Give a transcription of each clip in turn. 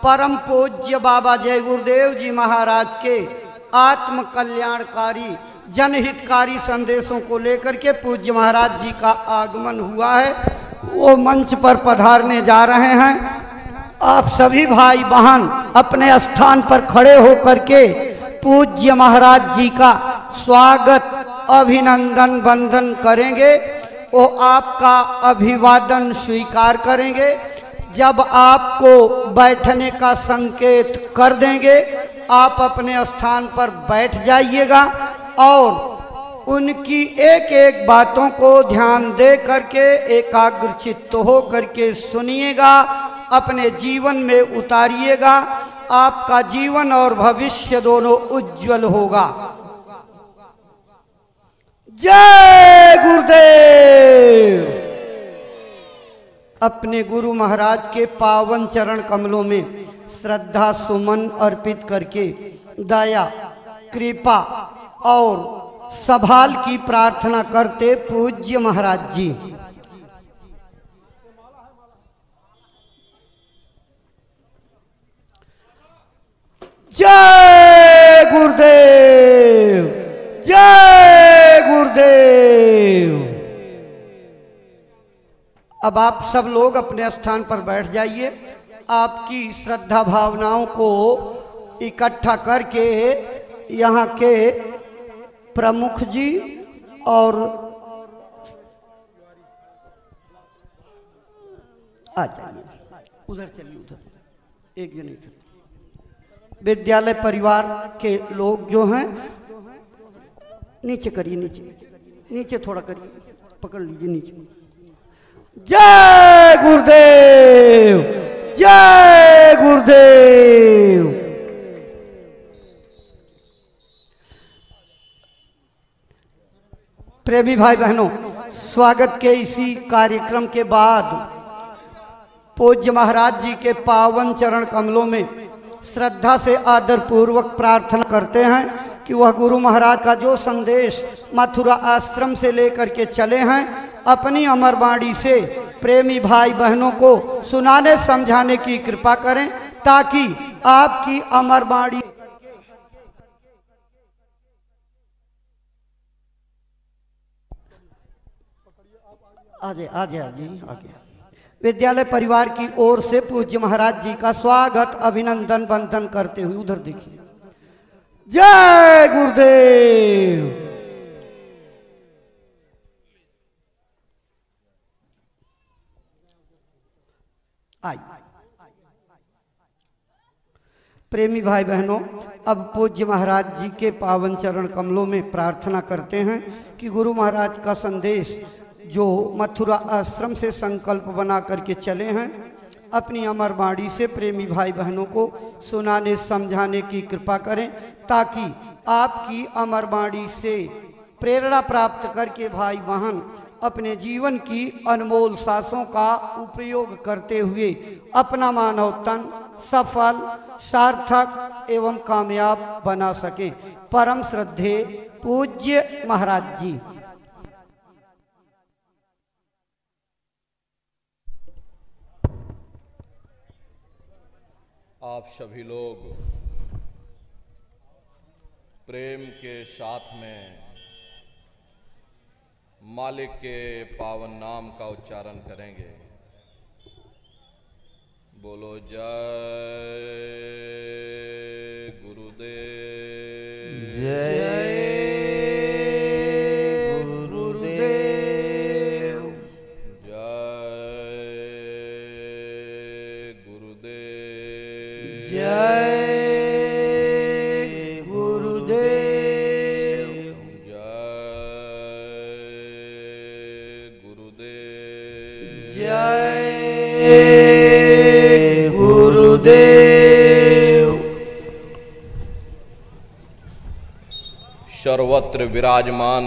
परम पूज्य बाबा जय गुरुदेव जी महाराज के आत्म कल्याणकारी जनहितकारी संदेशों को लेकर के पूज्य महाराज जी का आगमन हुआ है। वो मंच पर पधारने जा रहे हैं। आप सभी भाई बहन अपने स्थान पर खड़े होकर के पूज्य महाराज जी का स्वागत अभिनंदन वंदन करेंगे। वो आपका अभिवादन स्वीकार करेंगे। जब आपको बैठने का संकेत कर देंगे आप अपने स्थान पर बैठ जाइएगा और उनकी एक एक बातों को ध्यान दे करके एकाग्रचित्त हो करके सुनिएगा, अपने जीवन में उतारिएगा। आपका जीवन और भविष्य दोनों उज्जवल होगा। जय गुरुदेव। अपने गुरु महाराज के पावन चरण कमलों में श्रद्धा सुमन अर्पित करके दया कृपा और संभाल की प्रार्थना करते पूज्य महाराज जी। जय गुरुदेव, जय गुरुदेव। अब आप सब लोग अपने स्थान पर बैठ जाइए। आपकी श्रद्धा भावनाओं को इकट्ठा करके यहाँ के प्रमुख जी और आ जाइए, उधर चलिए, उधर एक जन इधर। विद्यालय परिवार के लोग जो हैं नीचे करिए, नीचे नीचे थोड़ा करिए, पकड़ लीजिए नीचे। जय गुरुदेव, जय गुरुदेव। प्रेमी भाई बहनों, स्वागत के इसी कार्यक्रम के बाद पूज्य महाराज जी के पावन चरण कमलों में श्रद्धा से आदर पूर्वक प्रार्थना करते हैं कि वह गुरु महाराज का जो संदेश मथुरा आश्रम से लेकर के चले हैं अपनी अमर वाणी से प्रेमी भाई बहनों को सुनाने समझाने की कृपा करें, ताकि आपकी अमर वाणी आगे विद्यालय परिवार की ओर से पूज्य महाराज जी का स्वागत अभिनंदन वंदन करते हुए उधर देखिए। जय गुरुदेव। आई प्रेमी भाई बहनों, अब पूज्य महाराज जी के पावन चरण कमलों में प्रार्थना करते हैं कि गुरु महाराज का संदेश जो मथुरा आश्रम से संकल्प बना करके चले हैं अपनी अमर वाणी से प्रेमी भाई बहनों को सुनाने समझाने की कृपा करें, ताकि आपकी अमर वाणी से प्रेरणा प्राप्त करके भाई बहन अपने जीवन की अनमोल सांसों का उपयोग करते हुए अपना मानव तन सफल सार्थक एवं कामयाब बना सके। परम श्रद्धेय पूज्य महाराज जी। आप सभी लोग प्रेम के साथ में मालिक के पावन नाम का उच्चारण करेंगे। बोलो जय गुरुदेव, जय गुरुदेव, जय गुरुदेव, जय गुरुदेव। सर्वत्र विराजमान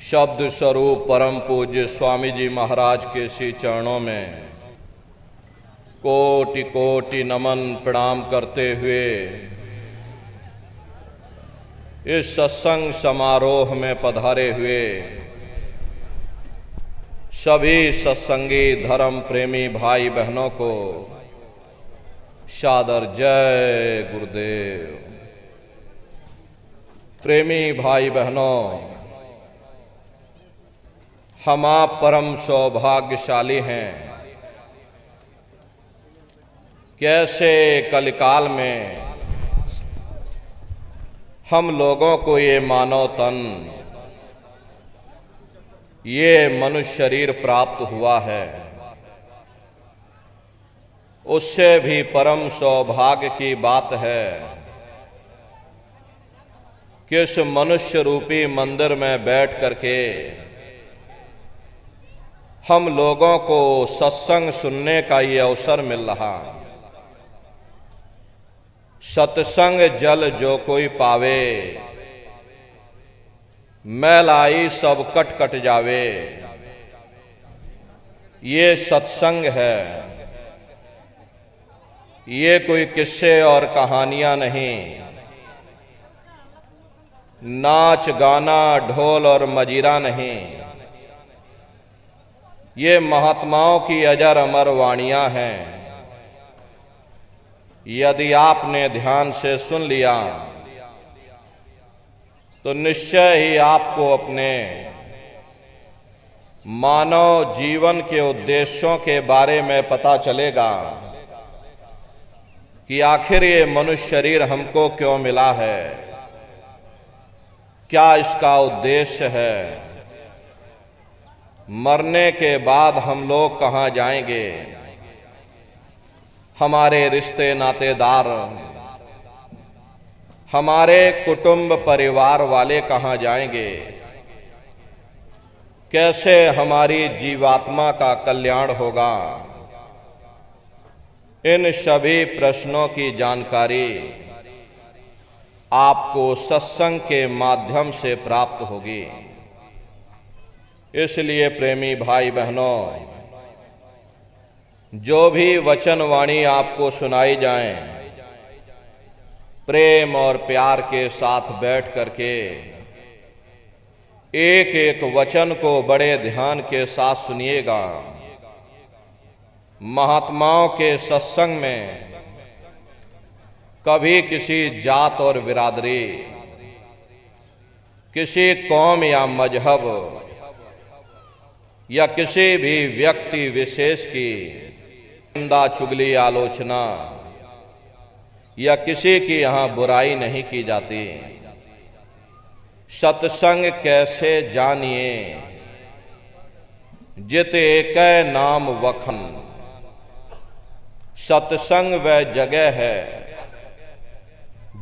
शब्द स्वरूप परम पूज्य स्वामी जी महाराज के श्री चरणों में कोटि कोटि नमन प्रणाम करते हुए इस सत्संग समारोह में पधारे हुए सभी सत्संगी धर्म प्रेमी भाई बहनों को सादर जय गुरुदेव। प्रेमी भाई बहनों, हम आप परम सौभाग्यशाली हैं। कैसे कलिकाल में हम लोगों को ये मानव तन, ये मनुष्य शरीर प्राप्त हुआ है। उससे भी परम सौभाग्य की बात है कि इस मनुष्य रूपी मंदिर में बैठ करके हम लोगों को सत्संग सुनने का ये अवसर मिल रहा। सत्संग जल जो कोई पावे, मैलाई सब कट कट जावे। ये सत्संग है, ये कोई किस्से और कहानियां नहीं। नाच गाना ढोल और मजीरा नहीं। ये महात्माओं की अजर अमर वाणियां हैं। यदि आपने ध्यान से सुन लिया तो निश्चय ही आपको अपने मानव जीवन के उद्देश्यों के बारे में पता चलेगा कि आखिर ये मनुष्य शरीर हमको क्यों मिला है, क्या इसका उद्देश्य है, मरने के बाद हम लोग कहाँ जाएंगे, हमारे रिश्ते नातेदार, हमारे कुटुंब परिवार वाले कहाँ जाएंगे, कैसे हमारी जीवात्मा का कल्याण होगा। इन सभी प्रश्नों की जानकारी आपको सत्संग के माध्यम से प्राप्त होगी। इसलिए प्रेमी भाई बहनों, जो भी वचन वाणी आपको सुनाई जाएं, प्रेम और प्यार के साथ बैठ करके एक एक वचन को बड़े ध्यान के साथ सुनिएगा। महात्माओं के सत्संग में कभी किसी जात और बिरादरी, किसी कौम या मजहब या किसी भी व्यक्ति विशेष की निंदा चुगली आलोचना या किसी की यहाँ बुराई नहीं की जाती। सत्संग कैसे जानिए, जित एक नाम वखन। सत्संग वह जगह है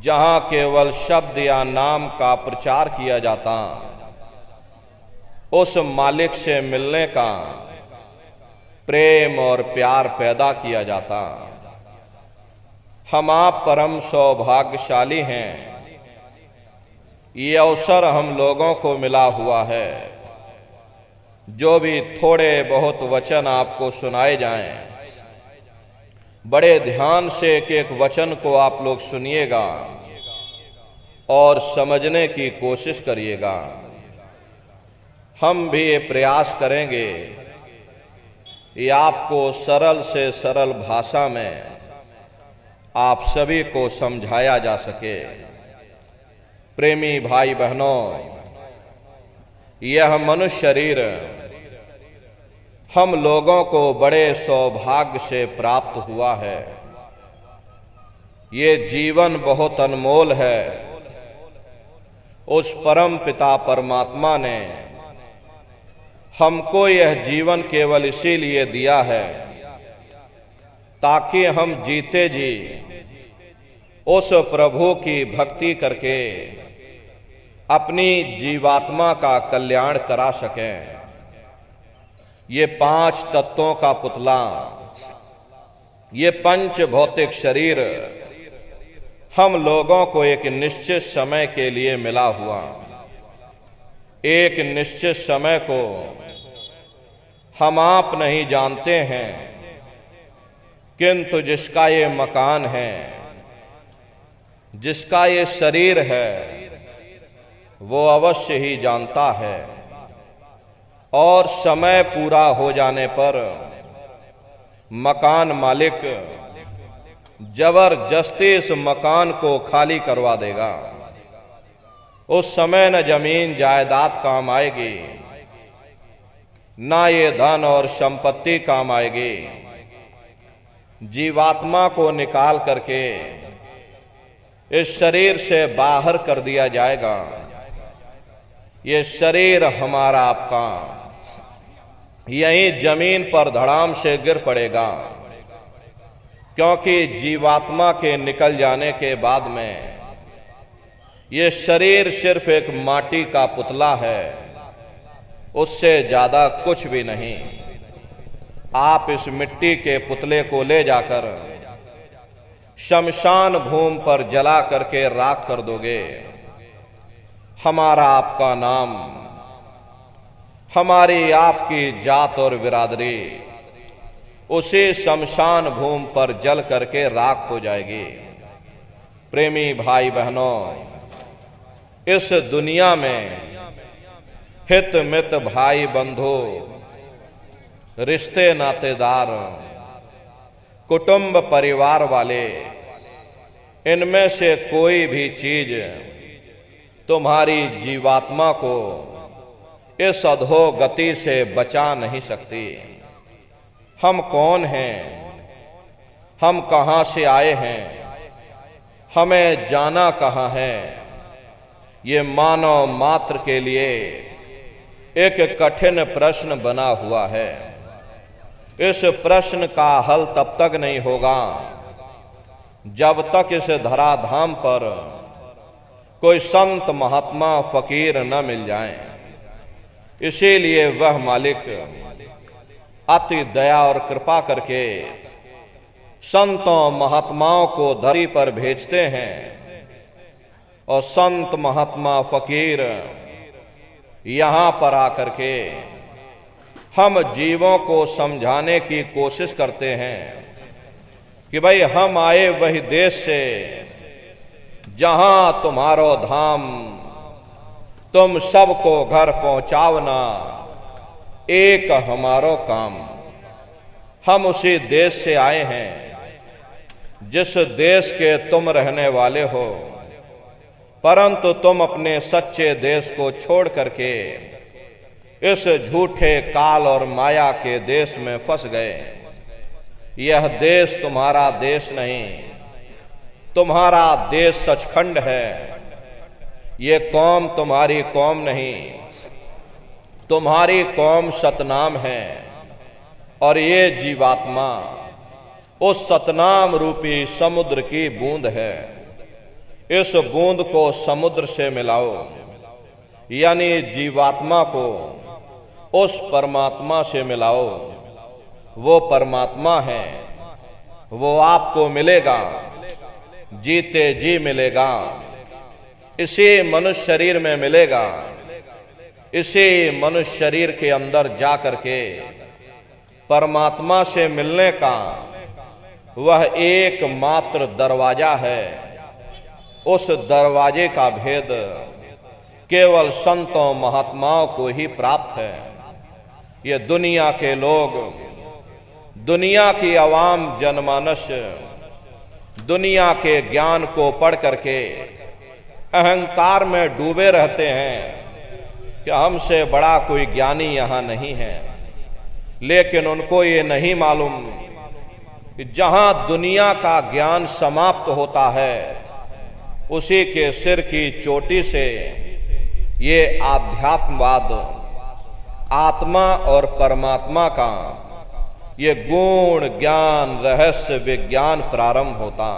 जहां केवल शब्द या नाम का प्रचार किया जाता, उस मालिक से मिलने का प्रेम और प्यार पैदा किया जाता। हम आप परम सौभाग्यशाली हैं। ये अवसर हम लोगों को मिला हुआ है। जो भी थोड़े बहुत वचन आपको सुनाए जाएं, बड़े ध्यान से एक एक वचन को आप लोग सुनिएगा और समझने की कोशिश करिएगा। हम भी ये प्रयास करेंगे ये आपको सरल से सरल भाषा में आप सभी को समझाया जा सके। प्रेमी भाई बहनों, यह मनुष्य शरीर हम लोगों को बड़े सौभाग्य से प्राप्त हुआ है। ये जीवन बहुत अनमोल है। उस परम पिता परमात्मा ने हमको यह जीवन केवल इसीलिए दिया है ताकि हम जीते जी उस प्रभु की भक्ति करके अपनी जीवात्मा का कल्याण करा सकें। ये 5 तत्वों का पुतला, ये पंच भौतिक शरीर हम लोगों को एक निश्चित समय के लिए मिला हुआ। एक निश्चित समय को हम आप नहीं जानते हैं, किंतु जिसका ये मकान है, जिसका ये शरीर है, वो अवश्य ही जानता है और समय पूरा हो जाने पर मकान मालिक जबरदस्ती इस मकान को खाली करवा देगा। उस समय न जमीन जायदाद काम आएगी, ना ये धन और संपत्ति काम आएगी। जीवात्मा को निकाल करके इस शरीर से बाहर कर दिया जाएगा। ये शरीर हमारा आपका यहीं जमीन पर धड़ाम से गिर पड़ेगा, क्योंकि जीवात्मा के निकल जाने के बाद में ये शरीर सिर्फ एक माटी का पुतला है, उससे ज्यादा कुछ भी नहीं। आप इस मिट्टी के पुतले को ले जाकर शमशान भूमि पर जला करके राख कर दोगे। हमारा आपका नाम, हमारी आपकी जात और बिरादरी उसी शमशान भूमि पर जल करके राख हो जाएगी। प्रेमी भाई बहनों, इस दुनिया में हित मित भाई बंधु, रिश्ते नातेदार, कुटुंब परिवार वाले, इनमें से कोई भी चीज तुम्हारी जीवात्मा को इस अधोगति से बचा नहीं सकती। हम कौन हैं, हम कहां से आए हैं, हमें जाना कहां है, ये मानव मात्र के लिए एक कठिन प्रश्न बना हुआ है। इस प्रश्न का हल तब तक नहीं होगा जब तक इस धराधाम पर कोई संत महात्मा फकीर न मिल जाएं। इसीलिए वह मालिक अति दया और कृपा करके संतों महात्माओं को धरती पर भेजते हैं और संत महात्मा फकीर यहां पर आकर के हम जीवों को समझाने की कोशिश करते हैं कि भाई हम आए वही देश से जहां तुम्हारो धाम, तुम सबको घर पहुंचावना एक हमारो काम। हम उसी देश से आए हैं जिस देश के तुम रहने वाले हो, परंतु तुम अपने सच्चे देश को छोड़ करके इस झूठे काल और माया के देश में फंस गए। यह देश तुम्हारा देश नहीं, तुम्हारा देश सचखंड है। ये कौम तुम्हारी कौम नहीं, तुम्हारी कौम सतनाम है। और ये जीवात्मा उस सतनाम रूपी समुद्र की बूंद है। इस बूंद को समुद्र से मिलाओ, यानी जीवात्मा को उस परमात्मा से मिलाओ। वो परमात्मा है, वो आपको मिलेगा, जीते जी मिलेगा। इसी मनुष्य शरीर में मिलेगा। इसी मनुष्य शरीर के अंदर जा करके परमात्मा से मिलने का वह एकमात्र दरवाजा है। उस दरवाजे का भेद केवल संतों महात्माओं को ही प्राप्त है। ये दुनिया के लोग, दुनिया की आवाम जनमानस दुनिया के ज्ञान को पढ़ करके अहंकार में डूबे रहते हैं कि हमसे बड़ा कोई ज्ञानी यहाँ नहीं है। लेकिन उनको ये नहीं मालूम कि जहां दुनिया का ज्ञान समाप्त होता है, उसी के सिर की चोटी से ये आध्यात्मवाद, आत्मा और परमात्मा का ये गुण ज्ञान रहस्य विज्ञान प्रारंभ होता।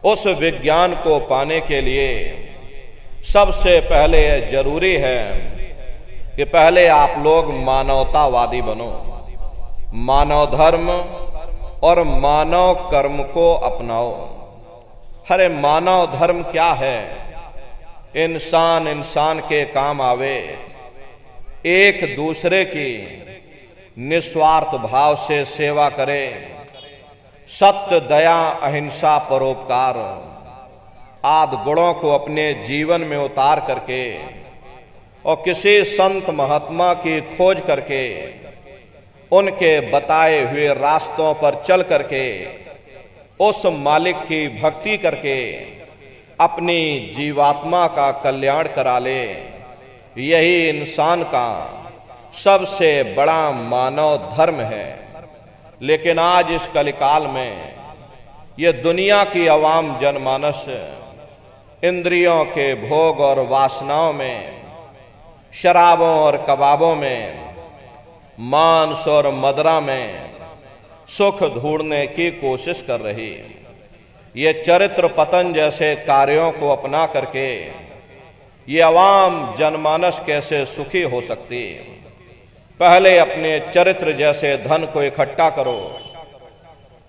उस विज्ञान को पाने के लिए सबसे पहले जरूरी है कि पहले आप लोग मानवतावादी बनो, मानव धर्म और मानव कर्म को अपनाओ। अरे मानव धर्म क्या है? इंसान इंसान के काम आवे, एक दूसरे की निस्वार्थ भाव से सेवा करे, सत्य दया अहिंसा परोपकार आदि गुणों को अपने जीवन में उतार करके और किसी संत महात्मा की खोज करके उनके बताए हुए रास्तों पर चल करके उस मालिक की भक्ति करके अपनी जीवात्मा का कल्याण करा ले, यही इंसान का सबसे बड़ा मानव धर्म है। लेकिन आज इस कलिकाल में ये दुनिया की आवाम जनमानस इंद्रियों के भोग और वासनाओं में, शराबों और कबाबों में, मांस और मदिरा में सुख ढूंढने की कोशिश कर रही। ये चरित्र पतन जैसे कार्यों को अपना करके ये आवाम जनमानस कैसे सुखी हो सकती? पहले अपने चरित्र जैसे धन को इकट्ठा करो,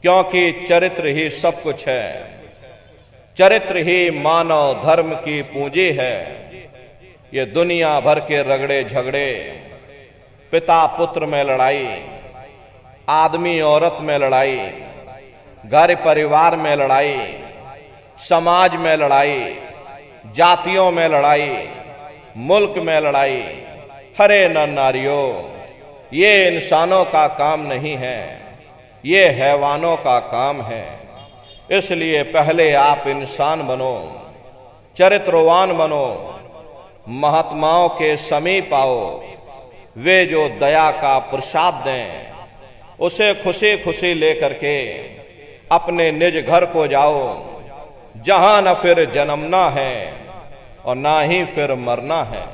क्योंकि चरित्र ही सब कुछ है। चरित्र ही मानव धर्म की पूंजी है। ये दुनिया भर के रगड़े झगड़े, पिता पुत्र में लड़ाई, आदमी औरत में लड़ाई, घर परिवार में लड़ाई, समाज में लड़ाई, जातियों में लड़ाई, मुल्क में लड़ाई, हरे नर नारियों, ये इंसानों का काम नहीं है, ये हैवानों का काम है। इसलिए पहले आप इंसान बनो, चरित्रवान बनो, महात्माओं के समीप आओ, वे जो दया का प्रसाद दें उसे खुशी खुशी लेकर के अपने निज घर को जाओ, जहां न फिर जन्मना है और ना ही फिर मरना है।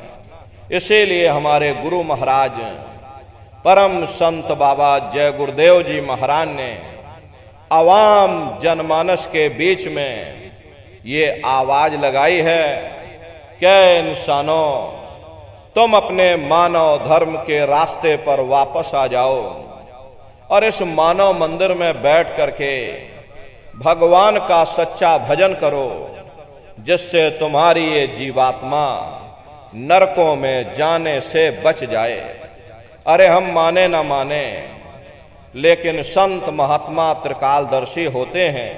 इसीलिए हमारे गुरु महाराज परम संत बाबा जय गुरुदेव जी महाराज ने आवाम जनमानस के बीच में ये आवाज लगाई है कि इंसानों, तुम अपने मानव धर्म के रास्ते पर वापस आ जाओ और इस मानव मंदिर में बैठ करके भगवान का सच्चा भजन करो, जिससे तुम्हारी ये जीवात्मा नरकों में जाने से बच जाए। अरे हम माने ना माने, लेकिन संत महात्मा त्रिकालदर्शी होते हैं,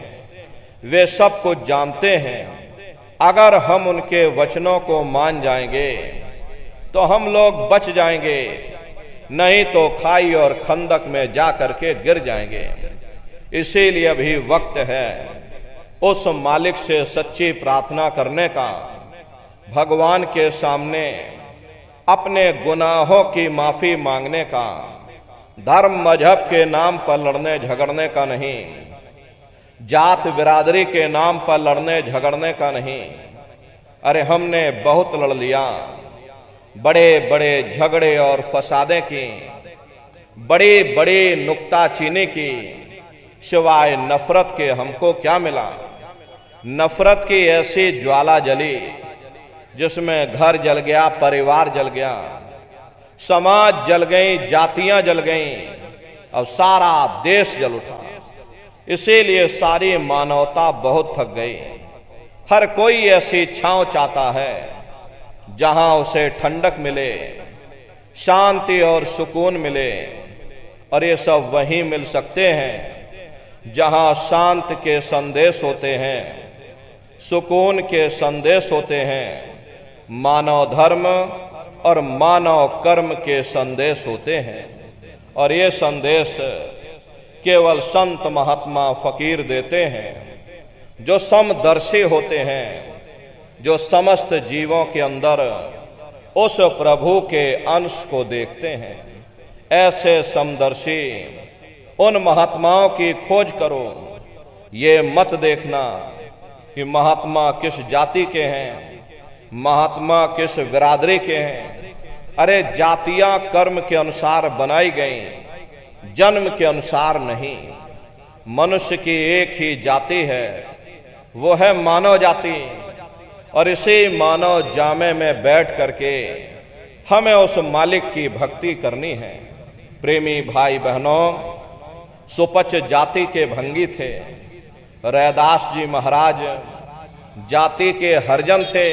वे सब कुछ जानते हैं। अगर हम उनके वचनों को मान जाएंगे तो हम लोग बच जाएंगे, नहीं तो खाई और खंदक में जा करके गिर जाएंगे। इसीलिए अभी वक्त है उस मालिक से सच्ची प्रार्थना करने का, भगवान के सामने अपने गुनाहों की माफी मांगने का, धर्म मजहब के नाम पर लड़ने झगड़ने का नहीं, जात बिरादरी के नाम पर लड़ने झगड़ने का नहीं। अरे हमने बहुत लड़ लिया, बड़े बड़े झगड़े और फसादे की, बड़ी बड़ी नुक्ताचीनी की, सिवाय नफरत के हमको क्या मिला? नफरत की ऐसी ज्वाला जली जिसमें घर जल गया, परिवार जल गया, समाज जल गई, जातियां जल गईं और सारा देश जल उठा। इसीलिए सारी मानवता बहुत थक गई। हर कोई ऐसी छांव चाहता है जहां उसे ठंडक मिले, शांति और सुकून मिले, और ये सब वहीं मिल सकते हैं जहां शांत के संदेश होते हैं, सुकून के संदेश होते हैं, मानव धर्म और मानव कर्म के संदेश होते हैं। और ये संदेश केवल संत महात्मा फकीर देते हैं, जो समदर्शी होते हैं, जो समस्त जीवों के अंदर उस प्रभु के अंश को देखते हैं। ऐसे समदर्शी उन महात्माओं की खोज करो। ये मत देखना कि महात्मा किस जाति के हैं, महात्मा किस बिरादरी के हैं। अरे जातियां कर्म के अनुसार बनाई गई, जन्म के अनुसार नहीं। मनुष्य की एक ही जाति है, वो है मानव जाति। और इसी मानव जामे में बैठ करके हमें उस मालिक की भक्ति करनी है। प्रेमी भाई बहनों, सुपच जाति के भंगी थे। रैदास जी महाराज जाति के हरजन थे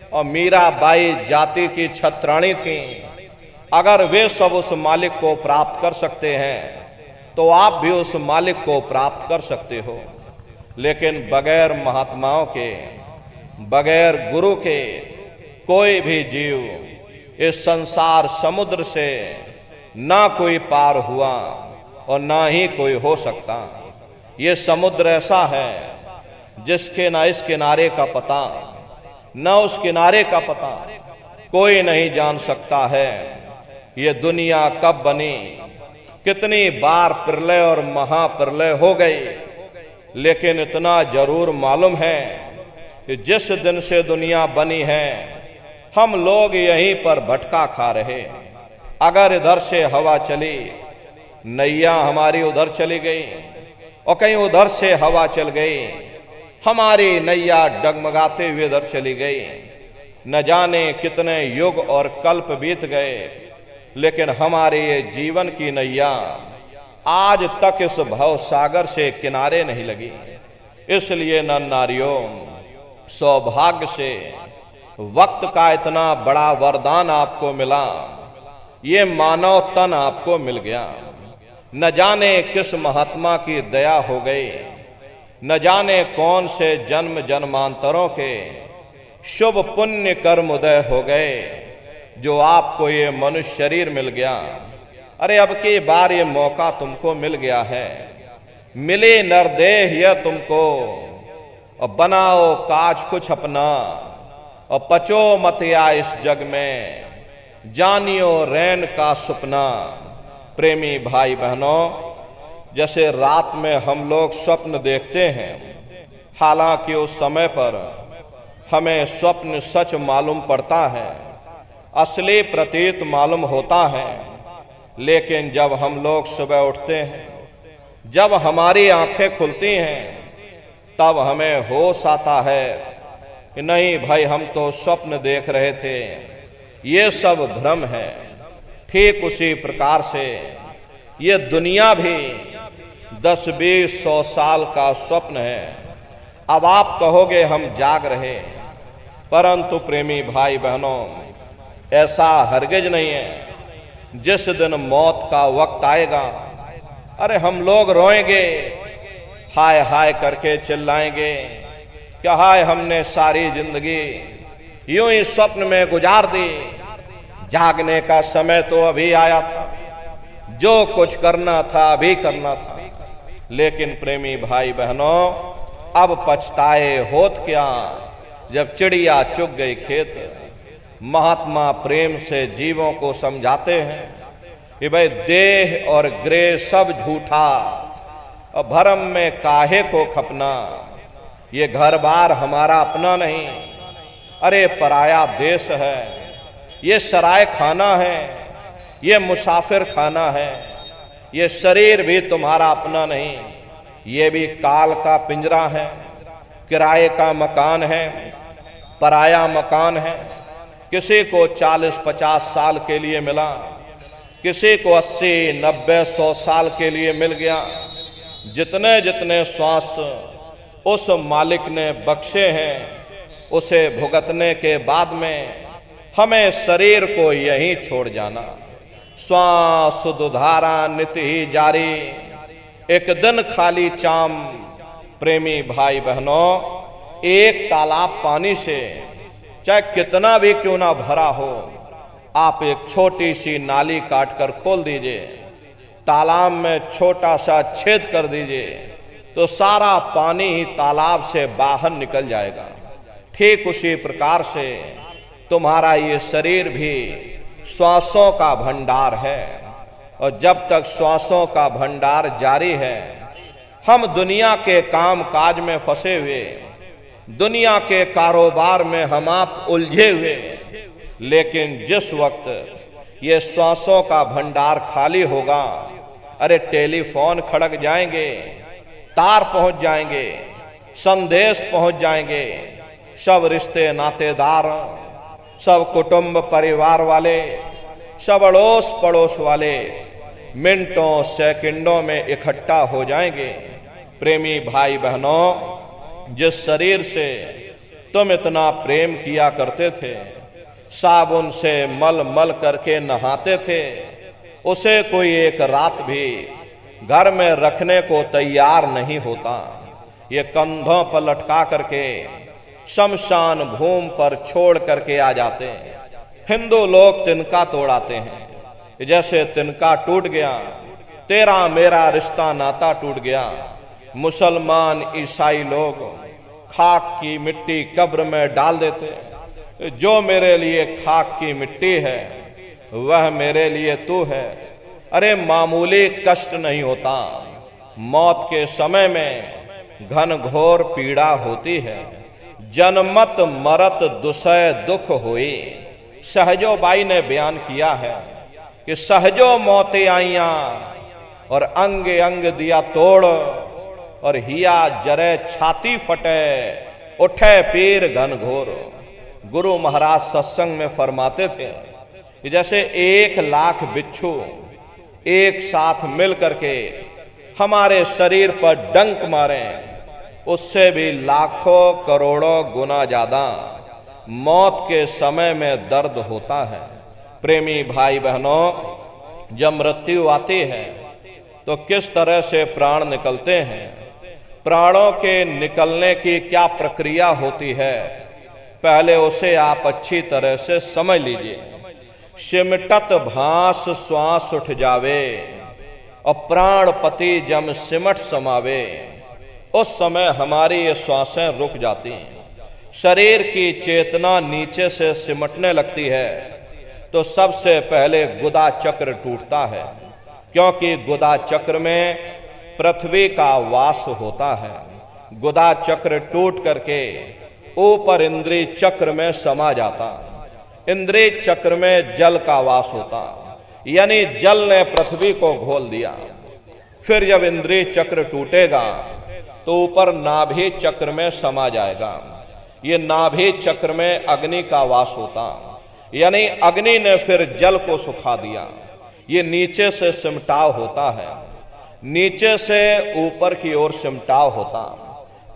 और मीराबाई जाति की छत्राणी थी। अगर वे सब उस मालिक को प्राप्त कर सकते हैं तो आप भी उस मालिक को प्राप्त कर सकते हो। लेकिन बगैर महात्माओं के, बगैर गुरु के कोई भी जीव इस संसार समुद्र से ना कोई पार हुआ और ना ही कोई हो सकता। ये समुद्र ऐसा है जिसके ना इस किनारे का पता ना उस किनारे का पता, कोई नहीं जान सकता है ये दुनिया कब बनी, कितनी बार प्रलय और महाप्रलय हो गई। लेकिन इतना जरूर मालूम है कि जिस दिन से दुनिया बनी है हम लोग यहीं पर भटका खा रहे। अगर इधर से हवा चली, नैया हमारी उधर चली गई और कहीं उधर से हवा चल गई, हमारी नैया डगमगाते हुए इधर चली गई। न जाने कितने युग और कल्प बीत गए, लेकिन हमारे ये जीवन की नैया आज तक इस भव सागर से किनारे नहीं लगी। इसलिए नर नारियों, सौभाग्य से वक्त का इतना बड़ा वरदान आपको मिला, ये मानव तन आपको मिल गया। न जाने किस महात्मा की दया हो गई, न जाने कौन से जन्म जन्मांतरों के शुभ पुण्य कर्म उदय हो गए जो आपको ये मनुष्य शरीर मिल गया। अरे अब की बार ये मौका तुमको मिल गया है, मिले नरदेह यह तुमको, और बनाओ काज कुछ अपना और पचो मत या इस जग में, जानियो रैन का सुपना। प्रेमी भाई बहनों, जैसे रात में हम लोग स्वप्न देखते हैं, हालांकि उस समय पर हमें स्वप्न सच मालूम पड़ता है, असली प्रतीत मालूम होता है। लेकिन जब हम लोग सुबह उठते हैं, जब हमारी आंखें खुलती हैं, तब हमें होश आता है कि नहीं भाई, हम तो स्वप्न देख रहे थे, ये सब भ्रम है। ठीक उसी प्रकार से ये दुनिया भी 10-20-100 साल का स्वप्न है। अब आप कहोगे हम जाग रहे, परंतु प्रेमी भाई बहनों, ऐसा हरगिज नहीं है। जिस दिन मौत का वक्त आएगा, अरे हम लोग रोएंगे, हाय हाय करके चिल्लाएंगे कि हाय हमने सारी जिंदगी यूं ही स्वप्न में गुजार दी, जागने का समय तो अभी आया था, जो कुछ करना था अभी करना था। लेकिन प्रेमी भाई बहनों, अब पछताए होत क्या जब चिड़िया चुग गई खेत। महात्मा प्रेम से जीवों को समझाते हैं कि भाई देह और ग्रह सब झूठा और भरम में काहे को खपना। ये घर बार हमारा अपना नहीं, अरे पराया देश है, ये सराय खाना है, ये मुसाफिर खाना है। ये शरीर भी तुम्हारा अपना नहीं, ये भी काल का पिंजरा है, किराए का मकान है, पराया मकान है। किसी को 40-50 साल के लिए मिला, किसी को 80-90-100 साल के लिए मिल गया। जितने जितने श्वास उस मालिक ने बख्शे हैं, उसे भुगतने के बाद में हमें शरीर को यहीं छोड़ जाना। श्वास दुधारा नित्य ही जारी, एक दिन खाली चाम। प्रेमी भाई बहनों, एक तालाब पानी से चाहे कितना भी क्यों ना भरा हो, आप एक छोटी सी नाली काटकर खोल दीजिए, तालाब में छोटा सा छेद कर दीजिए, तो सारा पानी ही तालाब से बाहर निकल जाएगा। ठीक उसी प्रकार से तुम्हारा ये शरीर भी श्वासों का भंडार है, और जब तक श्वासों का भंडार जारी है, हम दुनिया के काम काज में फंसे हुए, दुनिया के कारोबार में हम आप उलझे हुए। लेकिन जिस वक्त ये श्वासों का भंडार खाली होगा, अरे टेलीफोन खड़क जाएंगे, तार पहुंच जाएंगे, संदेश पहुंच जाएंगे, सब रिश्ते नातेदार, सब कुटुंब परिवार वाले, सब अड़ोस पड़ोस वाले मिनटों सेकंडों में इकट्ठा हो जाएंगे। प्रेमी भाई बहनों, जिस शरीर से तुम इतना प्रेम किया करते थे, साबुन से मल मल करके नहाते थे, उसे कोई एक रात भी घर में रखने को तैयार नहीं होता। ये कंधों पर लटका करके शमशान भूमि पर छोड़ करके आ जाते हैं। हिंदू लोग तिनका तोड़ाते हैं, जैसे तिनका टूट गया तेरा मेरा रिश्ता नाता टूट गया। मुसलमान ईसाई लोग खाक की मिट्टी कब्र में डाल देते, जो मेरे लिए खाक की मिट्टी है वह मेरे लिए तू है। अरे मामूली कष्ट नहीं होता, मौत के समय में घन घोर पीड़ा होती है। जनमत मरत दुसह दुख हुई, सहजो बाई ने बयान किया है कि सहजो मौतें आईयां और अंग अंग दिया तोड़, और हिया जरे छाती फटे उठे पीर घन घोर। गुरु महाराज सत्संग में फरमाते थे कि जैसे 1,00,000 बिच्छू एक साथ मिल करके हमारे शरीर पर डंक मारें, उससे भी लाखों करोड़ों गुना ज्यादा मौत के समय में दर्द होता है। प्रेमी भाई बहनों, जब मृत्यु आती है तो किस तरह से प्राण निकलते हैं, प्राणों के निकलने की क्या प्रक्रिया होती है, पहले उसे आप अच्छी तरह से समझ लीजिए। सिमटत भास श्वास उठ जावे और प्राणपति जम सिमट समावे, उस समय हमारी ये श्वासें रुक जाती हैं, शरीर की चेतना नीचे से सिमटने लगती है, तो सबसे पहले गुदा चक्र टूटता है, क्योंकि गुदा चक्र में पृथ्वी का वास होता है। गुदा चक्र टूट करके ऊपर इंद्रिय चक्र में समा जाता, इंद्रिय चक्र में जल का वास होता, यानी जल ने पृथ्वी को घोल दिया। फिर जब इंद्रिय चक्र टूटेगा तो ऊपर नाभि चक्र में समा जाएगा, ये नाभि चक्र में अग्नि का वास होता, यानी अग्नि ने फिर जल को सुखा दिया। ये नीचे से सिमटाव होता है, नीचे से ऊपर की ओर सिमटाव होता,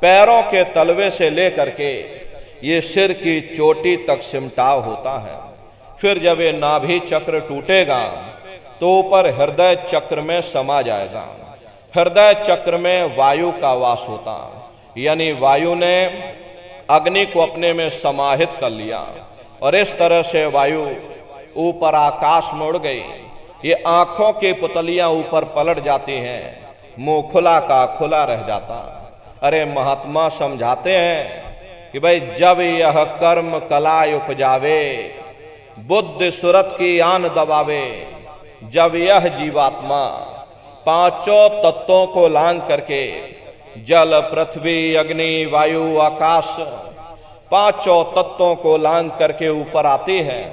पैरों के तलवे से लेकर के ये सिर की चोटी तक सिमटाव होता है। फिर जब ये नाभि चक्र टूटेगा तो ऊपर हृदय चक्र में समा जाएगा, हृदय चक्र में वायु का वास होता, यानी वायु ने अग्नि को अपने में समाहित कर लिया, और इस तरह से वायु ऊपर आकाश में उड़ गई। ये आंखों की पुतलियां ऊपर पलट जाती हैं, मुंह खुला का खुला रह जाता। अरे महात्मा समझाते हैं कि भाई जब यह कर्म कला उपजावे, बुद्धि सुरत की आन दबावे, जब यह जीवात्मा पांचों तत्वों को लांग करके जल पृथ्वी अग्नि वायु आकाश पांचों तत्वों को लांग करके ऊपर आती है,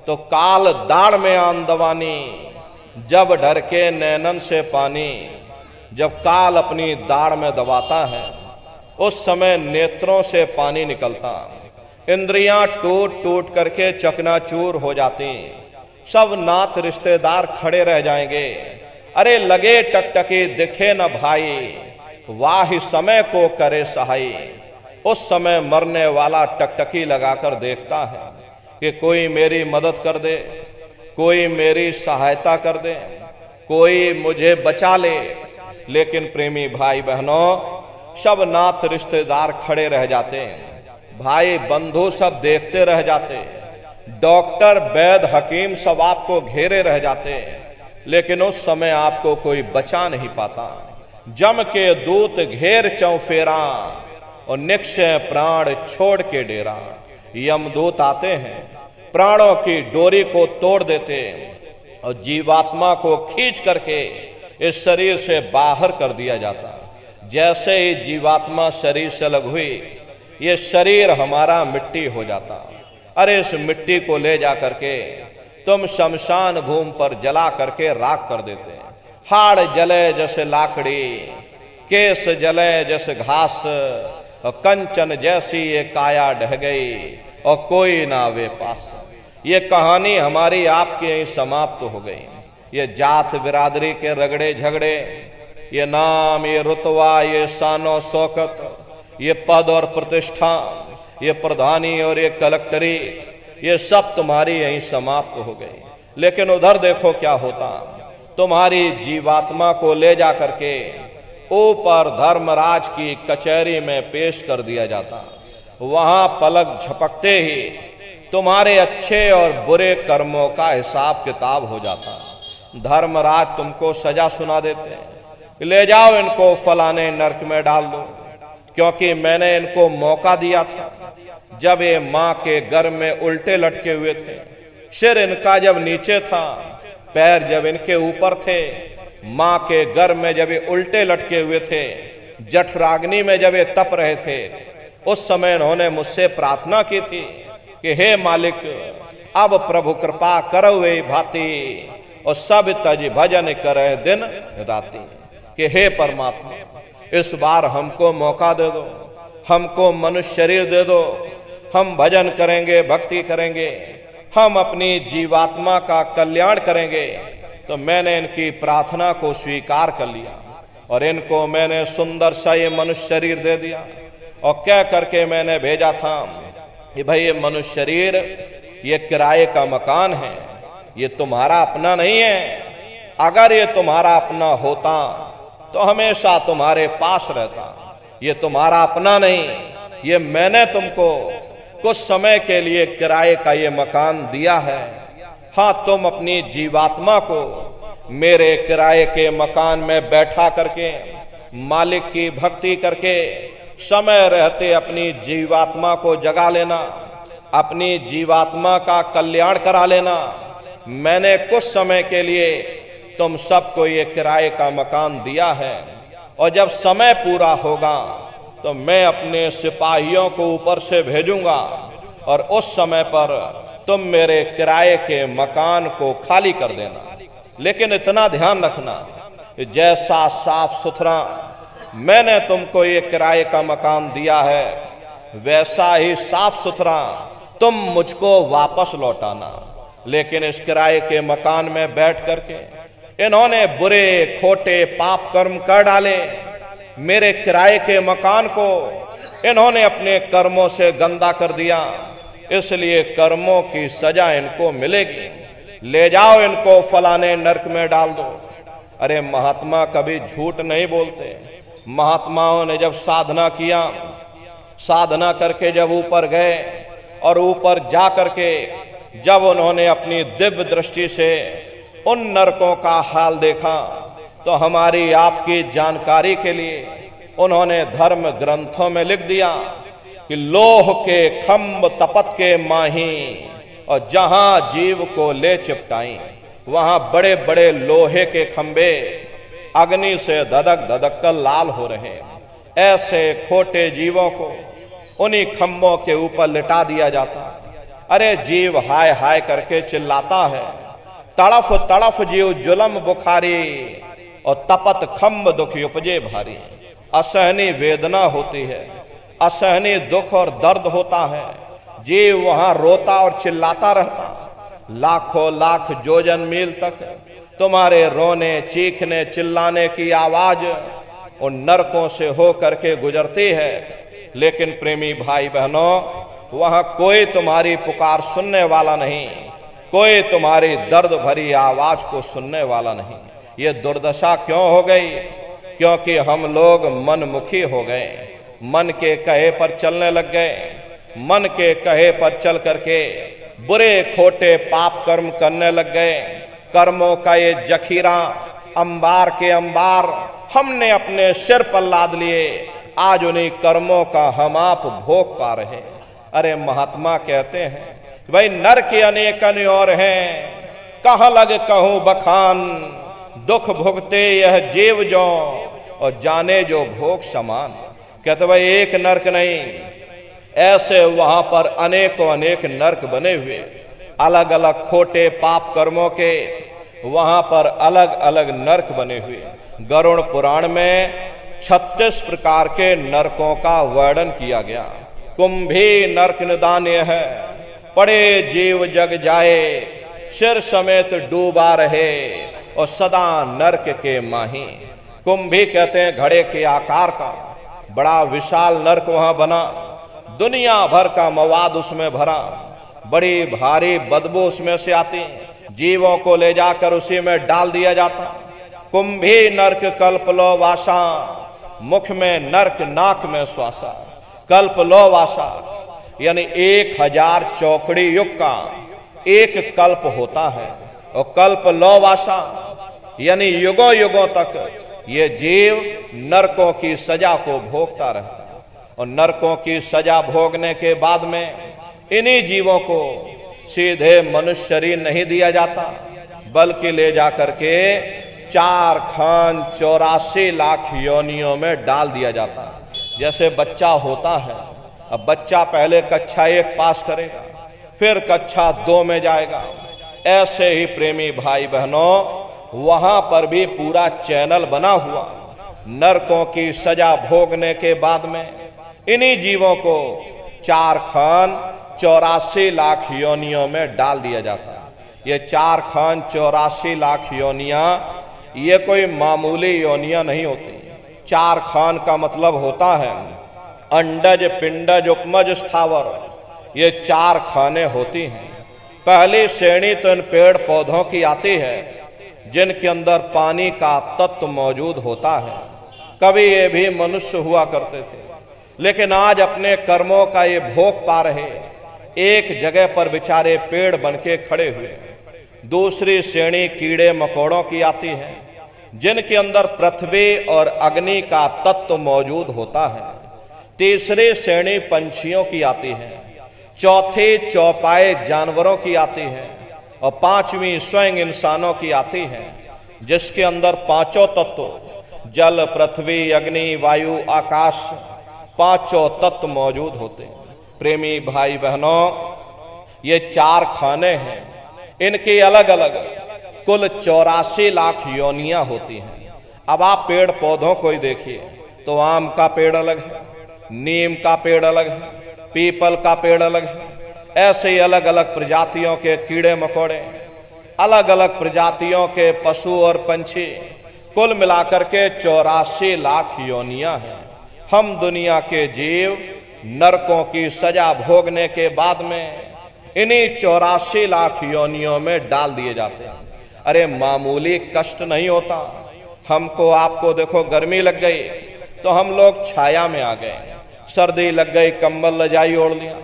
तो काल दाढ़ में आन दवानी, जब डर के नैनन से पानी। जब काल अपनी दाढ़ में दबाता है उस समय नेत्रों से पानी निकलता, इंद्रियां टूट टूट करके चकनाचूर हो जाती, सब नात रिश्तेदार खड़े रह जाएंगे। अरे लगे टकटकी दिखे न भाई, वाह समय को करे सहाई। उस समय मरने वाला टकटकी लगाकर देखता है कि कोई मेरी मदद कर दे, कोई मेरी सहायता कर दे, कोई मुझे बचा ले। लेकिन प्रेमी भाई बहनों, सब नात रिश्तेदार खड़े रह जाते हैं, भाई बंधु सब देखते रह जाते, डॉक्टर वैद्य हकीम सब आपको घेरे रह जाते, लेकिन उस समय आपको कोई बचा नहीं पाता। जम के दूत घेर चौफेरा और निक्षय प्राण छोड़ के डेरा। यमदूत आते हैं, प्राणों की डोरी को तोड़ देते और जीवात्मा को खींच करके इस शरीर से बाहर कर दिया जाता। जैसे ही जीवात्मा शरीर से अलग हुई, ये शरीर हमारा मिट्टी हो जाता। अरे इस मिट्टी को ले जा करके तुम शमशान भूमि पर जला करके राख कर देते। हाड़ जले जैसे लाकड़ी, केस जले जैसे घास, और कंचन जैसी ये काया ढह गई और कोई ना वे पास। ये कहानी हमारी आपकी यहीं समाप्त हो गई। ये जात बिरादरी के रगड़े झगड़े, ये नाम, ये रुतवा, ये शानो शौकत, ये पद और प्रतिष्ठा, ये प्रधानी और ये कलेक्टरी, ये सब तुम्हारी यहीं समाप्त हो गई। लेकिन उधर देखो क्या होता, तुम्हारी जीवात्मा को ले जा करके ऊपर धर्मराज की कचहरी में पेश कर दिया जाता। वहां पलक झपकते ही तुम्हारे अच्छे और बुरे कर्मों का हिसाब किताब हो जाता। धर्मराज तुमको सजा सुना देते हैं, ले जाओ इनको फलाने नरक में डाल दो, क्योंकि मैंने इनको मौका दिया था जब ये माँ के गर्भ में उल्टे लटके हुए थे, सिर इनका जब नीचे था, पैर जब इनके ऊपर थे, माँ के गर्भ में जब ये उल्टे लटके हुए थे, जठराग्नि में जब ये तप रहे थे, उस समय इन्होंने मुझसे प्रार्थना की थी कि हे मालिक, अब प्रभु कृपा करो वे भांति और सब तज भजन करे दिन राति, कि हे परमात्मा, इस बार हमको मौका दे दो, हमको मनुष्य शरीर दे दो, हम भजन करेंगे, भक्ति करेंगे, हम अपनी जीवात्मा का कल्याण करेंगे। तो मैंने इनकी प्रार्थना को स्वीकार कर लिया और इनको मैंने सुंदर सा ये मनुष्य शरीर दे दिया और कह करके मैंने भेजा था कि भाई ये मनुष्य शरीर ये किराए का मकान है, ये तुम्हारा अपना नहीं है। अगर ये तुम्हारा अपना होता तो हमेशा तुम्हारे पास रहता। ये तुम्हारा अपना नहीं, ये मैंने तुमको कुछ समय के लिए किराए का ये मकान दिया है। हाँ, तुम अपनी जीवात्मा को मेरे किराए के मकान में बैठा करके मालिक की भक्ति करके समय रहते अपनी जीवात्मा को जगा लेना, अपनी जीवात्मा का कल्याण करा लेना। मैंने कुछ समय के लिए तुम सबको ये किराए का मकान दिया है और जब समय पूरा होगा तो मैं अपने सिपाहियों को ऊपर से भेजूंगा और उस समय पर तुम मेरे किराए के मकान को खाली कर देना। लेकिन इतना ध्यान रखना, जैसा साफ सुथरा मैंने तुमको ये किराए का मकान दिया है, वैसा ही साफ सुथरा तुम मुझको वापस लौटाना। लेकिन इस किराए के मकान में बैठ करके इन्होंने बुरे खोटे पाप कर्म कर डाले। मेरे किराए के मकान को इन्होंने अपने कर्मों से गंदा कर दिया, इसलिए कर्मों की सजा इनको मिलेगी। ले जाओ इनको फलाने नरक में डाल दो। अरे महात्मा कभी झूठ नहीं बोलते। महात्माओं ने जब साधना किया, साधना करके जब ऊपर गए और ऊपर जा करके जब उन्होंने अपनी दिव्य दृष्टि से उन नरकों का हाल देखा, तो हमारी आपकी जानकारी के लिए उन्होंने धर्म ग्रंथों में लिख दिया कि लोह के खम्भ तपत के माही, और जहां जीव को ले चिपटाई वहां बड़े बड़े लोहे के खंबे अग्नि से धधक धधक कर लाल हो रहे हैं। ऐसे खोटे जीवों को उन्हीं खंभों के ऊपर लिटा दिया जाता। अरे जीव हाय हाय करके चिल्लाता है, तड़फ तड़फ जीव जुलम बुखारी और तपत खम्भ दुख उपजे भारी। असहनीय वेदना होती है, असहनीय दुख और दर्द होता है। जीव वहां रोता और चिल्लाता रहता। लाखों लाख जोजन मील तक तुम्हारे रोने चीखने चिल्लाने की आवाज उन नरकों से हो करके गुजरती है। लेकिन प्रेमी भाई बहनों, वहां कोई तुम्हारी पुकार सुनने वाला नहीं, कोई तुम्हारी दर्द भरी आवाज को सुनने वाला नहीं। ये दुर्दशा क्यों हो गई? क्योंकि हम लोग मनमुखी हो गए, मन के कहे पर चलने लग गए। मन के कहे पर चल करके बुरे खोटे पाप कर्म करने लग गए। कर्मों का ये जखीरा अंबार के अंबार हमने अपने सिर पर लाद लिए। आज उन्हीं कर्मों का हम आप भोग पा रहे। अरे महात्मा कहते हैं भाई नरक अनेक और हैं, कहाँ लग कहूं बखान, दुख भुगते यह जीव जो और जाने जो भोग समान। कहते भाई एक नरक नहीं, ऐसे वहां पर अनेकों अनेक नरक बने हुए, अलग अलग खोटे पाप कर्मों के वहां पर अलग अलग नरक बने हुए। गरुड़ पुराण में 36 प्रकार के नरकों का वर्णन किया गया। कुंभी नरक निदान्य है, पड़े जीव जग जाए, सिर समेत डूबा रहे और सदा नरक के माही। कुंभी कहते हैं घड़े के आकार का बड़ा विशाल नरक वहां बना, दुनिया भर का मवाद उसमें भरा, बड़ी भारी बदबू उसमें से आती, जीवों को ले जाकर उसी में डाल दिया जाता। कुंभी नरक कल्प लो वासा, मुख में नरक नाक में श्वासा। कल्प लो वासा, यानी 1000 चौकड़ी युग का एक कल्प होता है। और कल्प लौवासा यानी युगों युगों तक ये जीव नरकों की सजा को भोगता रहता है। और नरकों की सजा भोगने के बाद में इन्हीं जीवों को सीधे मनुष्य शरीर नहीं दिया जाता, बल्कि ले जाकर के 4 खान 84 लाख योनियों में डाल दिया जाता है। जैसे बच्चा होता है, अब बच्चा पहले कक्षा 1 पास करेगा, फिर कक्षा 2 में जाएगा। ऐसे ही प्रेमी भाई बहनों, वहां पर भी पूरा चैनल बना हुआ। नरकों की सजा भोगने के बाद में इन्हीं जीवों को 4 खान 84 लाख योनियों में डाल दिया जाता है। ये 4 खान 84 लाख योनियां ये कोई मामूली योनियां नहीं होती। 4 खान का मतलब होता है अंडज, पिंडज, उपमज, स्थावर, ये 4 खाने होती हैं। पहली श्रेणी तो इन पेड़ पौधों की आती है जिनके अंदर पानी का तत्व मौजूद होता है। कभी ये भी मनुष्य हुआ करते थे, लेकिन आज अपने कर्मों का ये भोग पा रहे एक जगह पर बेचारे पेड़ बनके खड़े हुए। दूसरी श्रेणी कीड़े मकोड़ों की आती है जिनके अंदर पृथ्वी और अग्नि का तत्व मौजूद होता है। तीसरी श्रेणी पंछियों की आती है। चौथी चौपाए जानवरों की आती है। और 5वीं स्वयं इंसानों की आती है, जिसके अंदर 5 तत्व जल, पृथ्वी, अग्नि, वायु, आकाश, 5 तत्व मौजूद होते हैं। प्रेमी भाई बहनों, ये 4 खाने हैं, इनकी अलग अलग कुल 84 लाख योनियां होती हैं। अब आप पेड़ पौधों को ही देखिए तो आम का पेड़ अलग है, नीम का पेड़ अलग है, पीपल का पेड़ अलग है। ऐसे ही अलग अलग प्रजातियों के कीड़े मकोड़े, अलग अलग प्रजातियों के पशु और पंछी, कुल मिलाकर के 84 लाख योनियां हैं। हम दुनिया के जीव नरकों की सजा भोगने के बाद में इन्हीं 84 लाख योनियों में डाल दिए जाते हैं। अरे मामूली कष्ट नहीं होता। हमको आपको देखो गर्मी लग गई तो हम लोग छाया में आ गए, सर्दी लग गई कंबल रजाई ओढ़ लिया,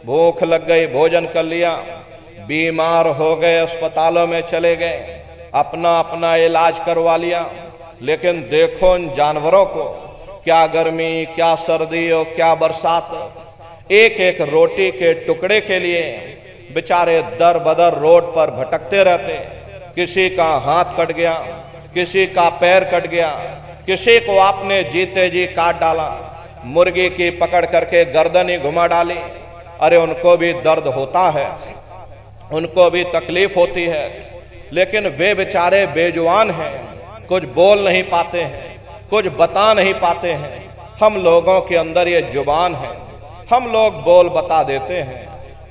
भूख लग गई भोजन कर लिया, बीमार हो गए अस्पतालों में चले गए, अपना अपना इलाज करवा लिया। लेकिन देखो इन जानवरों को, क्या गर्मी, क्या सर्दी और क्या बरसात, एक एक रोटी के टुकड़े के लिए बेचारे दर बदर रोड पर भटकते रहते। किसी का हाथ कट गया, किसी का पैर कट गया, किसी को आपने जीते जी काट डाला, मुर्गी की पकड़ करके गर्दन ही घुमा डाली। अरे उनको भी दर्द होता है, उनको भी तकलीफ होती है, लेकिन वे बेचारे बेजुबान हैं, कुछ बोल नहीं पाते हैं, कुछ बता नहीं पाते हैं। हम लोगों के अंदर ये जुबान है, हम लोग बोल बता देते हैं,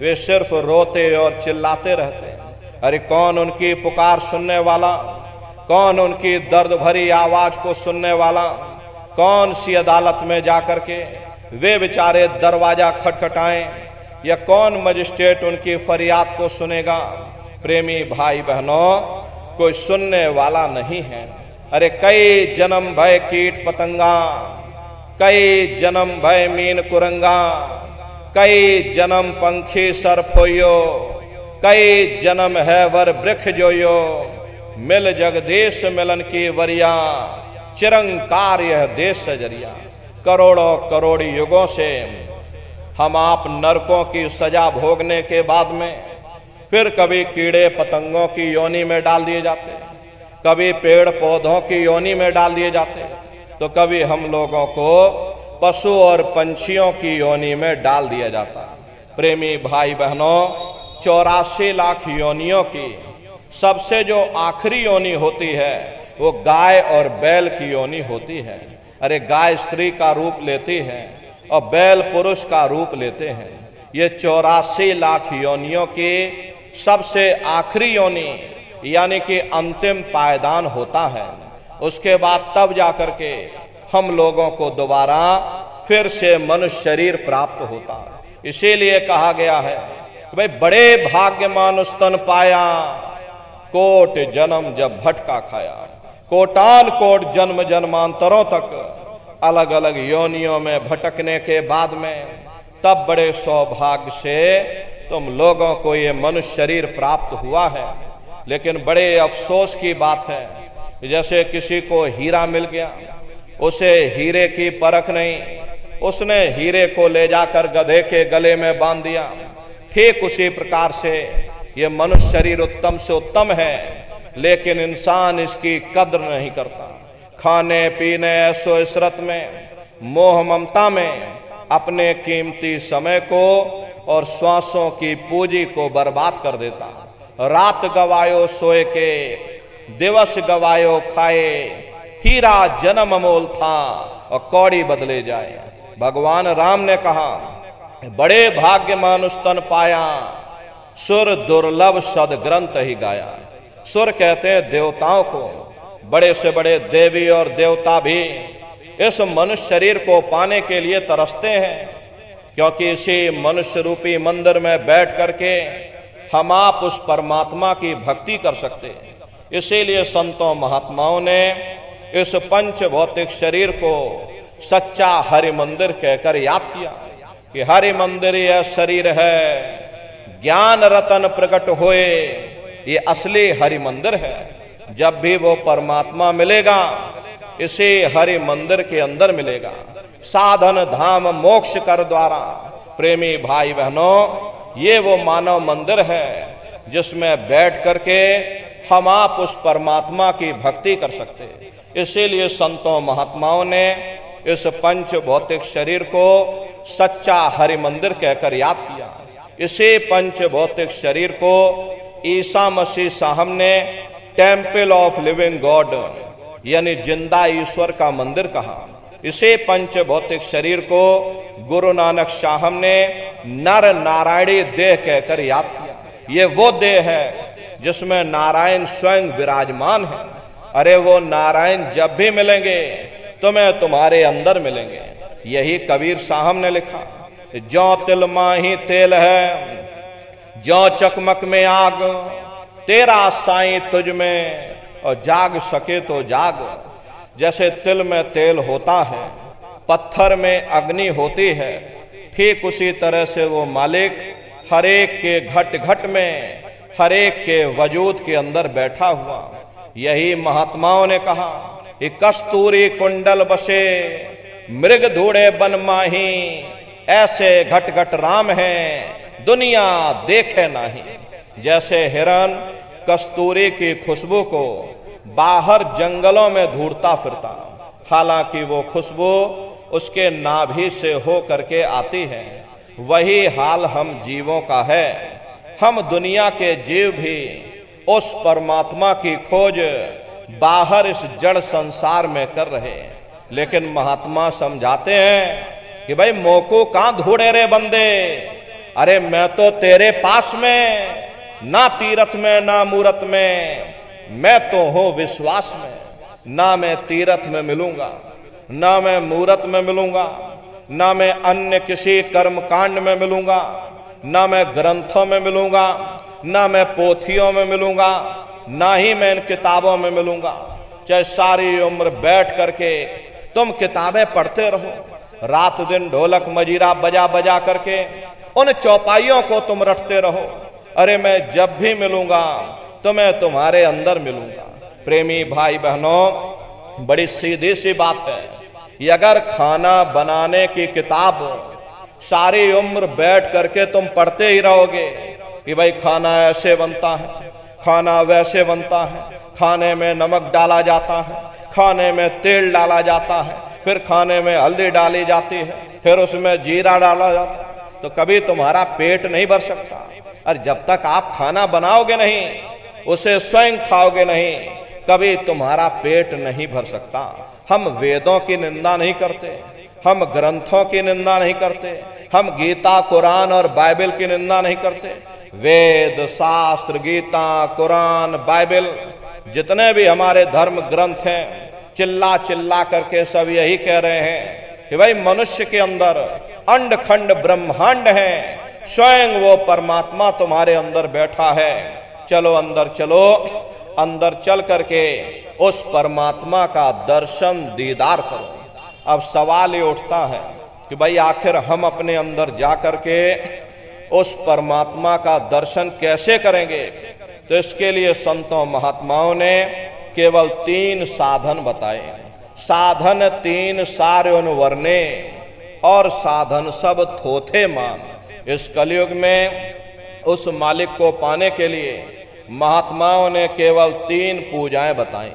वे सिर्फ रोते और चिल्लाते रहते हैं। अरे कौन उनकी पुकार सुनने वाला, कौन उनकी दर्द भरी आवाज को सुनने वाला, कौन सी अदालत में जाकर के वे बेचारे दरवाजा खटखटाएं, या कौन मजिस्ट्रेट उनकी फरियाद को सुनेगा। प्रेमी भाई बहनों, कोई सुनने वाला नहीं है। अरे कई जन्म भय कीट पतंगा, कई जन्म भय मीन कुरंगा, कई जन्म पंखी सरफोयो, कई जन्म है वर वृक्ष जोयो, मिल जगदेश मिलन की वरिया, चिरंकार यह देश सजरिया। करोड़ों करोड़ युगों से हम आप नरकों की सजा भोगने के बाद में फिर कभी कीड़े पतंगों की योनि में डाल दिए जाते, कभी पेड़ पौधों की योनि में डाल दिए जाते, तो कभी हम लोगों को पशु और पंछियों की योनि में डाल दिया जाता। प्रेमी भाई बहनों, 84 लाख योनियों की सबसे जो आखिरी योनि होती है वो गाय और बैल की योनि होती है। अरे गाय स्त्री का रूप लेती है और बैल पुरुष का रूप लेते हैं। ये 84 लाख योनियों की सबसे आखिरी योनि यानी कि अंतिम पायदान होता है। उसके बाद तब जाकर के हम लोगों को दोबारा फिर से मनुष्य शरीर प्राप्त होता है। इसीलिए कहा गया है कि भाई बड़े भाग्यमान उस तन पाया, कोट जन्म जब भटका खाया। कोटान कोट जन्म जन्मांतरों तक अलग अलग योनियों में भटकने के बाद में तब बड़े सौभाग्य से तुम लोगों को ये मनुष्य शरीर प्राप्त हुआ है। लेकिन बड़े अफसोस की बात है, जैसे किसी को हीरा मिल गया, उसे हीरे की परख नहीं, उसने हीरे को ले जाकर गधे के गले में बांध दिया। ठीक उसी प्रकार से ये मनुष्य शरीर उत्तम से उत्तम है, लेकिन इंसान इसकी कद्र नहीं करता। खाने पीने ऐसो इशरत में, मोह ममता में अपने कीमती समय को और श्वासों की पूंजी को बर्बाद कर देता। रात गवायो सोए के, दिवस गवायो खाए, हीरा जन्म अमोल था और कौड़ी बदले जाए। भगवान राम ने कहा, बड़े भाग्य मानुष तन पाया, सुर दुर्लभ सद ग्रंथ ही गाया। सुर कहते हैं देवताओं को, बड़े से बड़े देवी और देवता भी इस मनुष्य शरीर को पाने के लिए तरसते हैं, क्योंकि इसी मनुष्य रूपी मंदिर में बैठ करके हम आप उस परमात्मा की भक्ति कर सकते हैं। इसीलिए संतों महात्माओं ने इस पंच भौतिक शरीर को सच्चा हरि मंदिर कहकर याद किया कि हरि मंदिर यह शरीर है, ज्ञान रतन प्रकट होए, ये असली हरि मंदिर है। जब भी वो परमात्मा मिलेगा, इसे हरि मंदिर के अंदर मिलेगा। साधन धाम मोक्ष कर द्वारा, प्रेमी भाई बहनों, ये वो मानव मंदिर है जिसमें बैठ करके हम आप उस परमात्मा की भक्ति कर सकते हैं। इसीलिए संतों महात्माओं ने इस पंच भौतिक शरीर को सच्चा हरि मंदिर कहकर याद किया। इसी पंच भौतिक शरीर को ईसा मसीह साहब ने टेम्पल ऑफ लिविंग गॉड यानी जिंदा ईश्वर का मंदिर कहा। इसे पंच भौतिक शरीर को गुरु नानक साहब ने नर नारायणी देह कहकर याद किया। ये वो देह है जिसमें नारायण स्वयं विराजमान है। अरे वो नारायण जब भी मिलेंगे तुम्हें तुम्हारे अंदर मिलेंगे। यही कबीर साहब ने लिखा, ज्यों तिल माही तेल है, ज्यों चकमक में आग, तेरा साईं तुझ में और जाग सके तो जाग। जैसे तिल में तेल होता है, पत्थर में अग्नि होती है, ठीक उसी तरह से वो मालिक हरेक के घट घट में, हरेक के वजूद के अंदर बैठा हुआ। यही महात्माओं ने कहा कि कस्तूरी कुंडल बसे, मृग धूड़े बन माही, ऐसे घट घट राम हैं दुनिया देखे नाही। जैसे हिरन कस्तूरी की खुशबू को बाहर जंगलों में ढूंढता फिरता, हालांकि वो खुशबू उसके नाभि से हो करके आती है, वही हाल हम जीवों का है। हम दुनिया के जीव भी उस परमात्मा की खोज बाहर इस जड़ संसार में कर रहे हैं, लेकिन महात्मा समझाते हैं कि भाई मोको कहां ढूंढे रे बंदे, अरे मैं तो तेरे पास में, ना तीरथ में ना मूरत में, मैं तो हूं विश्वास में। ना मैं तीरथ में मिलूंगा, ना मैं मूरत में मिलूंगा, ना मैं अन्य किसी कर्म कांड में मिलूंगा, ना मैं ग्रंथों में मिलूंगा, ना मैं पोथियों में मिलूंगा, ना ही मैं इन किताबों में मिलूंगा। चाहे सारी उम्र बैठ करके तुम किताबें पढ़ते रहो, रात दिन ढोलक मजीरा बजा बजा करके उन चौपाइयों को तुम रटते रहो, अरे मैं जब भी मिलूंगा तो मैं तुम्हारे अंदर मिलूंगा। प्रेमी भाई बहनों, बड़ी सीधी सी बात है, ये अगर खाना बनाने की किताब सारी उम्र बैठ करके तुम पढ़ते ही रहोगे कि भाई खाना ऐसे बनता है, खाना वैसे बनता है, खाने में नमक डाला जाता है, खाने में तेल डाला जाता है, फिर खाने में हल्दी डाली जाती है, फिर उसमें जीरा डाला जाता है, तो कभी तुम्हारा पेट नहीं भर सकता। और जब तक आप खाना बनाओगे नहीं, उसे स्वयं खाओगे नहीं, कभी तुम्हारा पेट नहीं भर सकता। हम वेदों की निंदा नहीं करते, हम ग्रंथों की निंदा नहीं करते, हम गीता कुरान और बाइबल की निंदा नहीं करते। वेद शास्त्र गीता कुरान बाइबल जितने भी हमारे धर्म ग्रंथ हैं, चिल्ला चिल्ला करके सब यही कह रहे हैं कि भाई मनुष्य के अंदर अंड खंड ब्रह्मांड है, स्वयं वो परमात्मा तुम्हारे अंदर बैठा है। चलो अंदर चलो, अंदर चल करके उस परमात्मा का दर्शन दीदार करो। अब सवाल ये उठता है कि भाई आखिर हम अपने अंदर जा करके उस परमात्मा का दर्शन कैसे करेंगे। तो इसके लिए संतों महात्माओं ने केवल 3 साधन बताए। साधन 3 सार्योन वर्णे और साधन सब थोथे मान। इस कलयुग में उस मालिक को पाने के लिए महात्माओं ने केवल 3 पूजाएं बताई।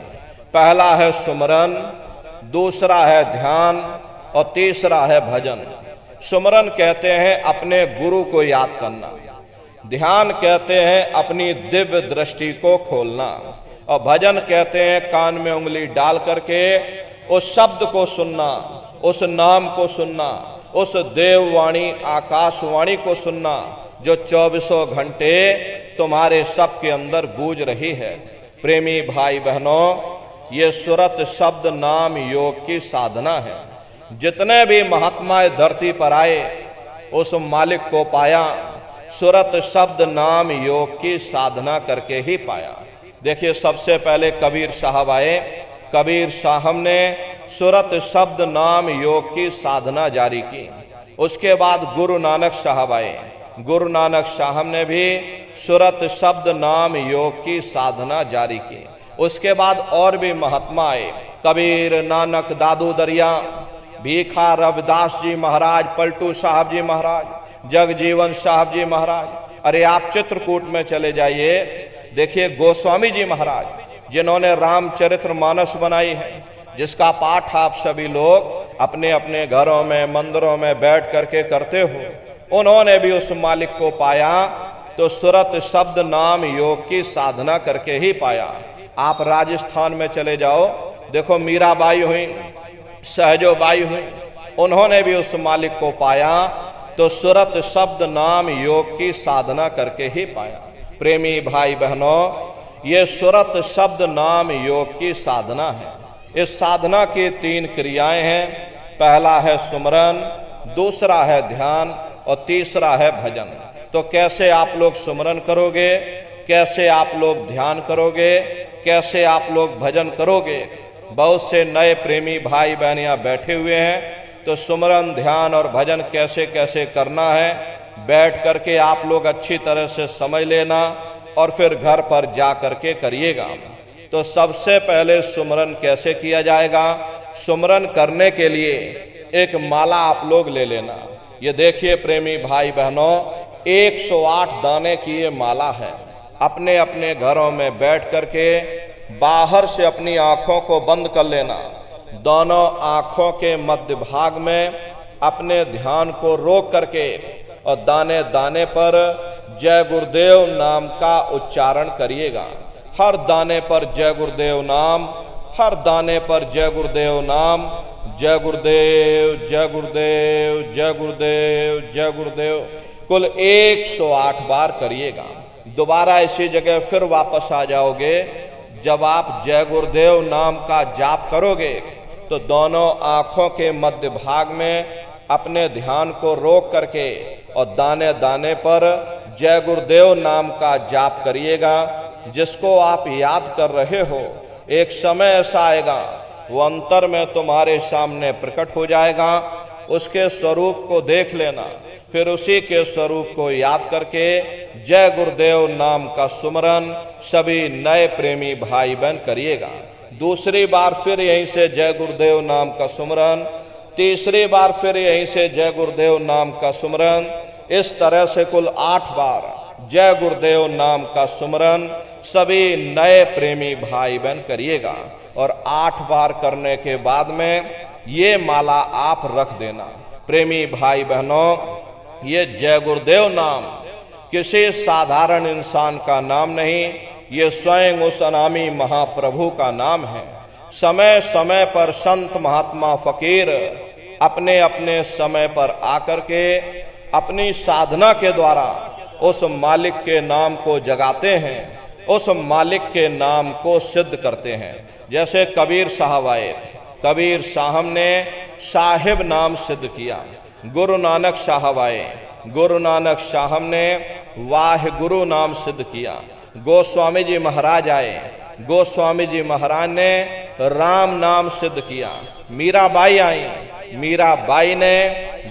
पहला है सुमरन, दूसरा है ध्यान और तीसरा है भजन। सुमरन कहते हैं अपने गुरु को याद करना, ध्यान कहते हैं अपनी दिव्य दृष्टि को खोलना, और भजन कहते हैं कान में उंगली डाल करके उस शब्द को सुनना, उस नाम को सुनना, उस देववाणी आकाशवाणी को सुनना जो 24 घंटे तुम्हारे सबके अंदर गूंज रही है। प्रेमी भाई बहनों, ये सुरत शब्द नाम योग की साधना है। जितने भी महात्मा धरती पर आए उस मालिक को पाया, सुरत शब्द नाम योग की साधना करके ही पाया। देखिए, सबसे पहले कबीर साहब आए। कबीर साहब ने सुरत शब्द नाम योग की साधना जारी की। उसके बाद गुरु नानक साहब आए। गुरु नानक साहब ने भी सुरत शब्द नाम योग की साधना जारी की। उसके बाद और भी महात्मा आए, कबीर, नानक, दादू दरिया, भीखा, रविदास जी महाराज, पलटू साहब जी महाराज, जगजीवन साहब जी महाराज। अरे आप चित्रकूट में चले जाइए, देखिए गोस्वामी जी महाराज जिन्होंने रामचरितमानस बनाई है, जिसका पाठ आप सभी लोग अपने अपने घरों में मंदिरों में बैठ करके करते हो, उन्होंने भी उस मालिक को पाया तो सुरत शब्द नाम योग की साधना करके ही पाया। आप राजस्थान में चले जाओ, देखो मीराबाई हुई, सहजोबाई हुई, उन्होंने भी उस मालिक को पाया तो सुरत शब्द नाम योग की साधना करके ही पाया। प्रेमी भाई बहनों, ये सुरत शब्द नाम योग की साधना है। इस साधना की 3 क्रियाएं हैं। पहला है सुमरन, दूसरा है ध्यान और तीसरा है भजन। तो कैसे आप लोग सुमरन करोगे, कैसे आप लोग ध्यान करोगे, कैसे आप लोग भजन करोगे? बहुत से नए प्रेमी भाई बहन यहाँ बैठे हुए हैं, तो सुमरन, ध्यान और भजन कैसे कैसे करना है बैठ करके आप लोग अच्छी तरह से समझ लेना और फिर घर पर जा करके करिएगा। तो सबसे पहले सुमरन कैसे किया जाएगा? सुमरन करने के लिए एक माला आप लोग ले लेना। ये देखिए प्रेमी भाई बहनों, 108 दाने की ये माला है। अपने अपने घरों में बैठ करके बाहर से अपनी आंखों को बंद कर लेना। दोनों आंखों के मध्य भाग में अपने ध्यान को रोक करके और दाने दाने पर जय गुरुदेव नाम का उच्चारण करिएगा। हर दाने पर जय गुरुदेव नाम, हर दाने पर जय गुरुदेव नाम, जय गुरुदेव, जय गुरुदेव, जय गुरुदेव, जय गुरुदेव, कुल 108 बार करिएगा। दोबारा इसी जगह फिर वापस आ जाओगे। जब आप जय गुरुदेव नाम का जाप करोगे तो दोनों आंखों के मध्य भाग में अपने ध्यान को रोक करके और दाने दाने पर जय गुरुदेव नाम का जाप करिएगा। जिसको आप याद कर रहे हो, एक समय ऐसा आएगा वो अंतर में तुम्हारे सामने प्रकट हो जाएगा। उसके स्वरूप को देख लेना, फिर उसी के स्वरूप को याद करके जय गुरुदेव नाम का सुमरन सभी नए प्रेमी भाई बहन करिएगा। दूसरी बार फिर यहीं से जय गुरुदेव नाम का सुमरन, तीसरी बार फिर यहीं से जय गुरुदेव नाम का सुमरन। इस तरह से कुल 8 बार जय गुरुदेव नाम का सुमरन सभी नए प्रेमी भाई बहन करिएगा। और 8 बार करने के बाद में ये माला आप रख देना। प्रेमी भाई बहनों, ये जय गुरुदेव नाम किसी साधारण इंसान का नाम नहीं, ये स्वयं उस अनामी महाप्रभु का नाम है। समय समय पर संत महात्मा फकीर अपने अपने समय पर आकर के अपनी साधना के द्वारा उस मालिक के नाम को जगाते हैं, उस मालिक के नाम को सिद्ध करते हैं। जैसे कबीर साहब आए, कबीर साहब ने साहिब नाम सिद्ध किया। गुरु नानक साहब आए, गुरु नानक साहब ने वाहिगुरु नाम सिद्ध किया। गोस्वामी जी महाराज आए, गोस्वामी जी महाराज ने राम नाम सिद्ध किया। मीराबाई आई, मीराबाई ने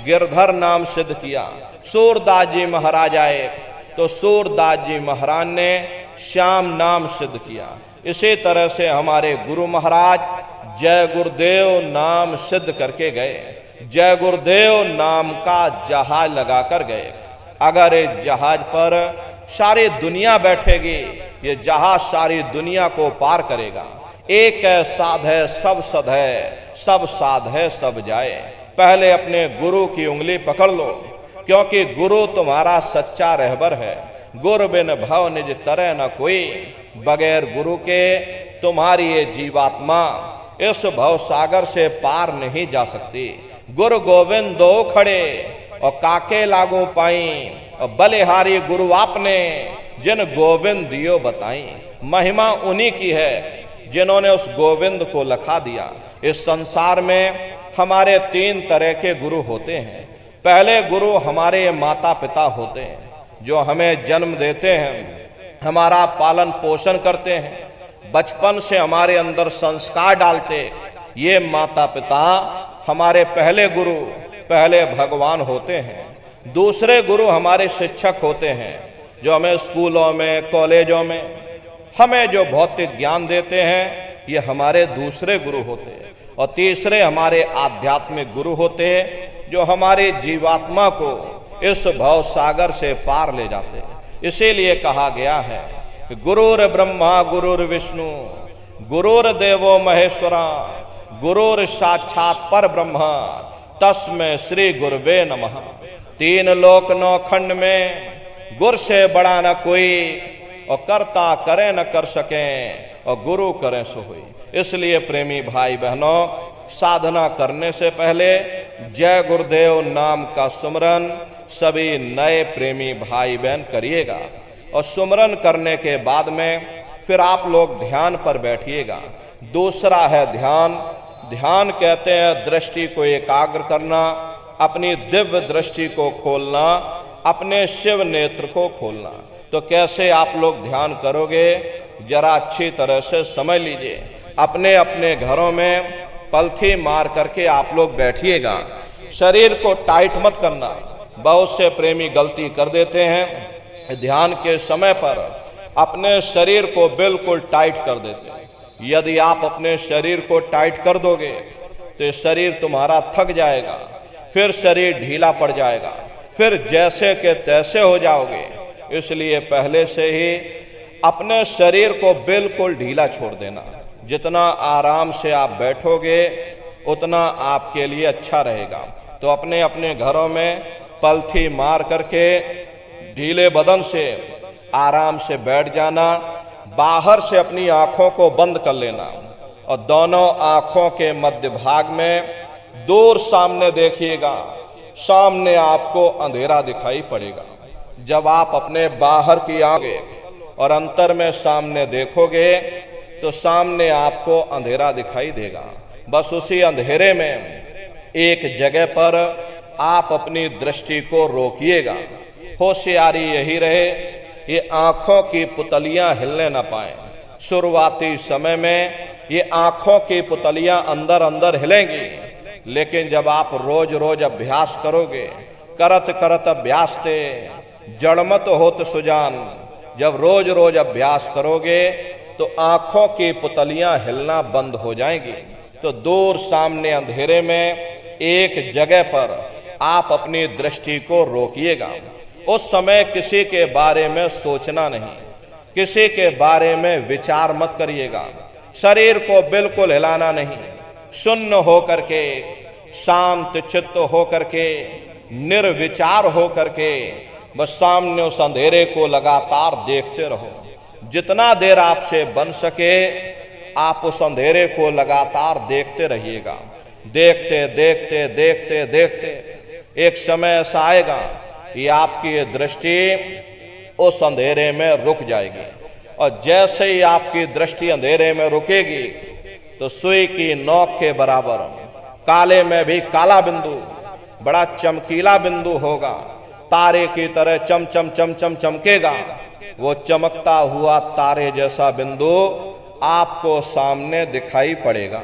गिरधर नाम सिद्ध किया। सूरदास जी महाराज आए तो सूरदास जी महाराज ने श्याम नाम सिद्ध किया। इसी तरह से हमारे गुरु महाराज जय गुरुदेव नाम सिद्ध करके गए। जय गुरुदेव नाम का जहाज लगा कर गए। अगर इस जहाज पर सारी दुनिया बैठेगी, ये जहाज सारी दुनिया को पार करेगा। एक है साध है सब सद है, सब साध है सब जाए। पहले अपने गुरु की उंगली पकड़ लो, क्योंकि गुरु तुम्हारा सच्चा रहबर है। गुरु बिन भव निज तरह न कोई, बगैर गुरु के तुम्हारी ये जीवात्मा इस भव सागर से पार नहीं जा सकती। गुरु गोविंद दो खड़े और काके लागू पाई, और बलिहारी गुरु आपने जिन गोविंद दियो बताई। महिमा उन्हीं की है जिन्होंने उस गोविंद को लखा दिया। इस संसार में हमारे तीन तरह के गुरु होते हैं। पहले गुरु हमारे माता पिता होते हैं, जो हमें जन्म देते हैं, हमारा पालन पोषण करते हैं, बचपन से हमारे अंदर संस्कार डालते। ये माता पिता हमारे पहले गुरु, पहले भगवान होते हैं। दूसरे गुरु हमारे शिक्षक होते हैं, जो हमें स्कूलों में कॉलेजों में हमें जो भौतिक ज्ञान देते हैं, ये हमारे दूसरे गुरु होते हैं। और तीसरे हमारे आध्यात्मिक गुरु होते हैं, जो हमारे जीवात्मा को इस भव सागर से पार ले जाते हैं। इसीलिए कहा गया है कि गुरुर ब्रह्मा गुरुर विष्णु गुरुर देवो महेश्वरा गुरुर साक्षात पर ब्रह्म तस्मै श्री गुरुवे नमः। तीन लोक नौ खंड में गुरु से बड़ा न कोई, और कर्ता करे न कर सके, और गुरु करें सो होई। इसलिए प्रेमी भाई बहनों, साधना करने से पहले जय गुरुदेव नाम का सुमरन सभी नए प्रेमी भाई बहन करिएगा। और सुमरन करने के बाद में फिर आप लोग ध्यान पर बैठिएगा। दूसरा है ध्यान। ध्यान कहते हैं दृष्टि को एकाग्र करना, अपनी दिव्य दृष्टि को खोलना, अपने शिव नेत्र को खोलना। तो कैसे आप लोग ध्यान करोगे, जरा अच्छी तरह से समझ लीजिए। अपने अपने घरों में पलथी मार करके आप लोग बैठिएगा। शरीर को टाइट मत करना। बहुत से प्रेमी गलती कर देते हैं, ध्यान के समय पर अपने शरीर को बिल्कुल टाइट कर देते हैं। यदि आप अपने शरीर को टाइट कर दोगे तो शरीर तुम्हारा थक जाएगा, फिर शरीर ढीला पड़ जाएगा, फिर जैसे के तैसे हो जाओगे। इसलिए पहले से ही अपने शरीर को बिल्कुल ढीला छोड़ देना। जितना आराम से आप बैठोगे उतना आपके लिए अच्छा रहेगा। तो अपने अपने घरों में पलथी मार करके ढीले बदन से आराम से बैठ जाना। बाहर से अपनी आंखों को बंद कर लेना और दोनों आंखों के मध्य भाग में दूर सामने देखिएगा। सामने आपको अंधेरा दिखाई पड़ेगा। जब आप अपने बाहर की आंखें और अंतर में सामने देखोगे तो सामने आपको अंधेरा दिखाई देगा। बस उसी अंधेरे में एक जगह पर आप अपनी दृष्टि को रोकिएगा। होशियारी यही रहे, ये आंखों की पुतलियां हिलने न पाए। शुरुआती समय में ये आंखों की पुतलियां अंदर अंदर हिलेंगी, लेकिन जब आप रोज रोज अभ्यास करोगे, करत करत अभ्यास ते जड़मत होत सुजान, जब रोज रोज अभ्यास करोगे तो आंखों की पुतलियां हिलना बंद हो जाएंगी। तो दूर सामने अंधेरे में एक जगह पर आप अपनी दृष्टि को रोकिएगा। उस समय किसी के बारे में सोचना नहीं, किसी के बारे में विचार मत करिएगा। शरीर को बिल्कुल हिलाना नहीं, शून्य हो करके, शांत चित्त हो करके, निर्विचार हो करके बस सामने उस अंधेरे को लगातार देखते रहो। जितना देर आपसे बन सके आप उस अंधेरे को लगातार देखते रहिएगा। देखते देखते देखते देखते एक समय ऐसा आएगा कि आपकी ये दृष्टि उस अंधेरे में रुक जाएगी। और जैसे ही आपकी दृष्टि अंधेरे में रुकेगी तो सुई की नोक के बराबर काले में भी काला बिंदु, बड़ा चमकीला बिंदु होगा, तारे की तरह चम चम चम चम चमकेगा। वो चमकता हुआ तारे जैसा बिंदु आपको सामने दिखाई पड़ेगा।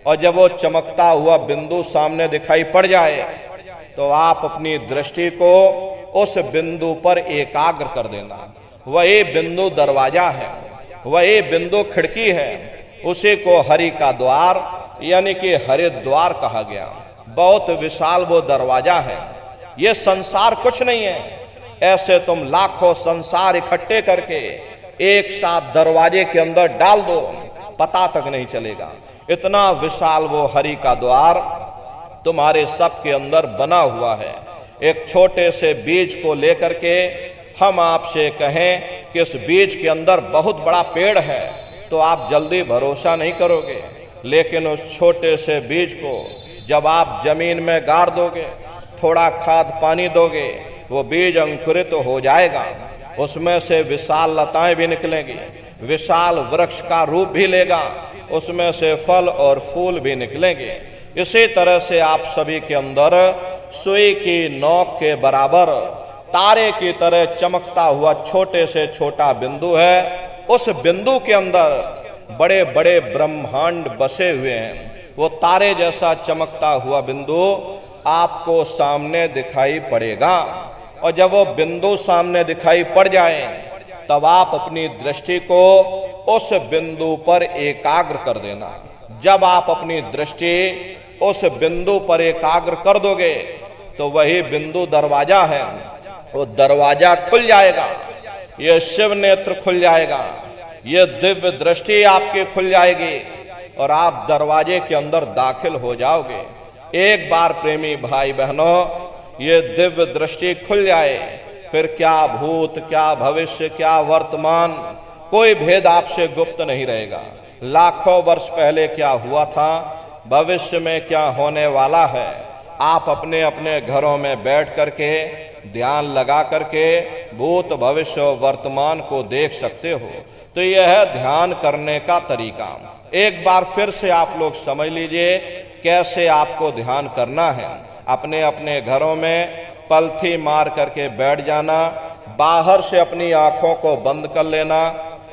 और जब वो चमकता हुआ बिंदु सामने दिखाई पड़ जाए तो आप अपनी दृष्टि को उस बिंदु पर एकाग्र कर देना। वही बिंदु दरवाजा है, वही बिंदु खिड़की है, उसी को हरि का द्वार यानी कि हरिद्वार कहा गया। बहुत विशाल वो दरवाजा है। ये संसार कुछ नहीं है। ऐसे तुम लाखों संसार इकट्ठे करके एक साथ दरवाजे के अंदर डाल दो, पता तक नहीं चलेगा। इतना विशाल वो हरि का द्वार तुम्हारे सब के अंदर बना हुआ है। एक छोटे से बीज को लेकर के हम आपसे कहें कि इस बीज के अंदर बहुत बड़ा पेड़ है, तो आप जल्दी भरोसा नहीं करोगे। लेकिन उस छोटे से बीज को जब आप जमीन में गाड़ दोगे, थोड़ा खाद पानी दोगे, वो बीज अंकुरित तो हो जाएगा। उसमें से विशाल लताएं भी निकलेंगी, विशाल वृक्ष का रूप भी लेगा, उसमें से फल और फूल भी निकलेंगे। इसी तरह से आप सभी के अंदर सुई की नोक के बराबर तारे की तरह चमकता हुआ छोटे से छोटा बिंदु है। उस बिंदु के अंदर बड़े बड़े ब्रह्मांड बसे हुए हैं। वो तारे जैसा चमकता हुआ बिंदु आपको सामने दिखाई पड़ेगा। और जब वो बिंदु सामने दिखाई पड़ जाए, तब आप अपनी दृष्टि को उस बिंदु पर एकाग्र कर देना। जब आप अपनी दृष्टि उस बिंदु पर एकाग्र कर दोगे, तो वही बिंदु दरवाजा है। वो दरवाजा खुल जाएगा, ये शिव नेत्र खुल जाएगा, ये दिव्य दृष्टि आपकी खुल जाएगी और आप दरवाजे के अंदर दाखिल हो जाओगे। एक बार प्रेमी भाई बहनों, ये दिव्य दृष्टि खुल जाए, फिर क्या भूत, क्या भविष्य, क्या वर्तमान, कोई भेद आपसे गुप्त नहीं रहेगा। लाखों वर्ष पहले क्या हुआ था, भविष्य में क्या होने वाला है, आप अपने अपने घरों में बैठ करके ध्यान लगा करके भूत भविष्य वर्तमान को देख सकते हो। तो यह है ध्यान करने का तरीका। एक बार फिर से आप लोग समझ लीजिए कैसे आपको ध्यान करना है। अपने अपने घरों में पलथी मार करके बैठ जाना, बाहर से अपनी आंखों को बंद कर लेना,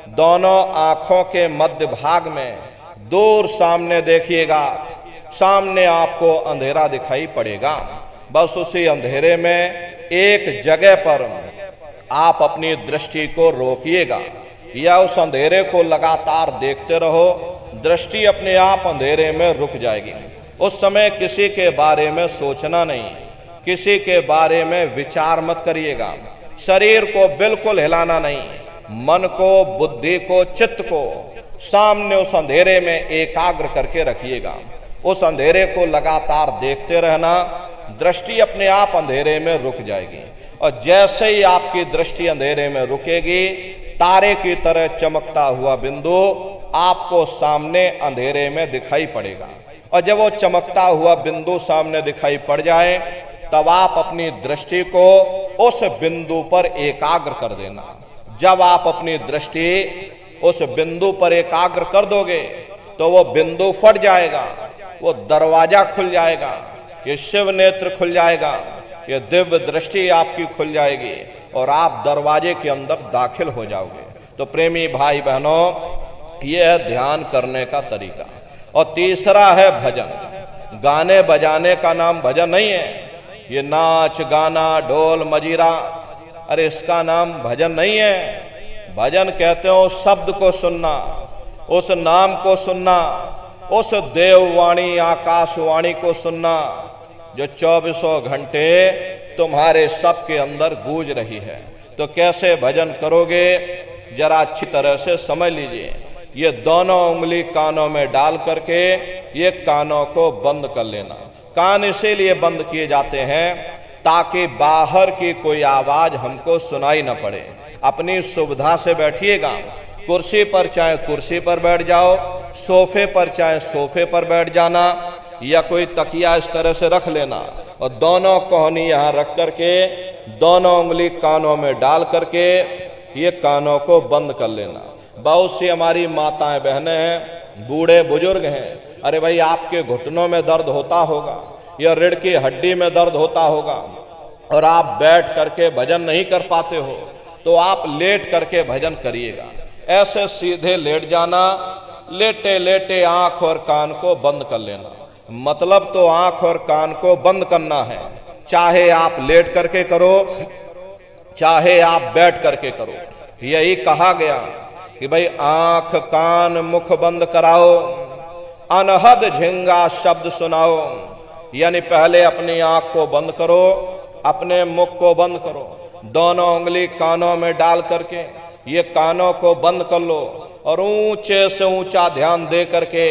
दोनों आंखों के मध्य भाग में दूर सामने देखिएगा, सामने आपको अंधेरा दिखाई पड़ेगा। बस उसी अंधेरे में एक जगह पर आप अपनी दृष्टि को रोकिएगा या उस अंधेरे को लगातार देखते रहो। दृष्टि अपने आप अंधेरे में रुक जाएगी। उस समय किसी के बारे में सोचना नहीं, किसी के बारे में विचार मत करिएगा। शरीर को बिल्कुल हिलाना नहीं, मन को, बुद्धि को, चित्त को सामने उस अंधेरे में एकाग्र करके रखिएगा। उस अंधेरे को लगातार देखते रहना, दृष्टि अपने आप अंधेरे में रुक जाएगी। और जैसे ही आपकी दृष्टि अंधेरे में रुकेगी, तारे की तरह चमकता हुआ बिंदु आपको सामने अंधेरे में दिखाई पड़ेगा। और जब वो चमकता हुआ बिंदु सामने दिखाई पड़ जाए, तब आप अपनी दृष्टि को उस बिंदु पर एकाग्र कर देना। जब आप अपनी दृष्टि उस बिंदु पर एकाग्र कर दोगे, तो वो बिंदु फट जाएगा, वो दरवाजा खुल जाएगा, ये शिव नेत्र खुल जाएगा, ये दिव्य दृष्टि आपकी खुल जाएगी और आप दरवाजे के अंदर दाखिल हो जाओगे। तो प्रेमी भाई बहनों, ये है ध्यान करने का तरीका। और तीसरा है भजन। गाने बजाने का नाम भजन नहीं है। ये नाच गाना, ढोल मजीरा, अरे इसका नाम भजन नहीं है। भजन कहते हो उस शब्द को सुनना, उस नाम को सुनना, उस देववाणी आकाशवाणी को सुनना जो 24 घंटे तुम्हारे सब के अंदर गूंज रही है। तो कैसे भजन करोगे, जरा अच्छी तरह से समझ लीजिए। ये दोनों उंगली कानों में डाल करके ये कानों को बंद कर लेना। कान इसीलिए बंद किए जाते हैं ताकि बाहर की कोई आवाज हमको सुनाई न पड़े। अपनी सुविधा से बैठिएगा। कुर्सी पर चाहे कुर्सी पर बैठ जाओ, सोफे पर चाहे सोफे पर बैठ जाना, या कोई तकिया इस तरह से रख लेना और दोनों कोहनी यहाँ रख करके दोनों उंगली कानों में डाल करके ये कानों को बंद कर लेना। बहुत सी हमारी माताएं बहनें हैं, बूढ़े बुजुर्ग हैं, अरे भाई आपके घुटनों में दर्द होता होगा या रीढ़ की हड्डी में दर्द होता होगा और आप बैठ करके भजन नहीं कर पाते हो, तो आप लेट करके भजन करिएगा। ऐसे सीधे लेट जाना, लेटे लेटे आंख और कान को बंद कर लेना। मतलब तो आंख और कान को बंद करना है, चाहे आप लेट करके करो, चाहे आप बैठ करके करो। यही कहा गया कि भाई आंख कान मुख बंद कराओ, अनहद झिंगा शब्द सुनाओ। यानी पहले अपनी आंख को बंद करो, अपने मुख को बंद करो, दोनों उंगली कानों में डाल करके ये कानों को बंद कर लो और ऊंचे से ऊंचा ध्यान दे करके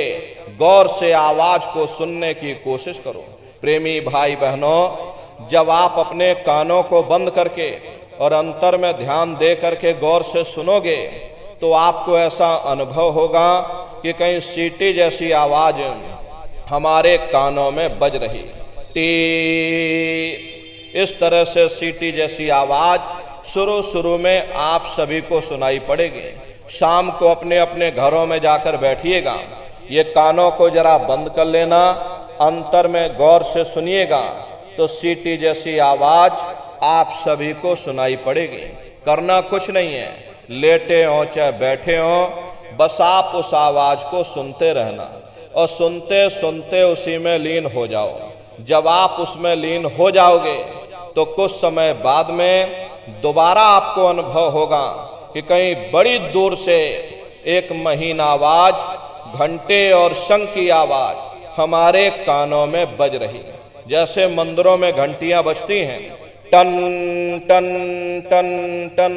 गौर से आवाज को सुनने की कोशिश करो। प्रेमी भाई बहनों, जब आप अपने कानों को बंद करके और अंतर में ध्यान दे करके गौर से सुनोगे तो आपको ऐसा अनुभव होगा कि कहीं सीटी जैसी आवाज हमारे कानों में बज रही। टी, इस तरह से सीटी जैसी आवाज शुरू में आप सभी को सुनाई पड़ेगी। शाम को अपने अपने घरों में जाकर बैठिएगा, ये कानों को जरा बंद कर लेना, अंतर में गौर से सुनिएगा तो सीटी जैसी आवाज आप सभी को सुनाई पड़ेगी। करना कुछ नहीं है, लेटे हो चाहे बैठे हो, बस आप उस आवाज को सुनते रहना और सुनते सुनते उसी में लीन हो जाओ। जब आप उसमें लीन हो जाओगे तो कुछ समय बाद में दोबारा आपको अनुभव होगा कि कहीं बड़ी दूर से एक महीन आवाज, घंटे और शंख की आवाज हमारे कानों में बज रही। जैसे मंदिरों में घंटियां बजती हैं, टन टन टन टन,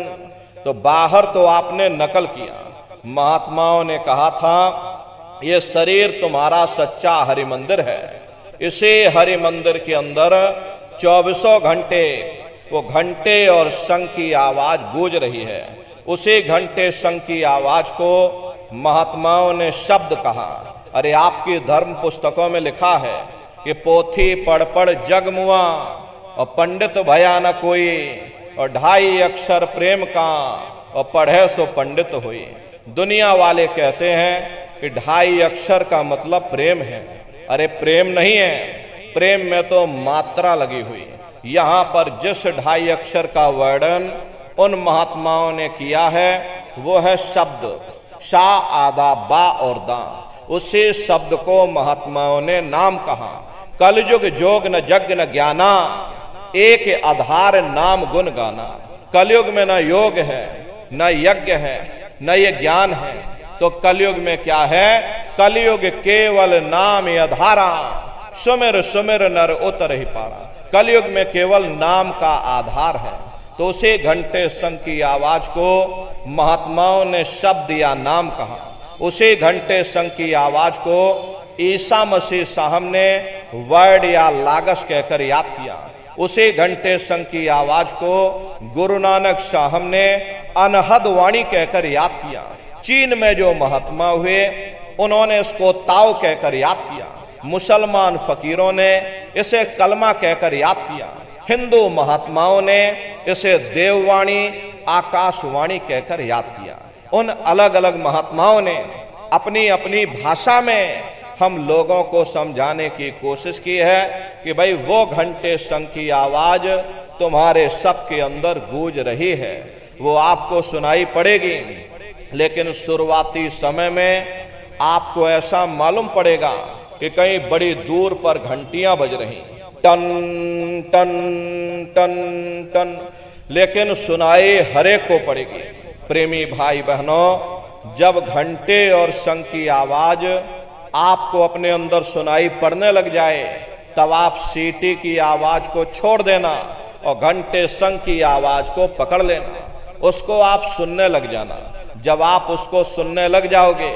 तो बाहर तो आपने नकल किया। महात्माओं ने कहा था ये शरीर तुम्हारा सच्चा हरि मंदिर है, इसी हरि मंदिर के अंदर 24 घंटे वो घंटे और शंख की आवाज गूंज रही है। उसी घंटे शंख की आवाज को महात्माओं ने शब्द कहा। अरे आपकी धर्म पुस्तकों में लिखा है कि पोथी पढ़ पढ़ जग मुआ और पंडित भया न कोई, और 2.5 अक्षर प्रेम का और पढ़े सो पंडित हुई। दुनिया वाले कहते हैं कि 2.5 अक्षर का मतलब प्रेम है। अरे प्रेम नहीं है, प्रेम में तो मात्रा लगी हुई। यहाँ पर जिस 2.5 अक्षर का वर्णन उन महात्माओं ने किया है वो है शब्द, शा आदा बा और दा। उसी शब्द को महात्माओं ने नाम कहा। कलयुग जोग न जग न ज्ञाना, एक आधार नाम गुण गाना। कलयुग में न योग है, न यज्ञ है, न ये ज्ञान है, तो कलयुग में क्या है? कलयुग केवल नाम आधारा, सुमिर सुमिर नर उतर ही पारा। कलयुग में केवल नाम का आधार है। तो उसे घंटे शंख की आवाज को महात्माओं ने शब्द या नाम कहा। उसी घंटे शंख की आवाज को ईसा मसीह साहब ने वर्ड या लागस कहकर याद किया। उसी घंटे शंख की आवाज को गुरु नानक साहब ने अनहद वाणी कहकर याद किया। चीन में जो महात्मा हुए उन्होंने इसको ताओ कहकर याद किया। मुसलमान फकीरों ने इसे कलमा कहकर याद किया। हिंदू महात्माओं ने इसे देववाणी आकाशवाणी कहकर याद किया। उन अलग अलग महात्माओं ने अपनी अपनी भाषा में हम लोगों को समझाने की कोशिश की है कि भाई वो घंटे शंख की आवाज तुम्हारे सबके अंदर गूंज रही है, वो आपको सुनाई पड़ेगी। लेकिन शुरुआती समय में आपको ऐसा मालूम पड़ेगा कि कहीं बड़ी दूर पर घंटियां बज रही, टन टन टन टन, लेकिन सुनाई हरेक को पड़ेगी। प्रेमी भाई बहनों, जब घंटे और शंख की आवाज आपको अपने अंदर सुनाई पड़ने लग जाए तब आप सीटी की आवाज को छोड़ देना और घंटे शंख की आवाज को पकड़ लेना, उसको आप सुनने लग जाना। जब आप उसको सुनने लग जाओगे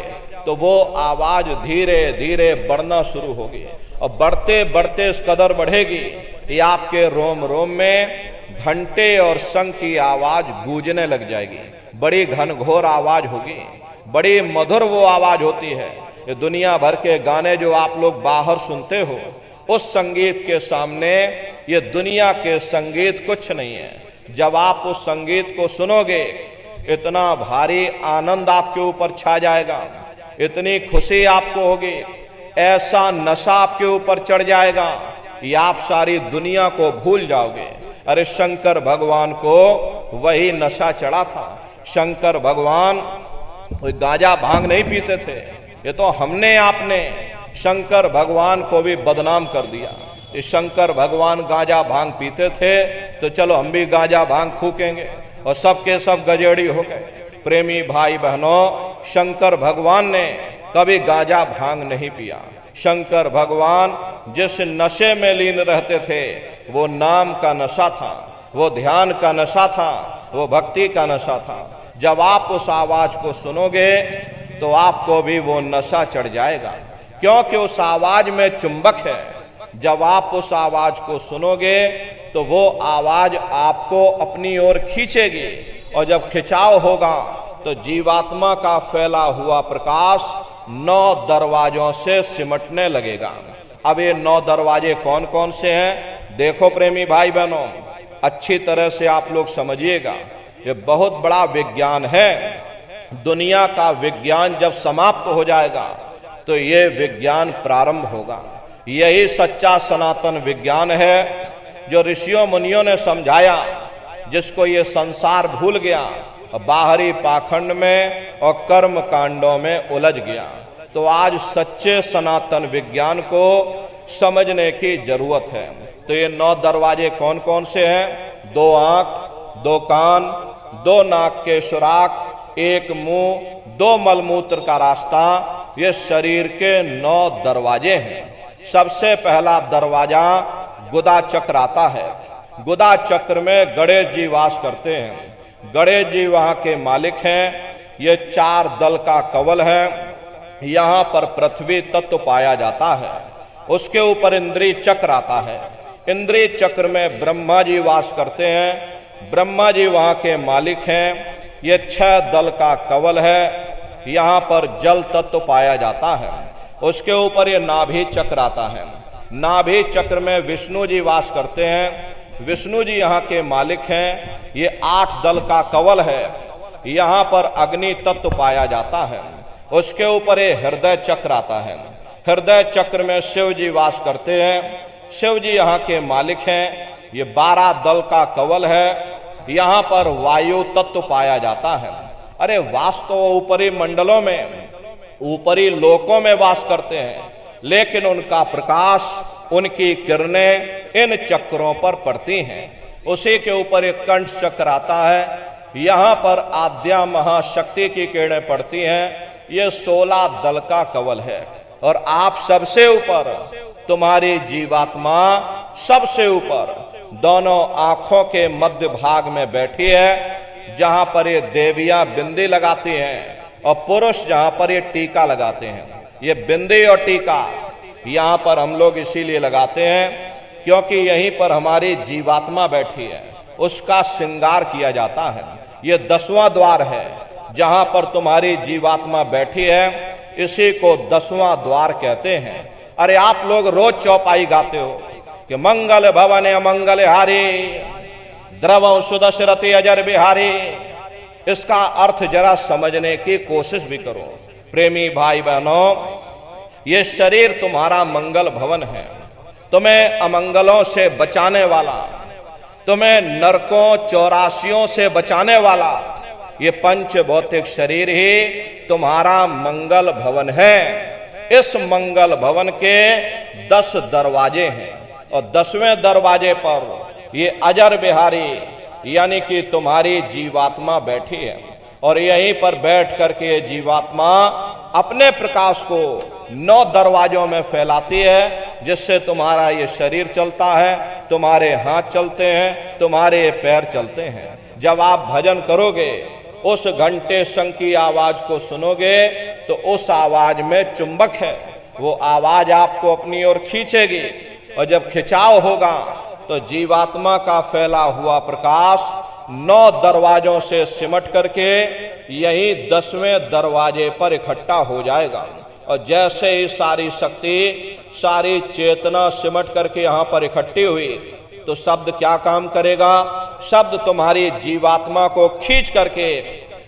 तो वो आवाज धीरे धीरे बढ़ना शुरू होगी और बढ़ते बढ़ते इस कदर बढ़ेगी ये आपके रोम रोम में घंटे और शंख की आवाज गूंजने लग जाएगी। बड़ी घनघोर आवाज होगी, बड़ी मधुर वो आवाज होती है। ये दुनिया भर के गाने जो आप लोग बाहर सुनते हो, उस संगीत के सामने ये दुनिया के संगीत कुछ नहीं है। जब आप उस संगीत को सुनोगे इतना भारी आनंद आपके ऊपर छा जाएगा, इतनी खुशी आपको होगी, ऐसा नशा आपके ऊपर चढ़ जाएगा ये आप सारी दुनिया को भूल जाओगे। अरे शंकर भगवान को वही नशा चढ़ा था। शंकर भगवान कोई गांजा भांग नहीं पीते थे, ये तो हमने आपने शंकर भगवान को भी बदनाम कर दिया। कि शंकर भगवान गांजा भांग पीते थे तो चलो हम भी गांजा भांग फूकेंगे, और सबके सब गजेड़ी हो गए। प्रेमी भाई बहनों, शंकर भगवान ने कभी गांजा भांग नहीं पिया। शंकर भगवान जिस नशे में लीन रहते थे वो नाम का नशा था, वो ध्यान का नशा था, वो भक्ति का नशा था। जब आप उस आवाज को सुनोगे तो आपको भी वो नशा चढ़ जाएगा, क्योंकि उस आवाज में चुंबक है। जब आप उस आवाज को सुनोगे तो वो आवाज आपको अपनी ओर खींचेगी, और जब खिंचाव होगा तो जीवात्मा का फैला हुआ प्रकाश 9 दरवाजों से सिमटने लगेगा। अब ये 9 दरवाजे कौन कौन से हैं? देखो प्रेमी भाई बहनों, अच्छी तरह से आप लोग समझिएगा, ये बहुत बड़ा विज्ञान है। दुनिया का विज्ञान जब समाप्त हो जाएगा तो ये विज्ञान प्रारंभ होगा। यही सच्चा सनातन विज्ञान है जो ऋषियों मुनियों ने समझाया, जिसको ये संसार भूल गया, बाहरी पाखंड में और कर्म कांडों में उलझ गया। तो आज सच्चे सनातन विज्ञान को समझने की जरूरत है। तो ये 9 दरवाजे कौन कौन से हैं? 2 आंख, 2 कान, 2 नाक के सुराख, 1 मुंह, 2 मलमूत्र का रास्ता, ये शरीर के 9 दरवाजे हैं। सबसे पहला दरवाजा गुदा चक्र आता है। गुदा चक्र में गणेश जी वास करते हैं। गणेश जी वहां के मालिक हैं। ये 4 दल का कवल है। यहाँ पर पृथ्वी तत्व पाया जाता है। उसके ऊपर इंद्रिय चक्र आता है। इंद्रिय चक्र में ब्रह्मा जी वास करते हैं। ब्रह्मा जी वहां के मालिक हैं। ये 6 दल का कवल है। यहाँ पर जल तत्व पाया जाता है। उसके ऊपर ये नाभि चक्र आता है। नाभि चक्र में विष्णु जी वास करते हैं। विष्णु जी यहाँ के मालिक हैं। ये 8 दल का कवल है। यहाँ पर अग्नि तत्व पाया जाता है। उसके ऊपर ये हृदय चक्र आता है। हृदय चक्र में शिव जी वास करते हैं। शिव जी यहाँ के मालिक हैं। ये 12 दल का कवल है। यहाँ पर वायु तत्व पाया जाता है। अरे वास तो ऊपरी मंडलों में, ऊपरी लोकों में वास करते हैं, लेकिन उनका प्रकाश, उनकी किरणें इन चक्रों पर पड़ती हैं। उसी के ऊपर एक कंठ चक्र आता है। यहाँ पर आद्या महाशक्ति की किरणें पड़ती हैं। ये 16 दल का कवल है। और आप सबसे ऊपर, तुम्हारी जीवात्मा सबसे ऊपर दोनों आंखों के मध्य भाग में बैठी है, जहां पर ये देवियां बिंदी लगाती हैं और पुरुष जहां पर ये टीका लगाते हैं। ये बिंदी और टीका यहाँ पर हम लोग इसीलिए लगाते हैं क्योंकि यहीं पर हमारी जीवात्मा बैठी है, उसका श्रृंगार किया जाता है। ये 10वां द्वार है जहां पर तुम्हारी जीवात्मा बैठी है। इसी को 10वां द्वार कहते हैं। अरे आप लोग रोज चौपाई गाते हो कि मंगल भवन अमंगल हारी, द्रवं सुदशरथी अजर बिहारी। इसका अर्थ जरा समझने की कोशिश भी करो। प्रेमी भाई बहनों, ये शरीर तुम्हारा मंगल भवन है, तुम्हें अमंगलों से बचाने वाला, तुम्हें नरकों 84 से बचाने वाला ये पंच भौतिक शरीर ही तुम्हारा मंगल भवन है। इस मंगल भवन के 10 दरवाजे हैं और 10वें दरवाजे पर ये अजर बिहारी यानी कि तुम्हारी जीवात्मा बैठी है। और यहीं पर बैठ करके ये जीवात्मा अपने प्रकाश को 9 दरवाजों में फैलाती है, जिससे तुम्हारा ये शरीर चलता है, तुम्हारे हाथ चलते हैं, तुम्हारे पैर चलते हैं। जब आप भजन करोगे, उस घंटे शंख की आवाज को सुनोगे तो उस आवाज में चुंबक है। वो आवाज आपको अपनी ओर खींचेगी और जब खिंचाव होगा तो जीवात्मा का फैला हुआ प्रकाश 9 दरवाजों से सिमट करके यही 10वें दरवाजे पर इकट्ठा हो जाएगा। और जैसे ही सारी शक्ति, सारी चेतना सिमट करके यहाँ पर इकट्ठी हुई तो शब्द क्या काम करेगा? शब्द तुम्हारी जीवात्मा को खींच करके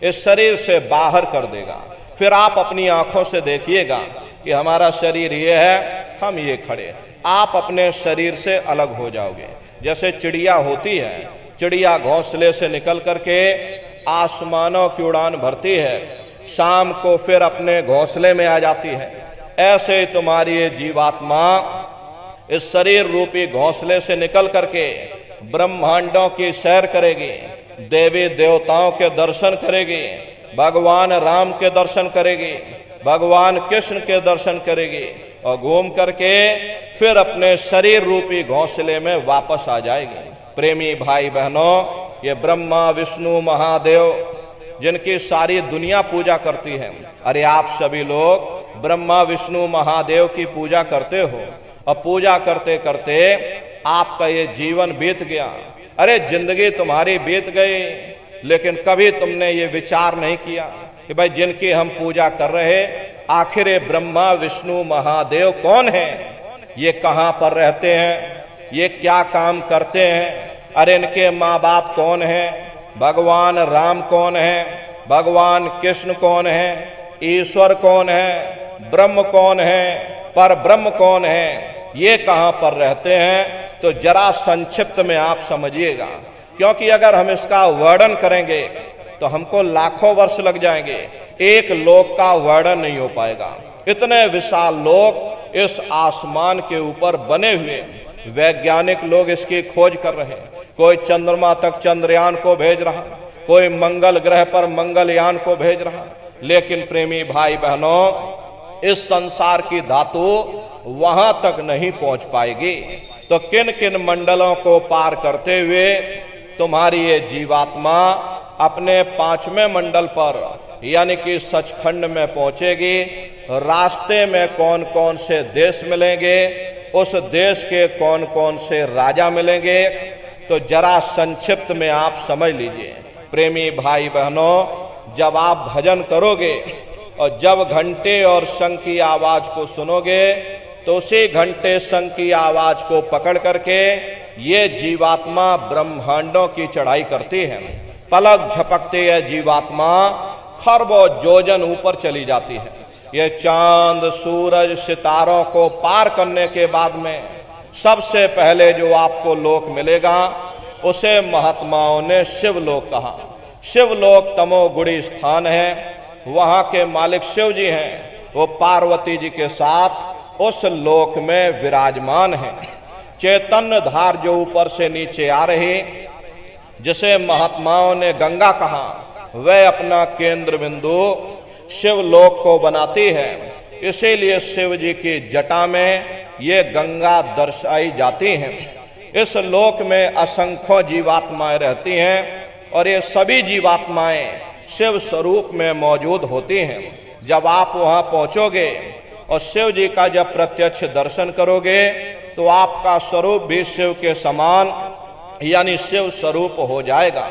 इस शरीर से बाहर कर देगा। फिर आप अपनी आंखों से देखिएगा कि हमारा शरीर ये है, हम ये खड़े। आप अपने शरीर से अलग हो जाओगे। जैसे चिड़िया होती है, चिड़िया घोंसले से निकल करके आसमानों की उड़ान भरती है, शाम को फिर अपने घोंसले में आ जाती है। ऐसे तुम्हारी ये जीवात्मा इस शरीर रूपी घोंसले से निकल करके ब्रह्मांडों की सैर करेगी, देवी देवताओं के दर्शन करेगी, भगवान राम के दर्शन करेगी, भगवान कृष्ण के दर्शन करेगी और घूम करके फिर अपने शरीर रूपी घोंसले में वापस आ जाएगी। प्रेमी भाई बहनों, ये ब्रह्मा विष्णु महादेव जिनकी सारी दुनिया पूजा करती है, अरे आप सभी लोग ब्रह्मा विष्णु महादेव की पूजा करते हो और पूजा करते करते आपका ये जीवन बीत गया। अरे जिंदगी तुम्हारी बीत गई, लेकिन कभी तुमने ये विचार नहीं किया कि भाई जिनकी हम पूजा कर रहे, आखिर ये ब्रह्मा विष्णु महादेव कौन है, ये कहाँ पर रहते हैं, ये क्या काम करते हैं, अरे इनके माँ बाप कौन हैं, भगवान राम कौन है, भगवान कृष्ण कौन है, ईश्वर कौन है, ब्रह्म कौन है, पर ब्रह्म कौन है, ये कहाँ पर रहते हैं। तो जरा संक्षिप्त में आप समझिएगा, क्योंकि अगर हम इसका वर्णन करेंगे तो हमको लाखों वर्ष लग जाएंगे, एक लोक का वर्णन नहीं हो पाएगा। इतने विशाल लोक इस आसमान के ऊपर बने हुए, वैज्ञानिक लोग इसकी खोज कर रहे हैं, कोई चंद्रमा तक चंद्रयान को भेज रहा, कोई मंगल ग्रह पर मंगलयान को भेज रहा, लेकिन प्रेमी भाई बहनों, इस संसार की धातु वहां तक नहीं पहुंच पाएगी। तो किन किन मंडलों को पार करते हुए तुम्हारी ये जीवात्मा अपने 5वें मंडल पर यानी कि सचखंड में पहुंचेगी। रास्ते में कौन कौन से देश मिलेंगे, उस देश के कौन कौन से राजा मिलेंगे, तो जरा संक्षिप्त में आप समझ लीजिए। प्रेमी भाई बहनों, जब आप भजन करोगे और जब घंटे और शंख की आवाज को सुनोगे, तो उसी घंटे शंख की आवाज को पकड़ करके ये जीवात्मा ब्रह्मांडों की चढ़ाई करती है। पलक झपकते यह जीवात्मा खरबों योजन ऊपर चली जाती है। ये चांद सूरज सितारों को पार करने के बाद में सबसे पहले जो आपको लोक मिलेगा, उसे महात्माओं ने शिवलोक कहा। शिवलोक तमोगुणी स्थान है, वहां के मालिक शिव जी हैं, वो पार्वती जी के साथ उस लोक में विराजमान है। चैतन्य धार जो ऊपर से नीचे आ रही, जिसे महात्माओं ने गंगा कहा, वह अपना केंद्र बिंदु शिवलोक को बनाती है। इसीलिए शिव जी की जटा में ये गंगा दर्शाई जाती हैं। इस लोक में असंख्यों जीवात्माएं रहती हैं और ये सभी जीवात्माएं शिव स्वरूप में मौजूद होती हैं। जब आप वहां पहुंचोगे और शिव जी का जब प्रत्यक्ष दर्शन करोगे, तो आपका स्वरूप भी शिव के समान यानी शिव स्वरूप हो जाएगा।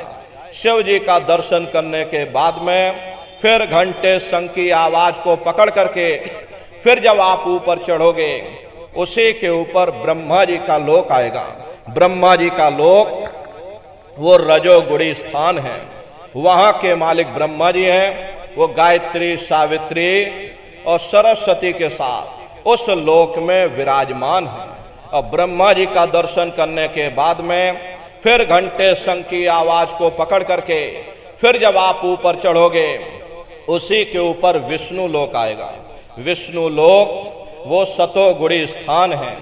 शिव जी का दर्शन करने के बाद में फिर घंटे शंख की आवाज को पकड़ करके फिर जब आप ऊपर चढ़ोगे, उसी के ऊपर ब्रह्मा जी का लोक आएगा। ब्रह्मा जी का लोक वो रजोगुणी स्थान है, वहां के मालिक ब्रह्मा जी हैं। वो गायत्री सावित्री और सरस्वती के साथ उस लोक में विराजमान है। और ब्रह्मा जी का दर्शन करने के बाद में फिर घंटे शंख की आवाज को पकड़ करके फिर जब आप ऊपर चढ़ोगे, उसी के ऊपर विष्णु लोक आएगा। विष्णु लोक वो सतोगुणी स्थान है,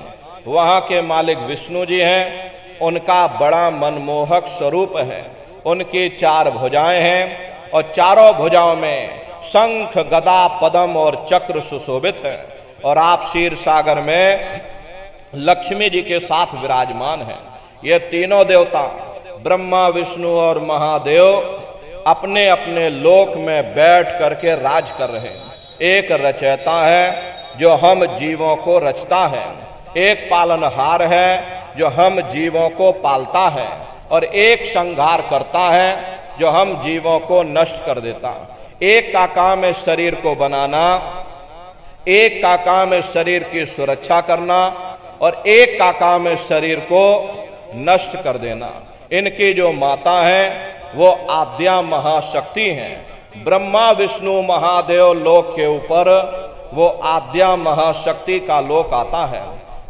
वहाँ के मालिक विष्णु जी हैं। उनका बड़ा मनमोहक स्वरूप है, उनकी 4 भुजाएं हैं और चारों भुजाओं में शंख गदा पद्म और चक्र सुशोभित है। और आप क्षीर सागर में लक्ष्मी जी के साथ विराजमान हैं। ये तीनों देवता ब्रह्मा विष्णु और महादेव अपने अपने लोक में बैठ करके राज कर रहे हैं। एक रचयिता है जो हम जीवों को रचता है, एक पालनहार है जो हम जीवों को पालता है, और एक संहार करता है जो हम जीवों को नष्ट कर देता। एक का काम है शरीर को बनाना, एक का काम है शरीर की सुरक्षा करना, और एक का काम है शरीर को नष्ट कर देना। इनकी जो माता है वो आद्या महाशक्ति हैं। ब्रह्मा विष्णु महादेव लोक के ऊपर वो आद्या महाशक्ति का लोक आता है,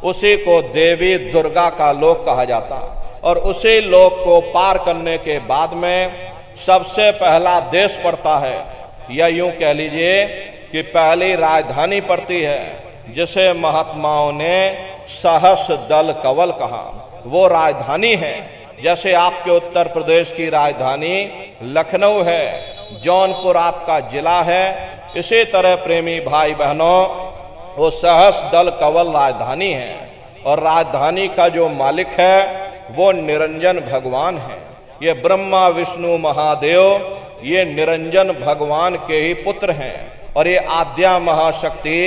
उसी को देवी दुर्गा का लोक कहा जाता। और उसी लोक को पार करने के बाद में सबसे पहला देश पड़ता है, या यूं कह लीजिए कि पहली राजधानी पड़ती है, जिसे महात्माओं ने सहस दल कवल कहा, वो राजधानी है। जैसे आपके उत्तर प्रदेश की राजधानी लखनऊ है, जौनपुर आपका जिला है, इसी तरह प्रेमी भाई बहनों वो सहस दल कवल राजधानी है। और राजधानी का जो मालिक है वो निरंजन भगवान है। ये ब्रह्मा विष्णु महादेव ये निरंजन भगवान के ही पुत्र हैं। और ये आद्या महाशक्ति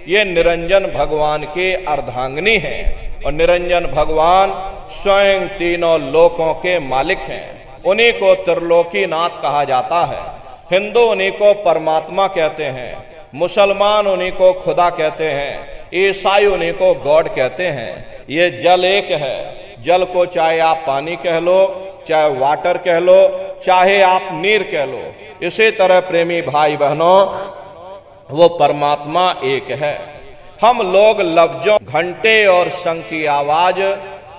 ये निरंजन भगवान की अर्धांगिनी है। और निरंजन भगवान स्वयं तीनों लोकों के मालिक हैं। उन्हीं को त्रिलोकीनाथ कहा जाता है। हिंदू उन्हीं को परमात्मा कहते हैं, मुसलमान उन्हीं को खुदा कहते हैं, ईसाई उन्हीं को गॉड कहते हैं। ये जल एक है। जल को चाहे आप पानी कह लो, चाहे वाटर कह लो, चाहे आप नीर कह लो, इसी तरह प्रेमी भाई बहनों वो परमात्मा एक है। हम लोग लफ्जों, घंटे और शंख की आवाज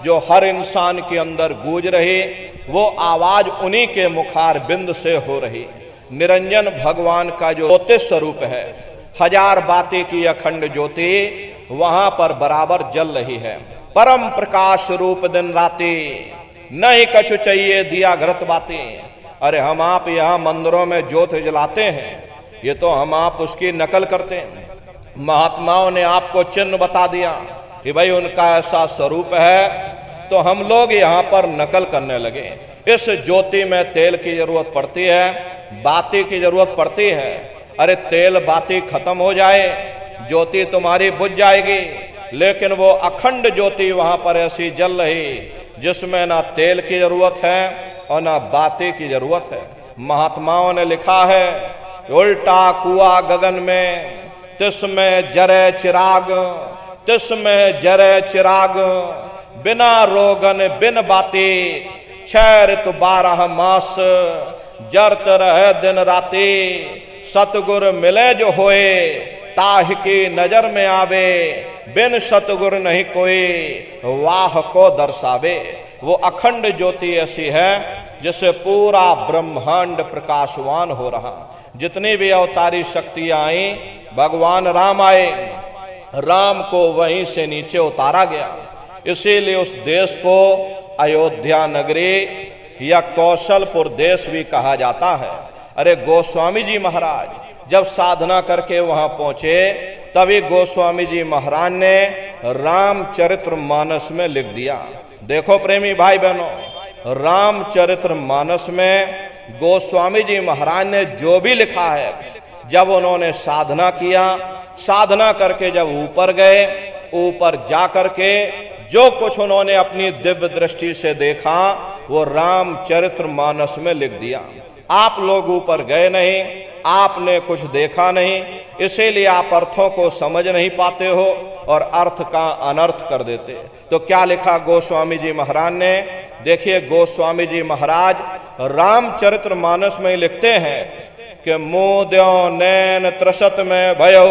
जो हर इंसान के अंदर गूंज रही, वो आवाज उन्हीं के मुखार बिंद से हो रही। निरंजन भगवान का जो ज्योति स्वरूप है, हजार बाती की अखंड ज्योति वहां पर बराबर जल रही है। परम प्रकाश रूप दिन राती, नहीं कछु चाहिए दिया घृत बाती। अरे हम आप यहाँ मंदिरों में ज्योत जलाते हैं, ये तो हम आप उसकी नकल करते हैं। महात्माओं ने आपको चिन्ह बता दिया कि भाई उनका ऐसा स्वरूप है, तो हम लोग यहाँ पर नकल करने लगे। इस ज्योति में तेल की जरूरत पड़ती है, बाती की जरूरत पड़ती है। अरे तेल बाती खत्म हो जाए, ज्योति तुम्हारी बुझ जाएगी। लेकिन वो अखंड ज्योति वहां पर ऐसी जल रही जिसमें ना तेल की जरूरत है और ना बाती की जरूरत है। महात्माओं ने लिखा है, उल्टा कुआ गगन में तिसमें जरे चिराग, तिसमें जरे चिराग, बिना रोगन बिन बाती, 6 ऋतु 12 मास, जरत रहे दिन राती। सतगुर मिले जो होए, ताह की नजर में आवे, बिन सतगुर नहीं कोई, वाह को दर्शावे। वो अखंड ज्योति ऐसी है जिससे पूरा ब्रह्मांड प्रकाशवान हो रहा। जितनी भी अवतारी शक्तियां आई, भगवान राम आए, राम को वहीं से नीचे उतारा गया। इसीलिए उस देश को अयोध्या नगरी या कौशलपुर देश भी कहा जाता है। अरे गोस्वामी जी महाराज जब साधना करके वहां पहुंचे, तभी गोस्वामी जी महाराज ने रामचरितमानस में लिख दिया। देखो प्रेमी भाई बहनों, रामचरितमानस में गोस्वामी जी महाराज ने जो भी लिखा है, जब उन्होंने साधना किया, साधना करके जब ऊपर गए, ऊपर जा करके जो कुछ उन्होंने अपनी दिव्य दृष्टि से देखा वो रामचरितमानस में लिख दिया। आप लोग ऊपर गए नहीं, आपने कुछ देखा नहीं, इसीलिए आप अर्थों को समझ नहीं पाते हो और अर्थ का अनर्थ कर देते। तो क्या लिखा गोस्वामी जी महाराज ने? देखिए गोस्वामी जी महाराज रामचरितमानस में लिखते हैं कि मोद्यो नैन त्रसत में भयो,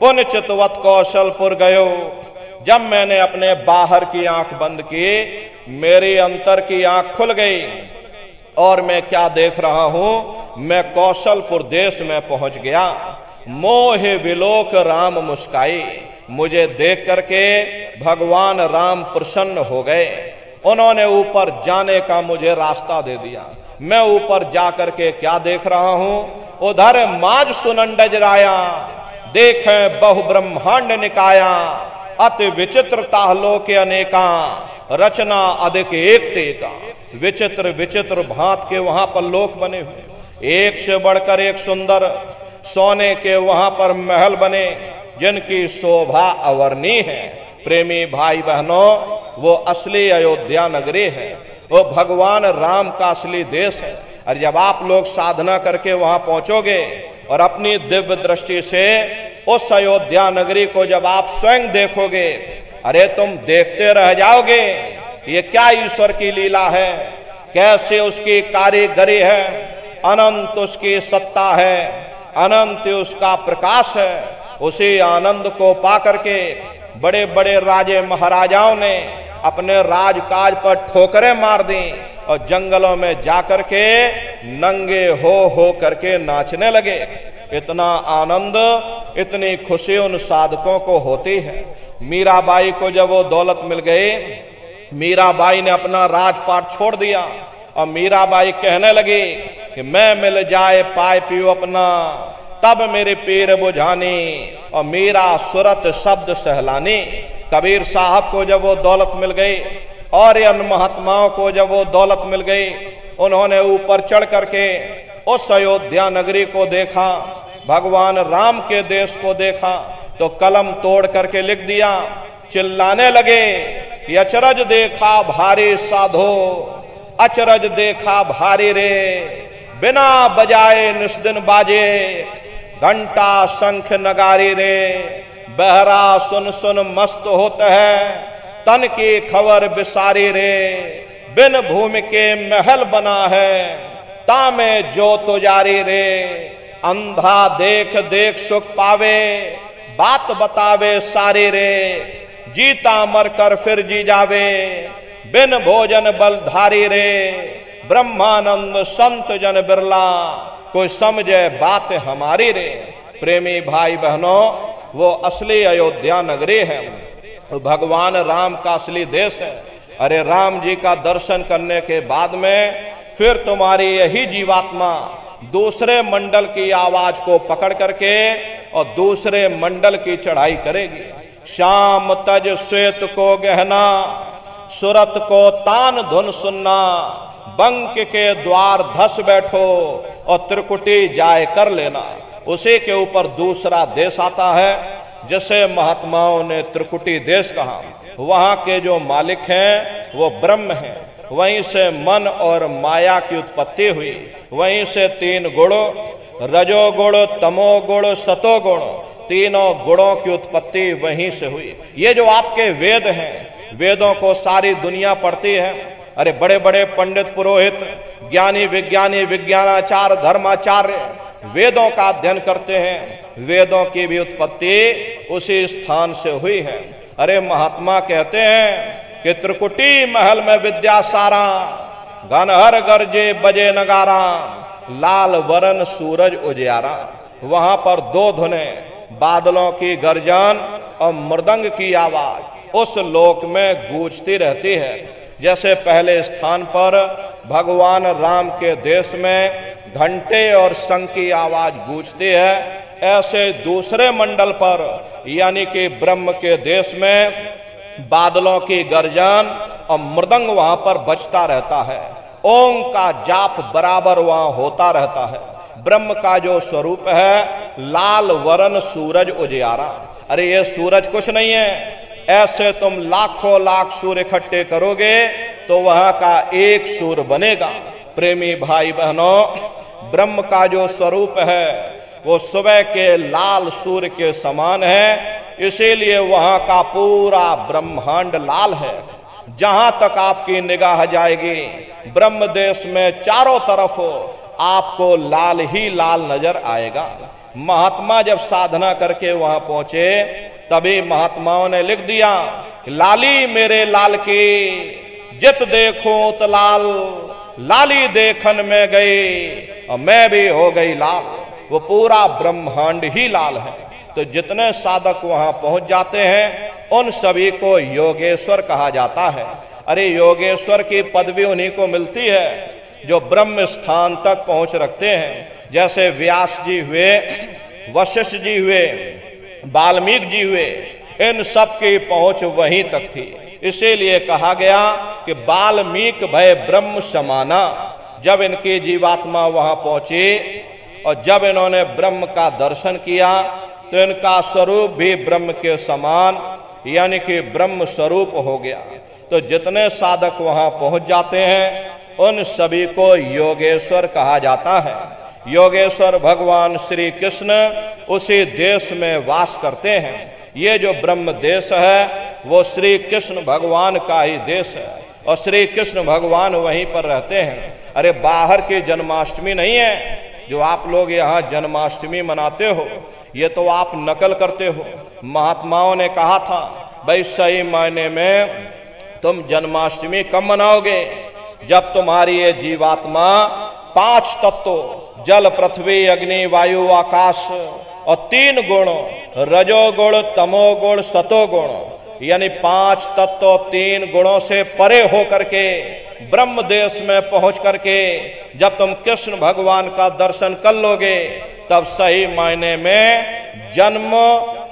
पुन चितवत कौशलपुर गयो। जब मैंने अपने बाहर की आंख बंद की, मेरी अंतर की आंख खुल गई और मैं क्या देख रहा हूं, मैं कौशलपुर देश में पहुंच गया। मोहे विलोक राम मुस्काई, मुझे देख करके भगवान राम प्रसन्न हो गए। उन्होंने ऊपर जाने का मुझे रास्ता दे दिया। मैं ऊपर जा करके क्या देख रहा हूं, उधर माज सुनंडज राया, देखें बहु ब्रह्मांड निकाया, अति विचित्रता लोके अनेका, रचना अधिक एक तेका। विचित्र विचित्र भांत के वहां पर लोक बने हुए, एक से बढ़कर एक सुंदर। सोने के वहां पर महल बने जिनकी शोभा अवर्णीय है। प्रेमी भाई बहनों, वो असली अयोध्या नगरी है, वो भगवान राम का असली देश है। और जब आप लोग साधना करके वहां पहुंचोगे और अपनी दिव्य दृष्टि से उस अयोध्या नगरी को जब आप स्वयं देखोगे, अरे तुम देखते रह जाओगे, ये क्या ईश्वर की लीला है, कैसे उसकी कारीगरी है, अनंत उसकी सत्ता है, अनंत उसका प्रकाश है। उसी आनंद को पा करके बड़े बड़े राजे महाराजाओं ने अपने राजकाज पर ठोकरें मार दी और जंगलों में जाकर के नंगे हो करके नाचने लगे। इतना आनंद, इतनी खुशी उन साधकों को होती है। मीराबाई को जब वो दौलत मिल गई, मीराबाई ने अपना राजपाट छोड़ दिया और मीराबाई कहने लगी कि मैं मिल जाए पाए पियो अपना, तब मेरे पीर बुझानी और मीरा सुरत शब्द सहलानी। कबीर साहब को जब वो दौलत मिल गई और इन महात्माओं को जब वो दौलत मिल गई, उन्होंने ऊपर चढ़ करके उस अयोध्या नगरी को देखा, भगवान राम के देश को देखा, तो कलम तोड़ करके लिख दिया। चिल्लाने लगे कि अचरज देखा भारी साधो, अचरज देखा भारी रे, बिना बजाए निस्दिन बाजे, घंटा शंख नगारी रे, बहरा सुन सुन मस्त होता है, तन की खबर बिसारी रे, बिन भूमि के महल बना है, तामे जो तुजारी रे, अंधा देख देख सुख पावे, बात बतावे सारी रे, जीता मर कर फिर जी जावे, बिन भोजन बलधारी रे, ब्रह्मानंद संत जन बिरला, कोई समझे बात हमारी रे। प्रेमी भाई बहनों, वो असली अयोध्या नगरी है, भगवान राम का असली देश है। अरे राम जी का दर्शन करने के बाद में फिर तुम्हारी यही जीवात्मा दूसरे मंडल की आवाज को पकड़ करके और दूसरे मंडल की चढ़ाई करेगी। शाम तज श्वेत को गहना, सुरत को तान धुन सुनना, बंक के द्वार धस बैठो और त्रिकुटी जाए कर लेना। उसी के ऊपर दूसरा देश आता है जिसे महात्माओं ने त्रिकुटी देश कहा। वहां के जो मालिक हैं वो ब्रह्म हैं, वहीं से मन और माया की उत्पत्ति हुई, वहीं से तीन गुण रजोगुण तमोगुण सतोगुण, तीनों गुणों की उत्पत्ति वहीं से हुई। ये जो आपके वेद हैं, वेदों को सारी दुनिया पढ़ती है। अरे बड़े बड़े पंडित पुरोहित ज्ञानी विज्ञानी विज्ञानाचार्य धर्माचार्य वेदों का अध्ययन करते हैं। वेदों की भी उत्पत्ति उसी स्थान से हुई है। अरे महात्मा कहते हैं कि त्रिकुटी महल में विद्या सारा, घनहर गरजे बजे नगारा, लाल वरन सूरज उजियारा। वहां पर दो धुनें, बादलों की गर्जन और मृदंग की आवाज उस लोक में गूंजती रहती है। जैसे पहले स्थान पर भगवान राम के देश में घंटे और शंख की आवाज गूंजती है, ऐसे दूसरे मंडल पर यानी कि ब्रह्म के देश में बादलों की गर्जन और मृदंग वहां पर बजता रहता है। ओम का जाप बराबर वहां होता रहता है। ब्रह्म का जो स्वरूप है लाल वरण सूरज उजियारा। अरे ये सूरज कुछ नहीं है, ऐसे तुम लाखों लाख सूर्य इकट्ठे करोगे तो वहां का एक सूर्य बनेगा। प्रेमी भाई बहनों, ब्रह्म का जो स्वरूप है वो सुबह के लाल सूर्य के समान है, इसीलिए वहां का पूरा ब्रह्मांड लाल है। जहां तक आपकी निगाह जाएगी ब्रह्म देश में चारों तरफ आपको लाल ही लाल नजर आएगा। महात्मा जब साधना करके वहां पहुंचे तभी महात्माओं ने लिख दिया, लाली मेरे लाल की जित देखो तो लाल, लाली देखन में गई और मैं भी हो गई लाल। वो पूरा ब्रह्मांड ही लाल है। तो जितने साधक वहां पहुंच जाते हैं उन सभी को योगेश्वर कहा जाता है। अरे योगेश्वर की पदवी उन्हीं को मिलती है जो ब्रह्म स्थान तक पहुंच रखते हैं। जैसे व्यास जी हुए, वशिष्ठ जी हुए, वाल्मीकि जी हुए, इन सब की पहुंच वहीं तक थी। इसीलिए कहा गया कि वाल्मीकि भय ब्रह्म समाना। जब इनकी जीवात्मा वहां पहुंची और जब इन्होंने ब्रह्म का दर्शन किया तो इनका स्वरूप भी ब्रह्म के समान यानी कि ब्रह्म स्वरूप हो गया। तो जितने साधक वहां पहुंच जाते हैं उन सभी को योगेश्वर कहा जाता है। योगेश्वर भगवान श्री कृष्ण उसी देश में वास करते हैं। ये जो ब्रह्म देश है वो श्री कृष्ण भगवान का ही देश है और श्री कृष्ण भगवान वहीं पर रहते हैं। अरे बाहर की जन्माष्टमी नहीं है जो आप लोग यहाँ जन्माष्टमी मनाते हो, ये तो आप नकल करते हो। महात्माओं ने कहा था भाई सही मायने में तुम जन्माष्टमी कब मनाओगे? जब तुम्हारी ये जीवात्मा 5 तत्व जल पृथ्वी अग्नि वायु आकाश और 3 गुण रजोगुण तमोगुण सतोगुण यानी 5 तत्व 3 गुणों से परे हो करके ब्रह्म देश में पहुंच करके जब तुम कृष्ण भगवान का दर्शन कर लोगे तब सही मायने में जन्म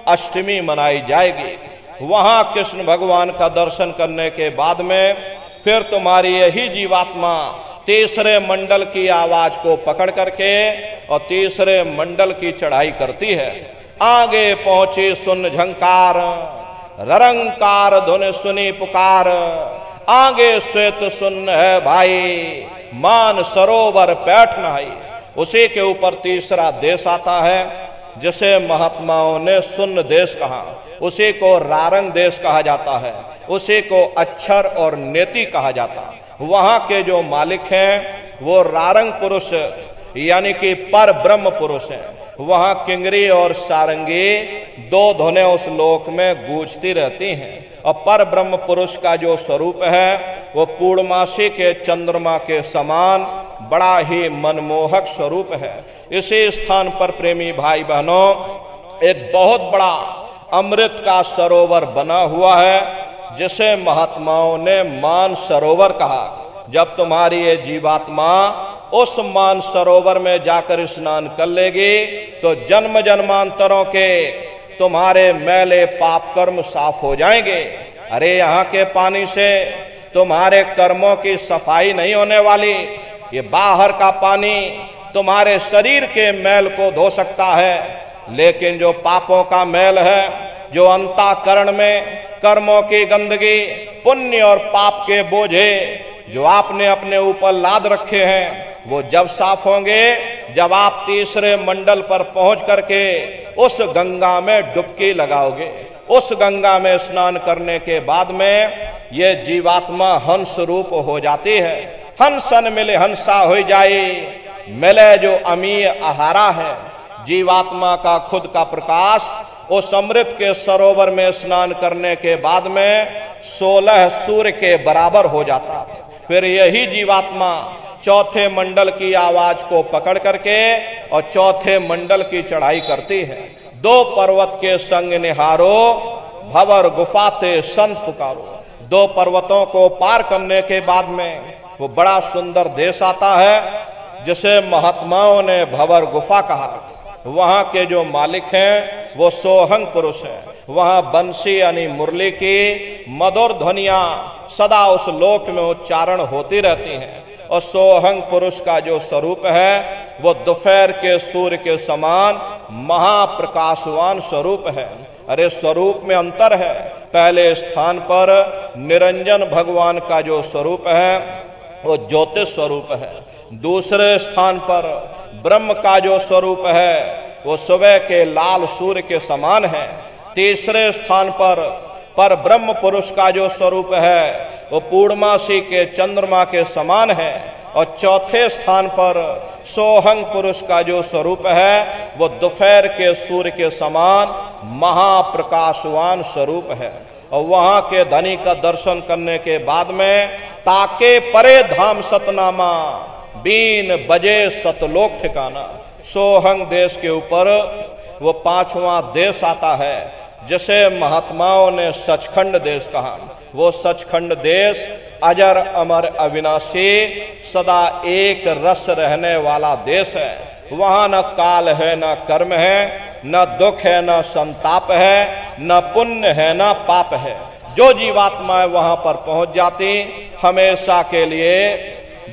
अष्टमी मनाई जाएगी। वहां कृष्ण भगवान का दर्शन करने के बाद में फिर तुम्हारी यही जीवात्मा तीसरे मंडल की आवाज को पकड़ करके और तीसरे मंडल की चढ़ाई करती है। आगे पहुंची सुन झंकार, ररंकार धुन सुनी पुकार, आगे श्वेत सुन है भाई, मान सरोवर पैठ नहाई। उसी के ऊपर तीसरा देश आता है जिसे महात्माओं ने सुन्न देश कहा, उसी को रारंग देश कहा जाता है, उसी को अक्षर और नेति कहा जाता है। वहां के जो मालिक हैं वो रारंग पुरुष यानी कि पर ब्रह्म पुरुष हैं। वहां किंगरी और सारंगी दो धुनें उस लोक में गूंजती रहती हैं और पर ब्रह्म पुरुष का जो स्वरूप है वो पूर्णमासी के चंद्रमा के समान बड़ा ही मनमोहक स्वरूप है। इसी स्थान पर प्रेमी भाई बहनों एक बहुत बड़ा अमृत का सरोवर बना हुआ है जिसे महात्माओं ने मान सरोवर कहा। जब तुम्हारी ये जीवात्मा उस मान सरोवर में जाकर स्नान कर लेगी तो जन्म जन्मांतरों के तुम्हारे मैले पाप कर्म साफ हो जाएंगे। अरे यहाँ के पानी से तुम्हारे कर्मों की सफाई नहीं होने वाली, ये बाहर का पानी तुम्हारे शरीर के मैल को धो सकता है, लेकिन जो पापों का मैल है, जो अंतःकरण में कर्मों की गंदगी, पुण्य और पाप के बोझे जो आपने अपने ऊपर लाद रखे हैं, वो जब साफ होंगे जब आप तीसरे मंडल पर पहुंच करके उस गंगा में डुबकी लगाओगे। उस गंगा में स्नान करने के बाद में ये जीवात्मा हंस रूप हो जाती है। हंसन मिले हंसा हो जाए, मिले जो अमीय आहारा है। जीवात्मा का खुद का प्रकाश उस अमृत के सरोवर में स्नान करने के बाद में 16 सूर्य के बराबर हो जाता। फिर यही जीवात्मा चौथे मंडल की आवाज को पकड़ करके और चौथे मंडल की चढ़ाई करती है। 2 पर्वत के संग निहारो, भंवर गुफाते संत पुकारो। 2 पर्वतों को पार करने के बाद में वो बड़ा सुंदर देश आता है जिसे महात्माओं ने भंवर गुफा कहा। वहां के जो मालिक हैं वो सोहंग पुरुष हैं। वहां बंसी यानी मुरली की मधुर ध्वनियां सदा उस लोक में उच्चारण होती रहती हैं। और सोहंग पुरुष का जो स्वरूप है वो दोपहर के सूर्य के समान महाप्रकाशवान स्वरूप है। अरे स्वरूप में अंतर है। पहले स्थान पर निरंजन भगवान का जो स्वरूप है वो ज्योतिष स्वरूप है। दूसरे स्थान पर ब्रह्म का जो स्वरूप है वो सुबह के लाल सूर्य के समान है। तीसरे स्थान पर ब्रह्म पुरुष का जो स्वरूप है वो पूर्णमासी के चंद्रमा के समान है। और चौथे स्थान पर सोहंग पुरुष का जो स्वरूप है वो दोपहर के सूर्य के समान महाप्रकाशवान स्वरूप है। और वहां के धनी का दर्शन करने के बाद में ताके परे धाम सतनामा, बीन बजे सतलोक ठिकाना। सोहंग देश के ऊपर वो 5वां देश आता है जिसे महात्माओं ने सचखंड देश कहा। वो सचखंड देश अजर अमर अविनाशी सदा एक रस रहने वाला देश है। वहां न काल है, न कर्म है, न दुख है, न संताप है, न पुण्य है, न पाप है। जो जीवात्माएं वहां पर पहुंच जाती हमेशा के लिए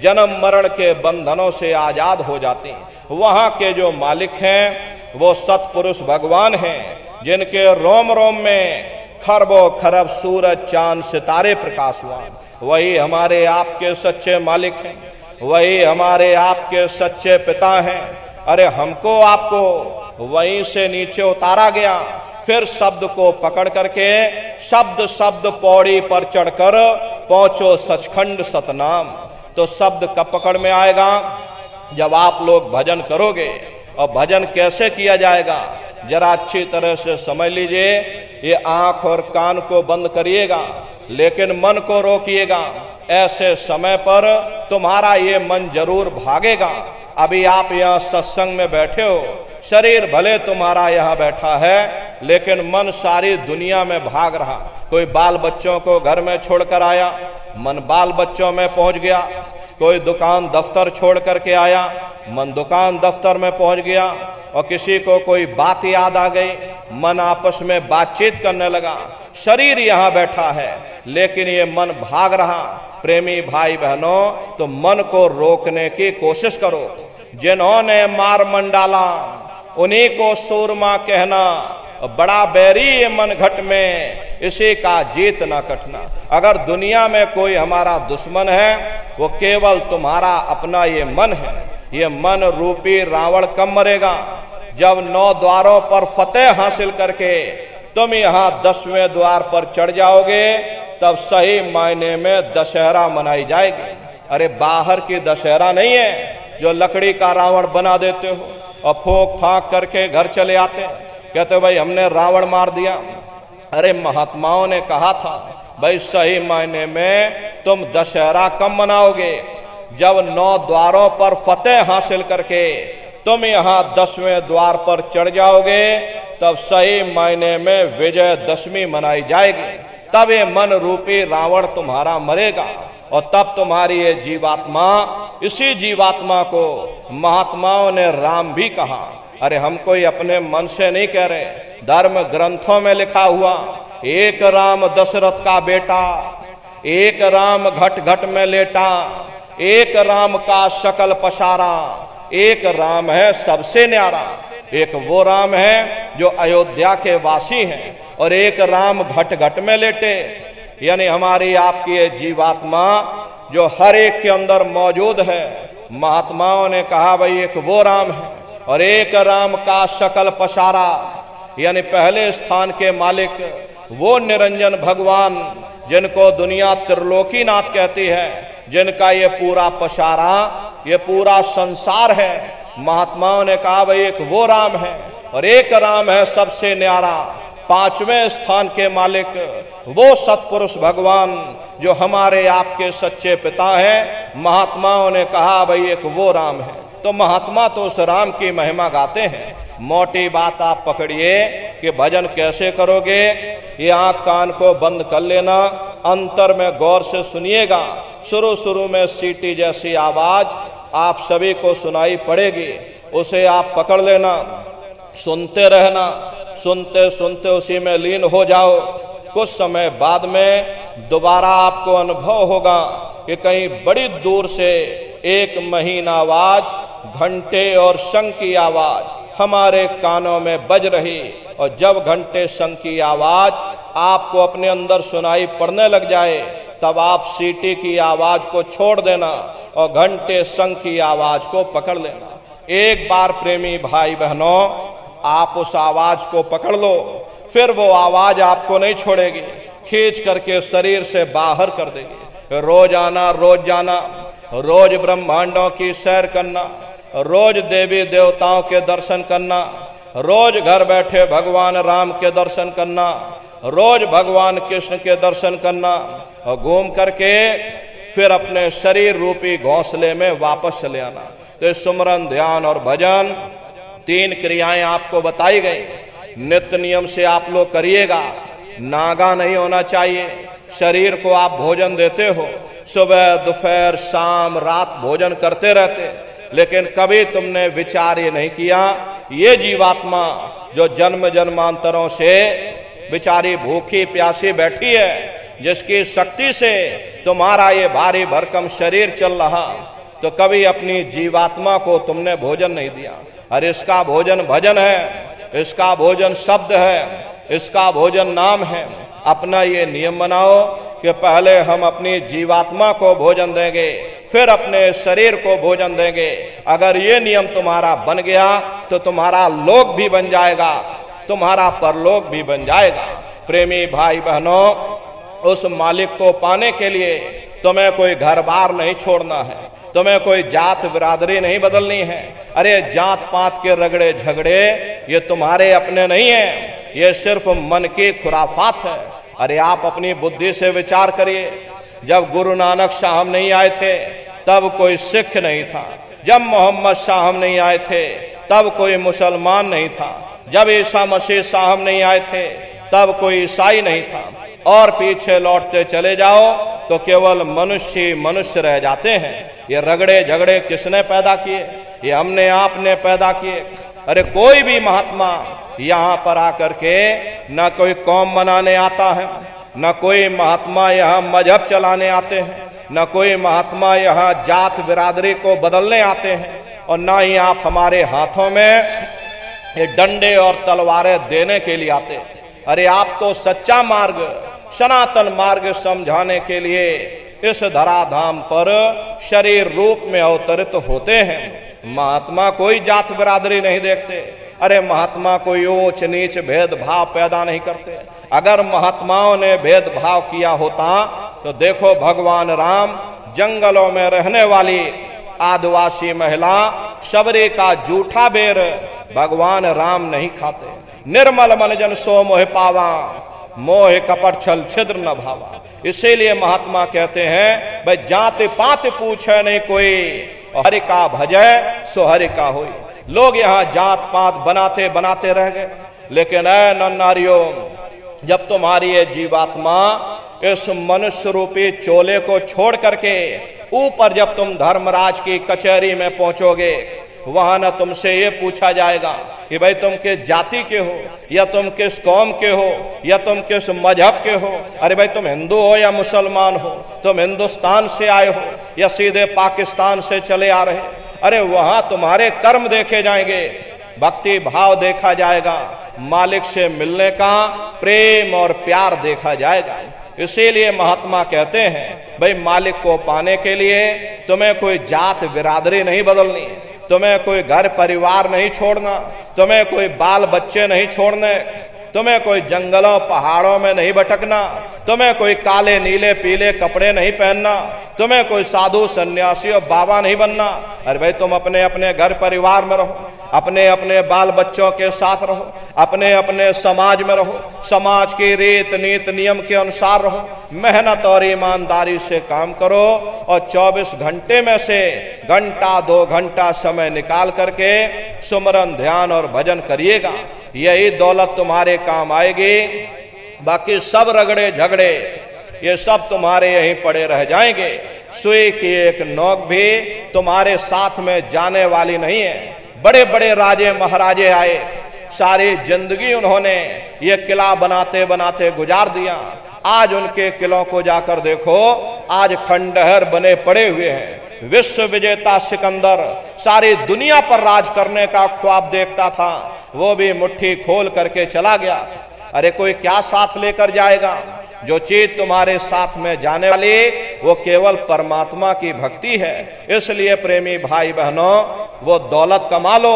जन्म मरण के बंधनों से आजाद हो जाती। वहां के जो मालिक हैं वो सतपुरुष भगवान हैं जिनके रोम रोम में खरबों खरब सूरज चांद सितारे प्रकाशवान। वही हमारे आपके सच्चे मालिक हैं, वही हमारे आपके सच्चे पिता हैं। अरे हमको आपको वहीं से नीचे उतारा गया, फिर शब्द को पकड़ करके शब्द शब्द पौड़ी पर चढ़कर पहुंचो सचखंड सतनाम। तो शब्द कब पकड़ में आएगा? जब आप लोग भजन करोगे। और भजन कैसे किया जाएगा जरा अच्छी तरह से समझ लीजिए। ये आंख और कान को बंद करिएगा लेकिन मन को रोकिएगा। ऐसे समय पर तुम्हारा ये मन जरूर भागेगा। अभी आप यहाँ सत्संग में बैठे हो, शरीर भले तुम्हारा यहाँ बैठा है लेकिन मन सारी दुनिया में भाग रहा। कोई बाल बच्चों को घर में छोड़कर आया, मन बाल बच्चों में पहुंच गया। कोई दुकान दफ्तर छोड़ करके आया, मन दुकान दफ्तर में पहुंच गया। और किसी को कोई बात याद आ गई, मन आपस में बातचीत करने लगा। शरीर यहाँ बैठा है लेकिन ये मन भाग रहा। प्रेमी भाई बहनों, तो मन को रोकने की कोशिश करो। जिन्होंने मार मंडाला उन्हीं को सूरमा कहना, बड़ा बैरी ये मन घट में, इसी का जीत ना कटना। अगर दुनिया में कोई हमारा दुश्मन है वो केवल तुम्हारा अपना ये मन है। ये मन रूपी रावण कब मरेगा? जब 9 द्वारों पर फतेह हासिल करके तुम यहाँ 10वें द्वार पर चढ़ जाओगे, तब सही मायने में दशहरा मनाई जाएगी। अरे बाहर की दशहरा नहीं है जो लकड़ी का रावण बना देते हो और फूंक फांक करके घर चले आते, कहते भाई हमने रावण मार दिया। अरे महात्माओं ने कहा था भाई सही मायने में तुम दशहरा कब मनाओगे? जब 9 द्वारों पर फतेह हासिल करके तुम यहाँ 10वें द्वार पर चढ़ जाओगे, तब सही मायने में विजयदशमी मनाई जाएगी। तब ये मन रूपी रावण तुम्हारा मरेगा और तब तुम्हारी ये जीवात्मा, इसी जीवात्मा को महात्माओं ने राम भी कहा। अरे हम कोई अपने मन से नहीं कह रहे, धर्म ग्रंथों में लिखा हुआ, एक राम दशरथ का बेटा, एक राम घट घट में लेटा, एक राम का शकल पसारा, एक राम है सबसे न्यारा। एक वो राम है जो अयोध्या के वासी हैं और एक राम घट घट में लेटे। यानी हमारी आपकी ये जीवात्मा जो हर एक के अंदर मौजूद है। महात्माओं ने कहा भाई एक वो राम है और एक राम का शकल पसारा, यानी पहले स्थान के मालिक वो निरंजन भगवान जिनको दुनिया त्रिलोकीनाथ कहती है, जिनका ये पूरा पसारा, ये पूरा संसार है। महात्माओं ने कहा भाई एक वो राम है और एक राम है सबसे न्यारा, 5वें स्थान के मालिक वो सत्पुरुष भगवान जो हमारे आपके सच्चे पिता हैं। महात्माओं ने कहा भाई एक वो राम है। तो महात्मा तो उस राम की महिमा गाते हैं। मोटी बात आप पकड़िए कि भजन कैसे करोगे। ये आँख कान को बंद कर लेना, अंतर में गौर से सुनिएगा। शुरू में सीटी जैसी आवाज आप सभी को सुनाई पड़ेगी, उसे आप पकड़ लेना, सुनते रहना, सुनते सुनते उसी में लीन हो जाओ। कुछ समय बाद में दोबारा आपको अनुभव होगा कि कहीं बड़ी दूर से एक महीन आवाज, घंटे और शंख की आवाज हमारे कानों में बज रही। और जब घंटे शंख की आवाज आपको अपने अंदर सुनाई पड़ने लग जाए, तब आप सीटी की आवाज को छोड़ देना और घंटे शंख की आवाज को पकड़ लेना। एक बार प्रेमी भाई बहनों आप उस आवाज को पकड़ लो, फिर वो आवाज आपको नहीं छोड़ेगी, खींच करके शरीर से बाहर कर देगी। रोज आना, रोज जाना, रोज ब्रह्मांडों की सैर करना, रोज देवी देवताओं के दर्शन करना, रोज घर बैठे भगवान राम के दर्शन करना, रोज भगवान कृष्ण के दर्शन करना और घूम करके फिर अपने शरीर रूपी घोंसले में वापस चले आना। तो सुमरन, ध्यान और भजन 3 क्रियाएं आपको बताई गई। नित्य नियम से आप लोग करिएगा। नागा नहीं होना चाहिए। शरीर को आप भोजन देते हो, सुबह दोपहर शाम रात भोजन करते रहते, लेकिन कभी तुमने विचार ये नहीं किया ये जीवात्मा जो जन्म जन्मांतरों से बेचारी भूखी प्यासी बैठी है, जिसकी शक्ति से तुम्हारा ये भारी भरकम शरीर चल रहा, तो कभी अपनी जीवात्मा को तुमने भोजन नहीं दिया। अरे इसका भोजन भजन है, इसका भोजन शब्द है, इसका भोजन नाम है। अपना ये नियम बनाओ कि पहले हम अपनी जीवात्मा को भोजन देंगे, फिर अपने शरीर को भोजन देंगे। अगर ये नियम तुम्हारा बन गया तो तुम्हारा लोक भी बन जाएगा, तुम्हारा परलोक भी बन जाएगा। प्रेमी भाई बहनों, उस मालिक को पाने के लिए तुम्हें कोई घर बार नहीं छोड़ना है, तुम्हें कोई जात बिरादरी नहीं बदलनी है। अरे जात पात के रगड़े झगड़े ये तुम्हारे अपने नहीं हैं, ये सिर्फ मन की खुराफात है। अरे आप अपनी बुद्धि से विचार करिए। जब गुरु नानक साहब नहीं आए थे तब कोई सिख नहीं था, जब मोहम्मद साहब नहीं आए थे तब कोई मुसलमान नहीं था, जब ईसा मसीह साहब नहीं आए थे तब कोई ईसाई नहीं था, और पीछे लौटते चले जाओ तो केवल मनुष्य मनुष्य रह जाते हैं। ये रगड़े झगड़े किसने पैदा किए? ये हमने आपने पैदा किए। अरे कोई भी महात्मा यहाँ पर आकर के न कोई कौम बनाने आता है, न कोई महात्मा यहाँ मजहब चलाने आते हैं, न कोई महात्मा यहाँ जात बिरादरी को बदलने आते हैं, और ना ही आप हमारे हाथों में ये डंडे और तलवारें देने के लिए आते। अरे आप तो सच्चा मार्ग, सनातन मार्ग समझाने के लिए इस धराधाम पर शरीर रूप में अवतरित होते हैं। महात्मा कोई जात बिरादरी नहीं देखते। अरे महात्मा कोई ऊंच नीच भेदभाव पैदा नहीं करते। अगर महात्माओं ने भेदभाव किया होता तो देखो भगवान राम जंगलों में रहने वाली आदिवासी महिला शबरी का जूठा बेर भगवान राम नहीं खाते। निर्मल मन जन सो मोह पावा, मोह कपट छल छिद्र न भावा। इसीलिए महात्मा कहते हैं भाई जाति पात पूछे नहीं कोई, हरि का भजय सो हरि का होई। लोग यहाँ जात पात बनाते बनाते रह गए। लेकिन ऐ नर नारियों, जब तुम्हारी ये जीवात्मा इस मनुष्य रूपी चोले को छोड़ करके ऊपर जब तुम धर्मराज की कचहरी में पहुंचोगे, वहां न तुमसे ये पूछा जाएगा कि भाई तुम किस जाति के हो, या तुम किस कौम के हो, या तुम किस मजहब के हो। अरे भाई तुम हिंदू हो या मुसलमान हो, तुम हिंदुस्तान से आए हो या सीधे पाकिस्तान से चले आ रहे। अरे वहां तुम्हारे कर्म देखे जाएंगे, भक्ति भाव देखा जाएगा, मालिक से मिलने का प्रेम और प्यार देखा जाएगा। इसीलिए महात्मा कहते हैं भाई मालिक को पाने के लिए तुम्हें कोई जात बिरादरी नहीं बदलनी, तुम्हें कोई घर परिवार नहीं छोड़ना, तुम्हें कोई बाल बच्चे नहीं छोड़ने, तुम्हें कोई जंगलों पहाड़ों में नहीं भटकना, तुम्हें कोई काले नीले पीले कपड़े नहीं पहनना, तुम्हें कोई साधु सन्यासी और बाबा नहीं बनना। अरे भाई तुम अपने अपने घर परिवार में रहो, अपने अपने बाल बच्चों के साथ रहो, अपने अपने समाज में रहो, समाज की रीत नीत नियम के अनुसार रहो, मेहनत और ईमानदारी से काम करो, और 24 घंटे में से घंटा 2 घंटा समय निकाल करके सुमरन ध्यान और भजन करिएगा। यही दौलत तुम्हारे काम आएगी। बाकी सब रगड़े झगड़े ये सब तुम्हारे यहीं पड़े रह जाएंगे। सुई की एक नोक भी तुम्हारे साथ में जाने वाली नहीं है। बड़े बड़े राजे महाराजे आए, सारी जिंदगी उन्होंने ये किला बनाते बनाते गुजार दिया। आज उनके किलों को जाकर देखो, आज खंडहर बने पड़े हुए हैं। विश्व विजेता सिकंदर सारी दुनिया पर राज करने का ख्वाब देखता था, वो भी मुट्ठी खोल करके चला गया। अरे कोई क्या साथ लेकर जाएगा? जो चीज तुम्हारे साथ में जाने वाली वो केवल परमात्मा की भक्ति है। इसलिए प्रेमी भाई बहनों, वो दौलत कमा लो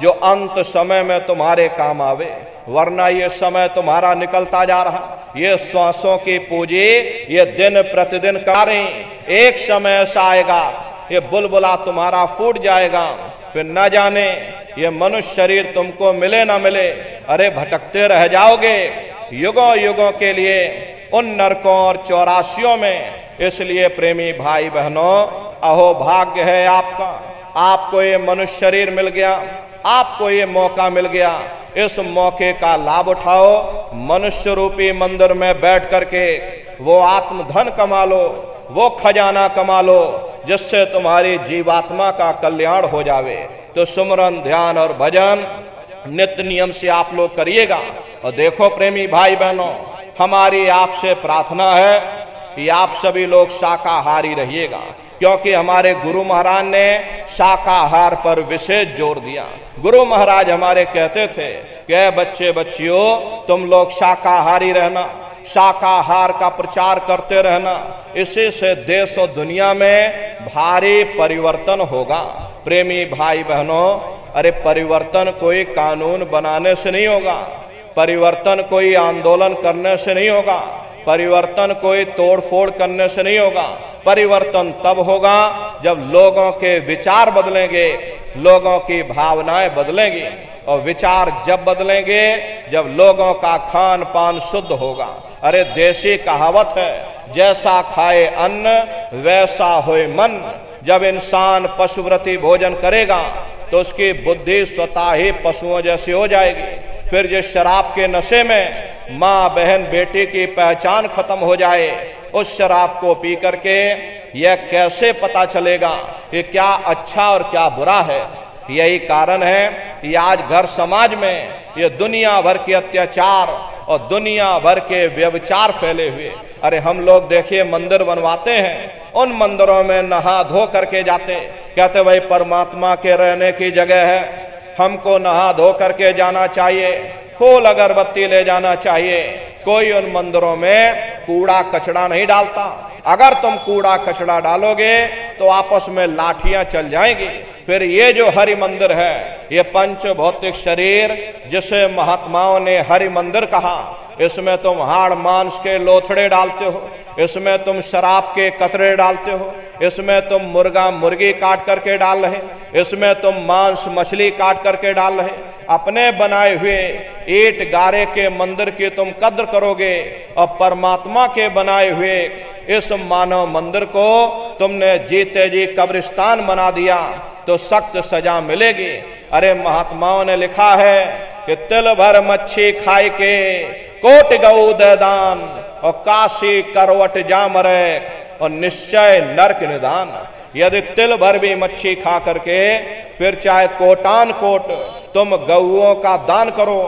जो अंत समय में तुम्हारे काम आवे, वरना ये समय तुम्हारा निकलता जा रहा। ये श्वासों की पूंजी ये दिन प्रतिदिन करें, एक समय ऐसा आएगा ये बुलबुला तुम्हारा फूट जाएगा, फिर न जाने ये मनुष्य शरीर तुमको मिले ना मिले। अरे भटकते रह जाओगे युगों युगों के लिए उन नरकों और चौरासियों में। इसलिए प्रेमी भाई बहनों, अहो भाग्य है आपका, आपको ये मनुष्य शरीर मिल गया, आपको ये मौका मिल गया। इस मौके का लाभ उठाओ, मनुष्य रूपी मंदिर में बैठ करके वो आत्मधन कमा लो, वो खजाना कमा लो जिससे तुम्हारी जीवात्मा का कल्याण हो जावे। तो सुमरन ध्यान और भजन नित्य नियम से आप लोग करिएगा। और देखो प्रेमी भाई बहनों, हमारी आपसे प्रार्थना है कि आप सभी लोग शाकाहारी रहिएगा, क्योंकि हमारे गुरु महाराज ने शाकाहार पर विशेष जोर दिया। गुरु महाराज हमारे कहते थे कि बच्चे बच्चियों तुम लोग शाकाहारी रहना, शाकाहार का प्रचार करते रहना, इसी से देश और दुनिया में भारी परिवर्तन होगा। प्रेमी भाई बहनों, अरे परिवर्तन कोई कानून बनाने से नहीं होगा, परिवर्तन कोई आंदोलन करने से नहीं होगा, परिवर्तन कोई तोड़फोड़ करने से नहीं होगा। परिवर्तन तब होगा जब लोगों के विचार बदलेंगे, लोगों की भावनाएं बदलेंगी, और विचार जब बदलेंगे जब लोगों का खान पान शुद्ध होगा। अरे देसी कहावत है, जैसा खाए अन्न वैसा होए मन। जब इंसान पशुव्रती भोजन करेगा तो उसकी बुद्धि स्वतः ही पशुओं जैसी हो जाएगी। फिर जिस शराब के नशे में माँ बहन बेटी की पहचान खत्म हो जाए, उस शराब को पी करके यह कैसे पता चलेगा ये क्या अच्छा और क्या बुरा है। यही कारण है कि आज घर समाज में ये दुनिया भर के अत्याचार और दुनिया भर के व्यभिचार फैले हुए। अरे हम लोग देखिए मंदिर बनवाते हैं, उन मंदिरों में नहा धो करके जाते, कहते भाई परमात्मा के रहने की जगह है, हमको नहा धो करके जाना चाहिए, फूल अगरबत्ती ले जाना चाहिए। कोई उन मंदिरों में कूड़ा कचड़ा नहीं डालता। अगर तुम कूड़ा कचड़ा डालोगे तो आपस में लाठियां चल जाएंगी। फिर ये जो हरि मंदिर है, ये पंच भौतिक शरीर जिसे महात्माओं ने हरि मंदिर कहा, इसमें तुम हाड़ मांस के लोथड़े डालते हो, इसमें तुम शराब के कतरे डालते हो, इसमें तुम मुर्गा मुर्गी काट करके डाल रहे, इसमें तुम मांस मछली काट करके डाल रहे। अपने बनाए हुए ईंट गारे के मंदिर की तुम कद्र करोगे और परमात्मा के बनाए हुए इस मानव मंदिर को तुमने जीते जी कब्रिस्तान बना दिया तो सख्त सजा मिलेगी। अरे महात्माओं ने लिखा है कि तिल भर मच्छी खाई के कोट गऊ दे दान और काशी करवट जा मरे और निश्चय नरक निदान। यदि तिल भर भी मच्छी खा करके फिर चाहे कोटान कोट तुम गऊओं का दान करो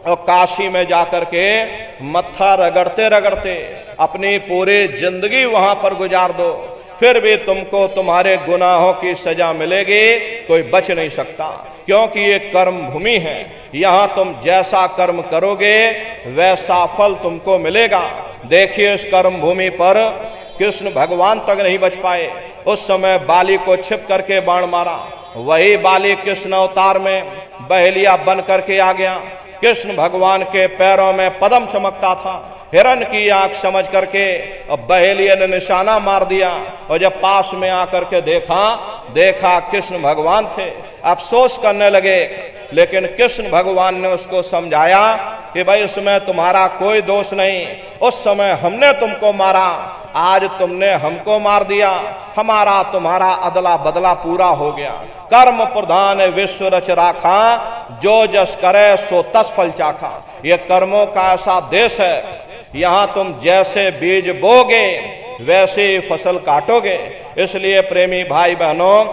और काशी में जाकर के मत्था रगड़ते रगड़ते अपनी पूरी जिंदगी वहां पर गुजार दो, फिर भी तुमको तुम्हारे गुनाहों की सजा मिलेगी, कोई बच नहीं सकता। क्योंकि ये कर्म भूमि है, यहाँ तुम जैसा कर्म करोगे वैसा फल तुमको मिलेगा। देखिए इस कर्म भूमि पर कृष्ण भगवान तक नहीं बच पाए, उस समय बाली को छिप करके बाण मारा, वही बाली कृष्ण अवतार में बहेलिया बन करके आ गया। कृष्ण भगवान के पैरों में पद्म चमकता था, हिरण की आंख समझ करके और बहेलिया ने निशाना मार दिया, और जब पास में आकर के देखा कृष्ण भगवान थे, अफसोस करने लगे। लेकिन कृष्ण भगवान ने उसको समझाया कि भाई इसमें तुम्हारा कोई दोष नहीं, उस समय हमने तुमको मारा, आज तुमने हमको मार दिया, हमारा तुम्हारा अदला बदला पूरा हो गया। कर्म प्रधान विश्व रच राखा, जो जस करे सो तस फल चाखा। ये कर्मों का ऐसा देश है, यहाँ तुम जैसे बीज बोगे वैसे फसल काटोगे। इसलिए प्रेमी भाई बहनों,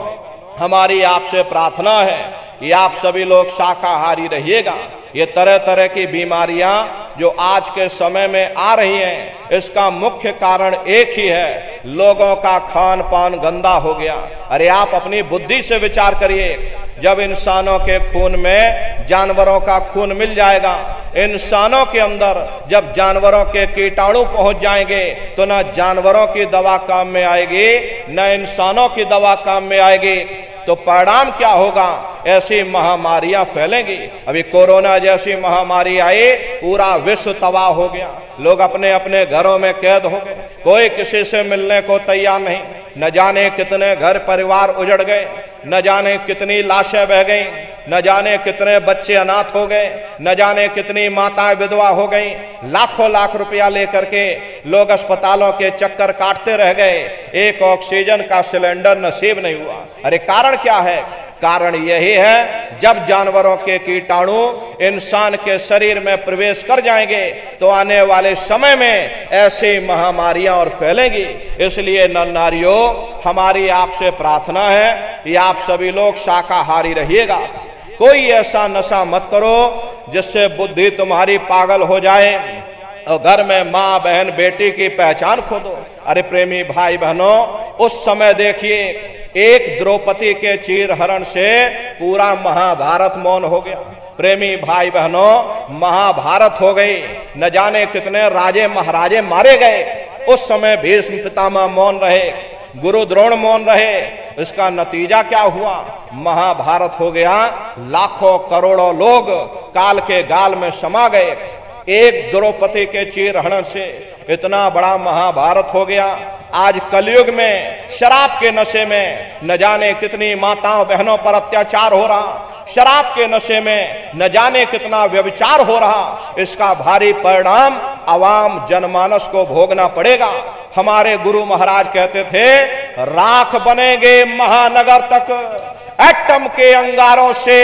हमारी आपसे प्रार्थना है कि आप सभी लोग शाकाहारी रहिएगा। ये तरह तरह की बीमारियां जो आज के समय में आ रही हैं, इसका मुख्य कारण एक ही है, लोगों का खान पान गंदा हो गया। अरे आप अपनी बुद्धि से विचार करिए, जब इंसानों के खून में जानवरों का खून मिल जाएगा, इंसानों के अंदर जब जानवरों के कीटाणु पहुंच जाएंगे, तो न जानवरों की दवा काम में आएगी न इंसानों की दवा काम में आएगी। तो परिणाम क्या होगा? ऐसी महामारियां फैलेंगी। अभी कोरोना जैसी महामारी आई, पूरा विश्व तबाह हो गया, लोग अपने अपने घरों में कैद हो गए, कोई किसी से मिलने को तैयार नहीं। न जाने कितने घर परिवार उजड़ गए, न जाने कितनी लाशें बह गई, न जाने कितने बच्चे अनाथ हो गए, न जाने कितनी माताएं विधवा हो गई। लाखों लाख रुपया लेकर के लोग अस्पतालों के चक्कर काटते रह गए, एक ऑक्सीजन का सिलेंडर नसीब नहीं हुआ। अरे कारण क्या है? कारण यही है, जब जानवरों के कीटाणु इंसान के शरीर में प्रवेश कर जाएंगे तो आने वाले समय में ऐसी महामारियां और फैलेंगी। इसलिए नर नारियों, हमारी आपसे प्रार्थना है कि आप सभी लोग शाकाहारी रहिएगा। कोई ऐसा नशा मत करो जिससे बुद्धि तुम्हारी पागल हो जाए और घर में माँ बहन बेटी की पहचान खो दो। अरे प्रेमी भाई बहनों, उस समय देखिए एक द्रौपदी के चीर हरण से पूरा महाभारत मौन हो गया। प्रेमी भाई बहनों, महाभारत हो गई, न जाने कितने राजे महाराजे मारे गए। उस समय भीष्म पितामह मौन रहे, गुरु द्रोण मौन रहे। इसका नतीजा क्या हुआ? महाभारत हो गया, लाखों करोड़ों लोग काल के गाल में समा गए। एक द्रौपदी के चीर हरण से इतना बड़ा महाभारत हो गया। आज कलयुग में शराब के नशे में न जाने कितनी माताओं बहनों पर अत्याचार हो रहा, शराब के नशे में न जाने कितना व्यभिचार हो रहा। इसका भारी परिणाम आवाम जनमानस को भोगना पड़ेगा। हमारे गुरु महाराज कहते थे, राख बनेंगे महानगर तक, एटम के अंगारों से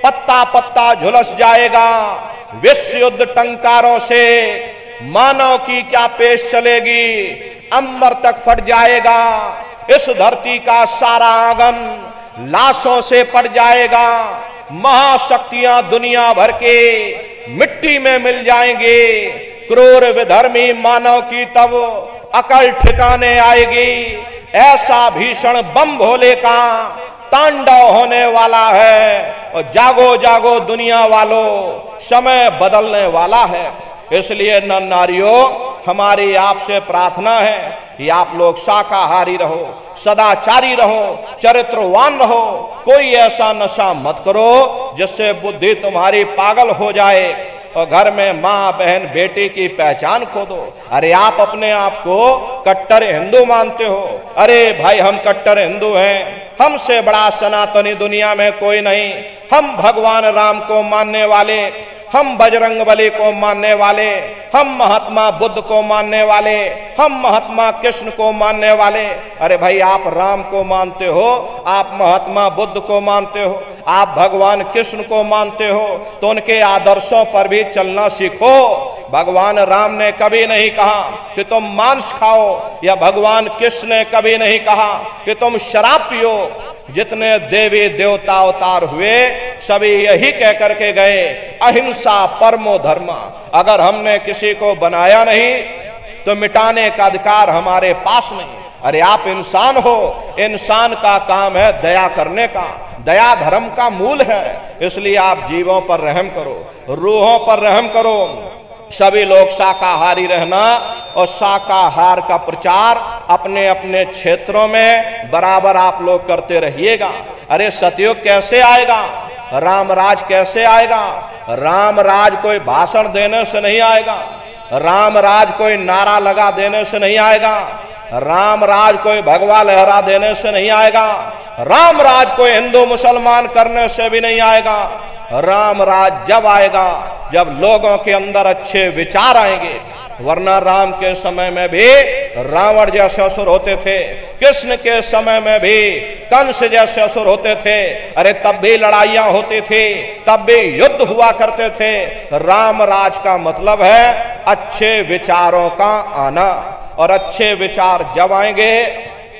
पत्ता पत्ता झुलस जाएगा। विश्व युद्ध टंकारों से मानव की क्या पेश चलेगी, अंबर तक फट जाएगा। इस धरती का सारा आंगन लाशों से पड़ जाएगा। महाशक्तियां दुनिया भर के मिट्टी में मिल जाएंगे। क्रूर विधर्मी मानव की तब अकल ठिकाने आएगी। ऐसा भीषण बम भोले का तांडव होने वाला है। और जागो जागो दुनिया वालों, समय बदलने वाला है। इसलिए नर नारियों, हमारी आपसे प्रार्थना है कि आप लोग शाकाहारी रहो, सदाचारी रहो, चरित्रवान रहो। कोई ऐसा नशा मत करो जिससे बुद्धि तुम्हारी पागल हो जाए और घर में माँ बहन बेटी की पहचान खो दो। अरे आप अपने आप को कट्टर हिंदू मानते हो। अरे भाई, हम कट्टर हिंदू हैं, हमसे बड़ा सनातनी दुनिया में कोई नहीं। हम भगवान राम को मानने वाले, हम बजरंगबली को मानने वाले, हम महात्मा बुद्ध को मानने वाले, हम महात्मा कृष्ण को मानने वाले। अरे भाई, आप राम को मानते हो, आप महात्मा बुद्ध को मानते हो, आप भगवान कृष्ण को मानते हो, तो उनके आदर्शों पर भी चलना सीखो। भगवान राम ने कभी नहीं कहा कि तुम मांस खाओ, या भगवान कृष्ण ने कभी नहीं कहा कि तुम शराब पियो। जितने देवी देवता अवतार हुए सभी यही कह करके गए, अहिंसा परमो धर्म। अगर हमने किसी को बनाया नहीं तो मिटाने का अधिकार हमारे पास नहीं। अरे आप इंसान हो, इंसान का काम है दया करने का। दया धर्म का मूल है। इसलिए आप जीवों पर रहम करो, रूहों पर रहम करो। सभी लोग शाकाहारी रहना और शाकाहार का प्रचार अपने अपने क्षेत्रों में बराबर आप लोग करते रहिएगा। अरे सतयुग कैसे आएगा, राम राज कैसे आएगा? राम राज कोई भाषण देने से नहीं आएगा, राम राज कोई नारा लगा देने से नहीं आएगा, राम राज कोई भगवा लहरा देने से नहीं आएगा, राम राज कोई हिंदू मुसलमान करने से भी नहीं आएगा। राम राज जब आएगा जब लोगों के अंदर अच्छे विचार आएंगे। वरना राम के समय में भी रावण जैसे असुर होते थे, कृष्ण के समय में भी कंस जैसे असुर होते थे। अरे तब भी लड़ाइयां होती थी, तब भी युद्ध हुआ करते थे। राम राज का मतलब है अच्छे विचारों का आना। और अच्छे विचार जब आएंगे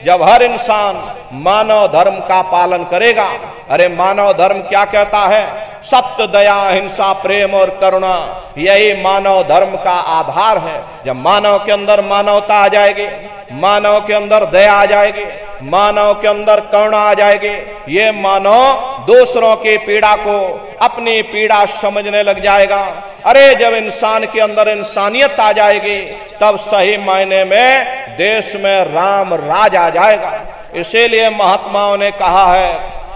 जब हर इंसान मानव धर्म का पालन करेगा। अरे मानव धर्म क्या कहता है? सत्य, दया, अहिंसा, प्रेम और करुणा, यही मानव धर्म का आधार है। जब मानव के अंदर मानवता आ जाएगी, मानव के अंदर दया आ जाएगी, मानव के अंदर करुणा आ जाएगी, ये मानव दूसरों की पीड़ा को अपनी पीड़ा समझने लग जाएगा। अरे जब इंसान के अंदर इंसानियत आ जाएगी तब सही मायने में देश में राम राज आ जाएगा। इसीलिए महात्माओं ने कहा है,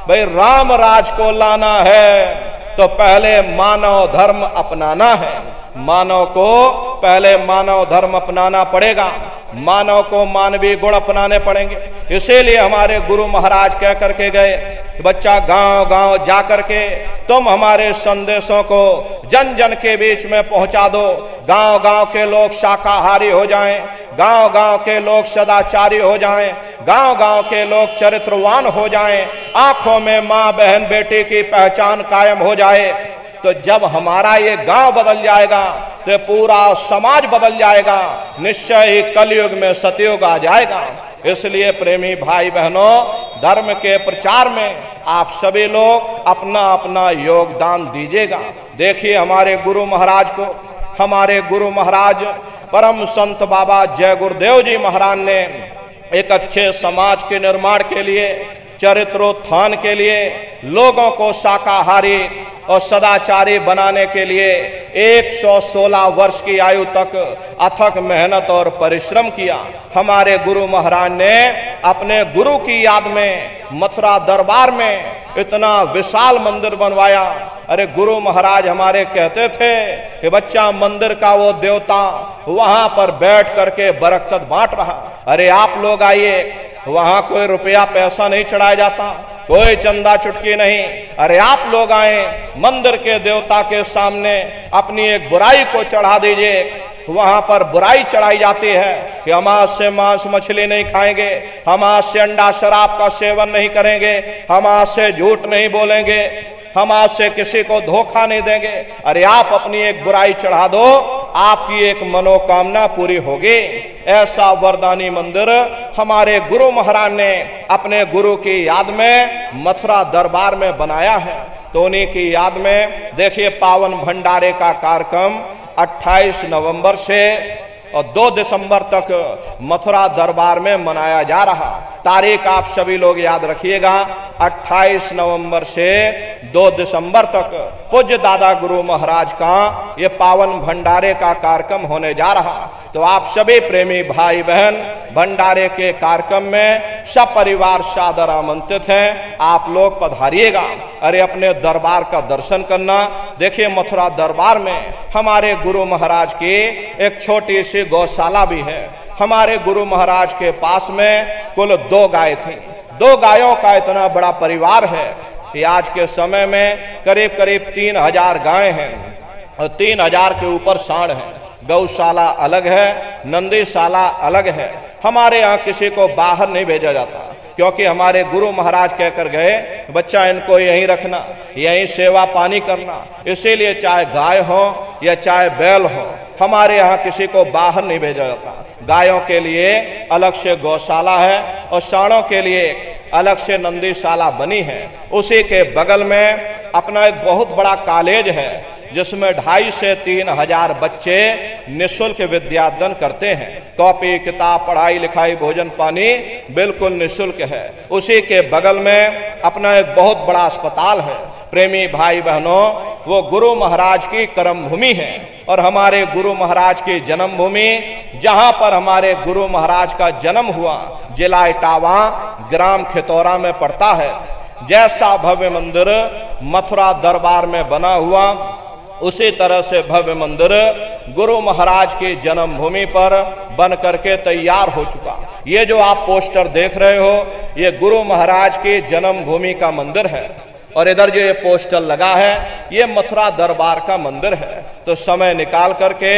भाई राम राज को लाना है तो पहले मानव धर्म अपनाना है। मानव को पहले मानव धर्म अपनाना पड़ेगा, मानव को मानवीय गुण अपनाने पड़ेंगे। इसीलिए हमारे गुरु महाराज कह करके गए, बच्चा गांव गांव जा करके तुम हमारे संदेशों को जन जन के बीच में पहुंचा दो। गांव गांव के लोग शाकाहारी हो जाएं, गांव गांव के लोग सदाचारी हो जाएं, गांव गांव के लोग चरित्रवान हो जाएं, आंखों में माँ बहन बेटी की पहचान कायम हो जाए। तो जब हमारा ये गांव बदल जाएगा तो पूरा समाज बदल जाएगा। निश्चय ही कलयुग में सतयुग आ जाएगा। इसलिए प्रेमी भाई बहनों, धर्म के प्रचार में आप सभी लोग अपना अपना योगदान दीजिएगा। देखिए हमारे गुरु महाराज को, हमारे गुरु महाराज परम संत बाबा जय गुरुदेव जी महाराज ने एक अच्छे समाज के निर्माण के लिए, चरित्रोत्थान के लिए, लोगों को शाकाहारी और सदाचारी बनाने के लिए 116 वर्ष की आयु तक अथक मेहनत और परिश्रम किया। हमारे गुरु महाराज ने अपने गुरु की याद में मथुरा दरबार में इतना विशाल मंदिर बनवाया। अरे गुरु महाराज हमारे कहते थे कि बच्चा, मंदिर का वो देवता वहां पर बैठ करके बरकत बांट रहा। अरे आप लोग आइए, वहां कोई रुपया पैसा नहीं चढ़ाया जाता, कोई चंदा चुटकी नहीं। अरे आप लोग आए, मंदिर के देवता के सामने अपनी एक बुराई को चढ़ा दीजिए। वहां पर बुराई चढ़ाई जाती है कि हम आज से मांस मछली नहीं खाएंगे, हम आज से अंडा शराब का सेवन नहीं करेंगे, हम आज से झूठ नहीं बोलेंगे। हम आज से किसी को धोखा नहीं देंगे। अरे आप अपनी एक बुराई चढ़ा दो, आपकी एक मनोकामना पूरी होगी। ऐसा वरदानी मंदिर हमारे गुरु महाराज ने अपने गुरु की याद में मथुरा दरबार में बनाया है। तो उन्हीं की याद में देखिए पावन भंडारे का कार्यक्रम 28 नवंबर से और 2 दिसंबर तक मथुरा दरबार में मनाया जा रहा। तारीख आप सभी लोग याद रखिएगा, 28 नवंबर से 2 दिसंबर तक पूज्य दादा गुरु महाराज का ये पावन भंडारे का कार्यक्रम होने जा रहा। तो आप सभी प्रेमी भाई बहन भंडारे के कार्यक्रम में सब परिवार सादर आमंत्रित हैं, आप लोग पधारिएगा। अरे अपने दरबार का दर्शन करना। देखिए मथुरा दरबार में हमारे गुरु महाराज की एक छोटी सी गौशाला भी है। हमारे गुरु महाराज के पास में कुल 2 गाय थी। 2 गायों का इतना बड़ा परिवार है कि आज के समय में करीब करीब 3000 गाय हैं और 3000 के ऊपर सांड हैं। गौशाला अलग है, नंदीशाला अलग है। हमारे यहाँ किसी को बाहर नहीं भेजा जाता, क्योंकि हमारे गुरु महाराज कहकर गए बच्चा इनको यहीं रखना, यहीं सेवा पानी करना। इसीलिए चाहे गाय हो या चाहे बैल हो, हमारे यहाँ किसी को बाहर नहीं भेजा जाता। गायों के लिए अलग से गौशाला है और सांडों के लिए अलग से नंदीशाला बनी है। उसी के बगल में अपना एक बहुत बड़ा कॉलेज है, जिसमें 2,500 से 3,000 बच्चे निःशुल्क विद्यादान करते हैं। कॉपी किताब पढ़ाई लिखाई भोजन पानी बिल्कुल निःशुल्क है। उसी के बगल में अपना एक बहुत बड़ा अस्पताल है। प्रेमी भाई बहनों, वो गुरु महाराज की कर्म भूमि है और हमारे गुरु महाराज की जन्मभूमि, जहां पर हमारे गुरु महाराज का जन्म हुआ, जिला इटावा ग्राम खितौरा में पड़ता है। जैसा भव्य मंदिर मथुरा दरबार में बना हुआ, उसी तरह से भव्य मंदिर गुरु महाराज की जन्मभूमि पर बन करके तैयार हो चुका। ये जो आप पोस्टर देख रहे हो, ये गुरु महाराज की जन्मभूमि का मंदिर है और इधर जो ये पोस्टर लगा है, ये मथुरा दरबार का मंदिर है। तो समय निकाल करके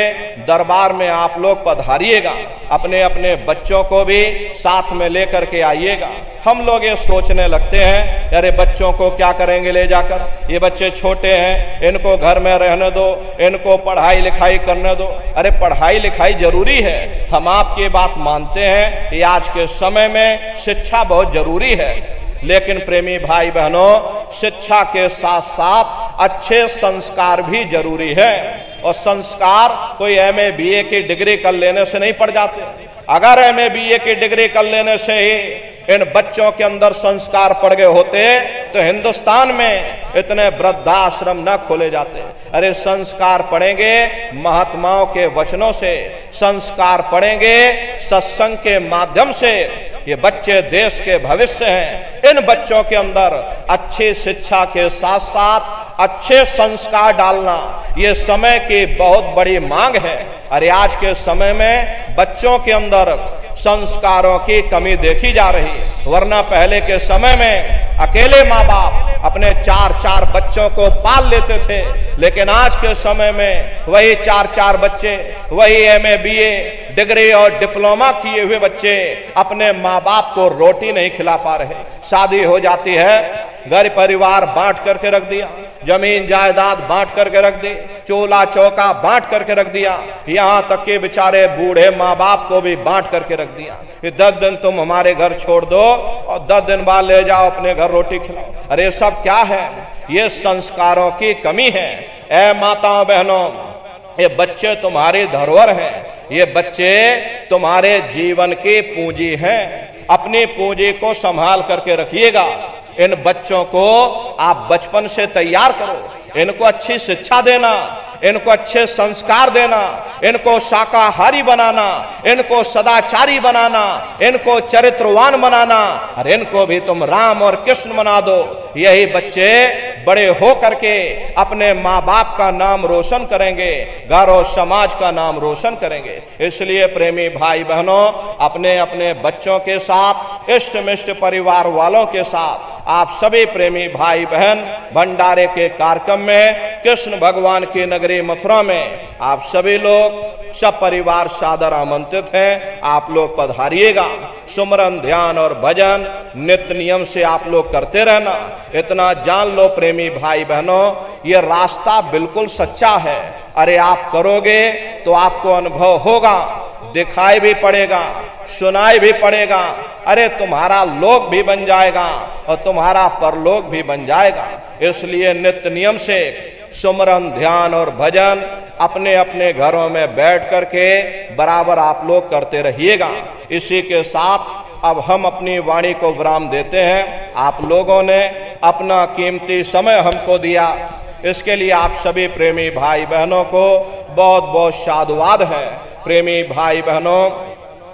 दरबार में आप लोग पधारिएगा, अपने अपने बच्चों को भी साथ में लेकर के आइएगा। हम लोग ये सोचने लगते हैं अरे बच्चों को क्या करेंगे ले जाकर, ये बच्चे छोटे हैं, इनको घर में रहने दो, इनको पढ़ाई लिखाई करने दो। अरे पढ़ाई लिखाई जरूरी है, हम आपकी बात मानते हैं कि आज के समय में शिक्षा बहुत जरूरी है। लेकिन प्रेमी भाई बहनों, शिक्षा के साथ साथ अच्छे संस्कार भी जरूरी है। और संस्कार कोई MA BA की डिग्री कर लेने से नहीं पड़ जाते। अगर MA BA की डिग्री कर लेने से ही इन बच्चों के अंदर संस्कार पड़ गए होते तो हिंदुस्तान में इतने वृद्धाश्रम न खोले जाते। अरे संस्कार पढ़ेंगे महात्माओं के वचनों से, संस्कार पढ़ेंगे सत्संग के माध्यम से। ये बच्चे देश के भविष्य हैं। इन बच्चों के अंदर अच्छी शिक्षा के साथ साथ अच्छे संस्कार डालना ये समय की बहुत बड़ी मांग है। अरे आज के समय में बच्चों के अंदर संस्कारों की कमी देखी जा रही है। वरना पहले के समय में अकेले माँ बाप अपने 4-4 बच्चों को पाल लेते थे, लेकिन आज के समय में वही 4-4 बच्चे, वही MA BA डिग्री और डिप्लोमा किए हुए बच्चे अपने माँ बाप को रोटी नहीं खिला पा रहे। शादी हो जाती है, घर परिवार बांट करके रख दिया, जमीन जायदाद बांट करके रख दी, चूल्हा चौका बांट करके रख दिया, यहाँ तक कि बेचारे बूढ़े माँ बाप को भी बांट करके रख दिया कि 10 दिन तुम हमारे घर छोड़ दो और 10 दिन बाद ले जाओ अपने घर रोटी खिलाओ। अरे सब क्या है? ये संस्कारों की कमी है। ऐ माताओं बहनों, ये बच्चे तुम्हारी धरोहर हैं, ये बच्चे तुम्हारे जीवन की पूंजी हैं। अपनी पूंजी को संभाल करके रखिएगा। इन बच्चों को आप बचपन से तैयार करो, इनको अच्छी शिक्षा देना, इनको अच्छे संस्कार देना, इनको शाकाहारी बनाना, इनको सदाचारी बनाना, इनको चरित्रवान बनाना, और इनको भी तुम राम और कृष्ण बना दो। यही बच्चे बड़े हो करके अपने माँ बाप का नाम रोशन करेंगे, घर और समाज का नाम रोशन करेंगे। इसलिए प्रेमी भाई बहनों, अपने अपने बच्चों के साथ, इष्ट मिष्ट परिवार वालों के साथ आप सभी प्रेमी भाई बहन भंडारे के कार्यक्रम में कृष्ण भगवान की नगरी मथुरा में आप सभी लोग सब परिवार सादर आमंत्रित हैं। आप लोग पधारिएगा। सुमरन, ध्यान और भजन नित्य नियम से आप लोग करते रहना। इतना जान लो प्रेमी भाई बहनों, ये रास्ता बिल्कुल सच्चा है। अरे आप करोगे तो आपको अनुभव होगा, दिखाई भी पड़ेगा, सुनाई भी पड़ेगा। अरे तुम्हारा लोक भी बन जाएगा और तुम्हारा परलोक भी बन जाएगा। इसलिए नित्य नियम से सुमरन, ध्यान और भजन अपने अपने घरों में बैठ करके बराबर आप लोग करते रहिएगा। इसी के साथ अब हम अपनी वाणी को विराम देते हैं। आप लोगों ने अपना कीमती समय हमको दिया, इसके लिए आप सभी प्रेमी भाई बहनों को बहुत बहुत साधुवाद है। प्रेमी भाई बहनों,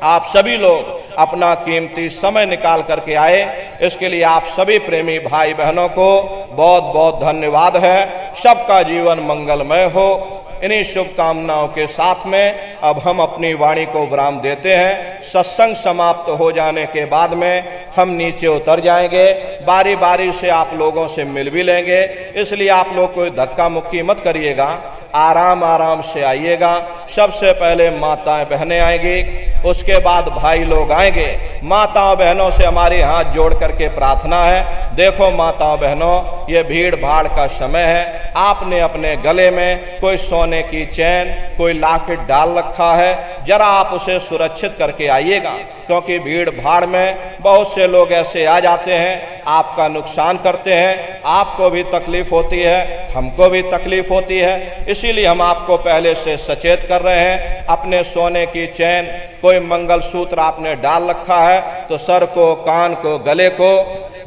आप सभी लोग अपना कीमती समय निकाल करके आए, इसके लिए आप सभी प्रेमी भाई बहनों को बहुत बहुत धन्यवाद है। सबका जीवन मंगलमय हो। इन्हीं शुभकामनाओं के साथ में अब हम अपनी वाणी को विराम देते हैं। सत्संग समाप्त हो जाने के बाद में हम नीचे उतर जाएंगे, बारी बारी से आप लोगों से मिल भी लेंगे। इसलिए आप लोग कोई धक्का मुक्की मत करिएगा, आराम आराम से आइएगा। सबसे पहले माताएं बहनें आएंगी, उसके बाद भाई लोग आएंगे। माताओं बहनों से हमारे हाथ जोड़ करके प्रार्थना है, देखो माताओं बहनों, ये भीड़ भाड़ का समय है। आपने अपने गले में कोई सोने की चैन, कोई लॉकेट डाल रखा है, जरा आप उसे सुरक्षित करके आइएगा, क्योंकि भीड़ भाड़ में बहुत से लोग ऐसे आ जाते हैं, आपका नुकसान करते हैं। आपको भी तकलीफ होती है, हमको भी तकलीफ होती है। इसीलिए हम आपको पहले से सचेत कर रहे हैं। अपने सोने की चैन, कोई मंगलसूत्र आपने डाल रखा है तो सर को, कान को, गले को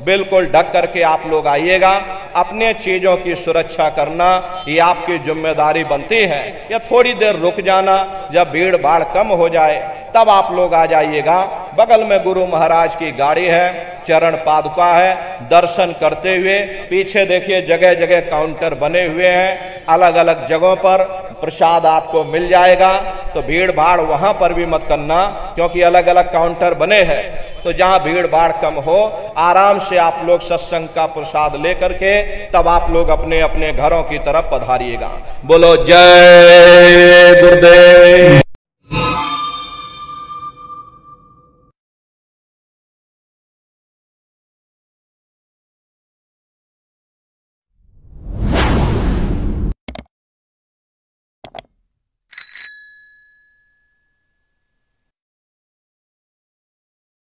बिल्कुल ढक करके आप लोग आइएगा। अपने चीजों की सुरक्षा करना ये आपकी जिम्मेदारी बनती है। या थोड़ी देर रुक जाना, जब भीड़ भाड़ कम हो जाए तब आप लोग आ जाइएगा। बगल में गुरु महाराज की गाड़ी है, चरण पादुका है, दर्शन करते हुए। पीछे देखिए जगह जगह काउंटर बने हुए हैं, अलग अलग जगहों पर प्रसाद आपको मिल जाएगा। तो भीड़ भाड़ वहां पर भी मत करना, क्योंकि अलग अलग काउंटर बने हैं। तो जहां भीड़ भाड़ कम हो, आराम से आप लोग सत्संग का प्रसाद लेकर के तब आप लोग अपने अपने घरों की तरफ पधारिएगा। बोलो जय गुरुदेव।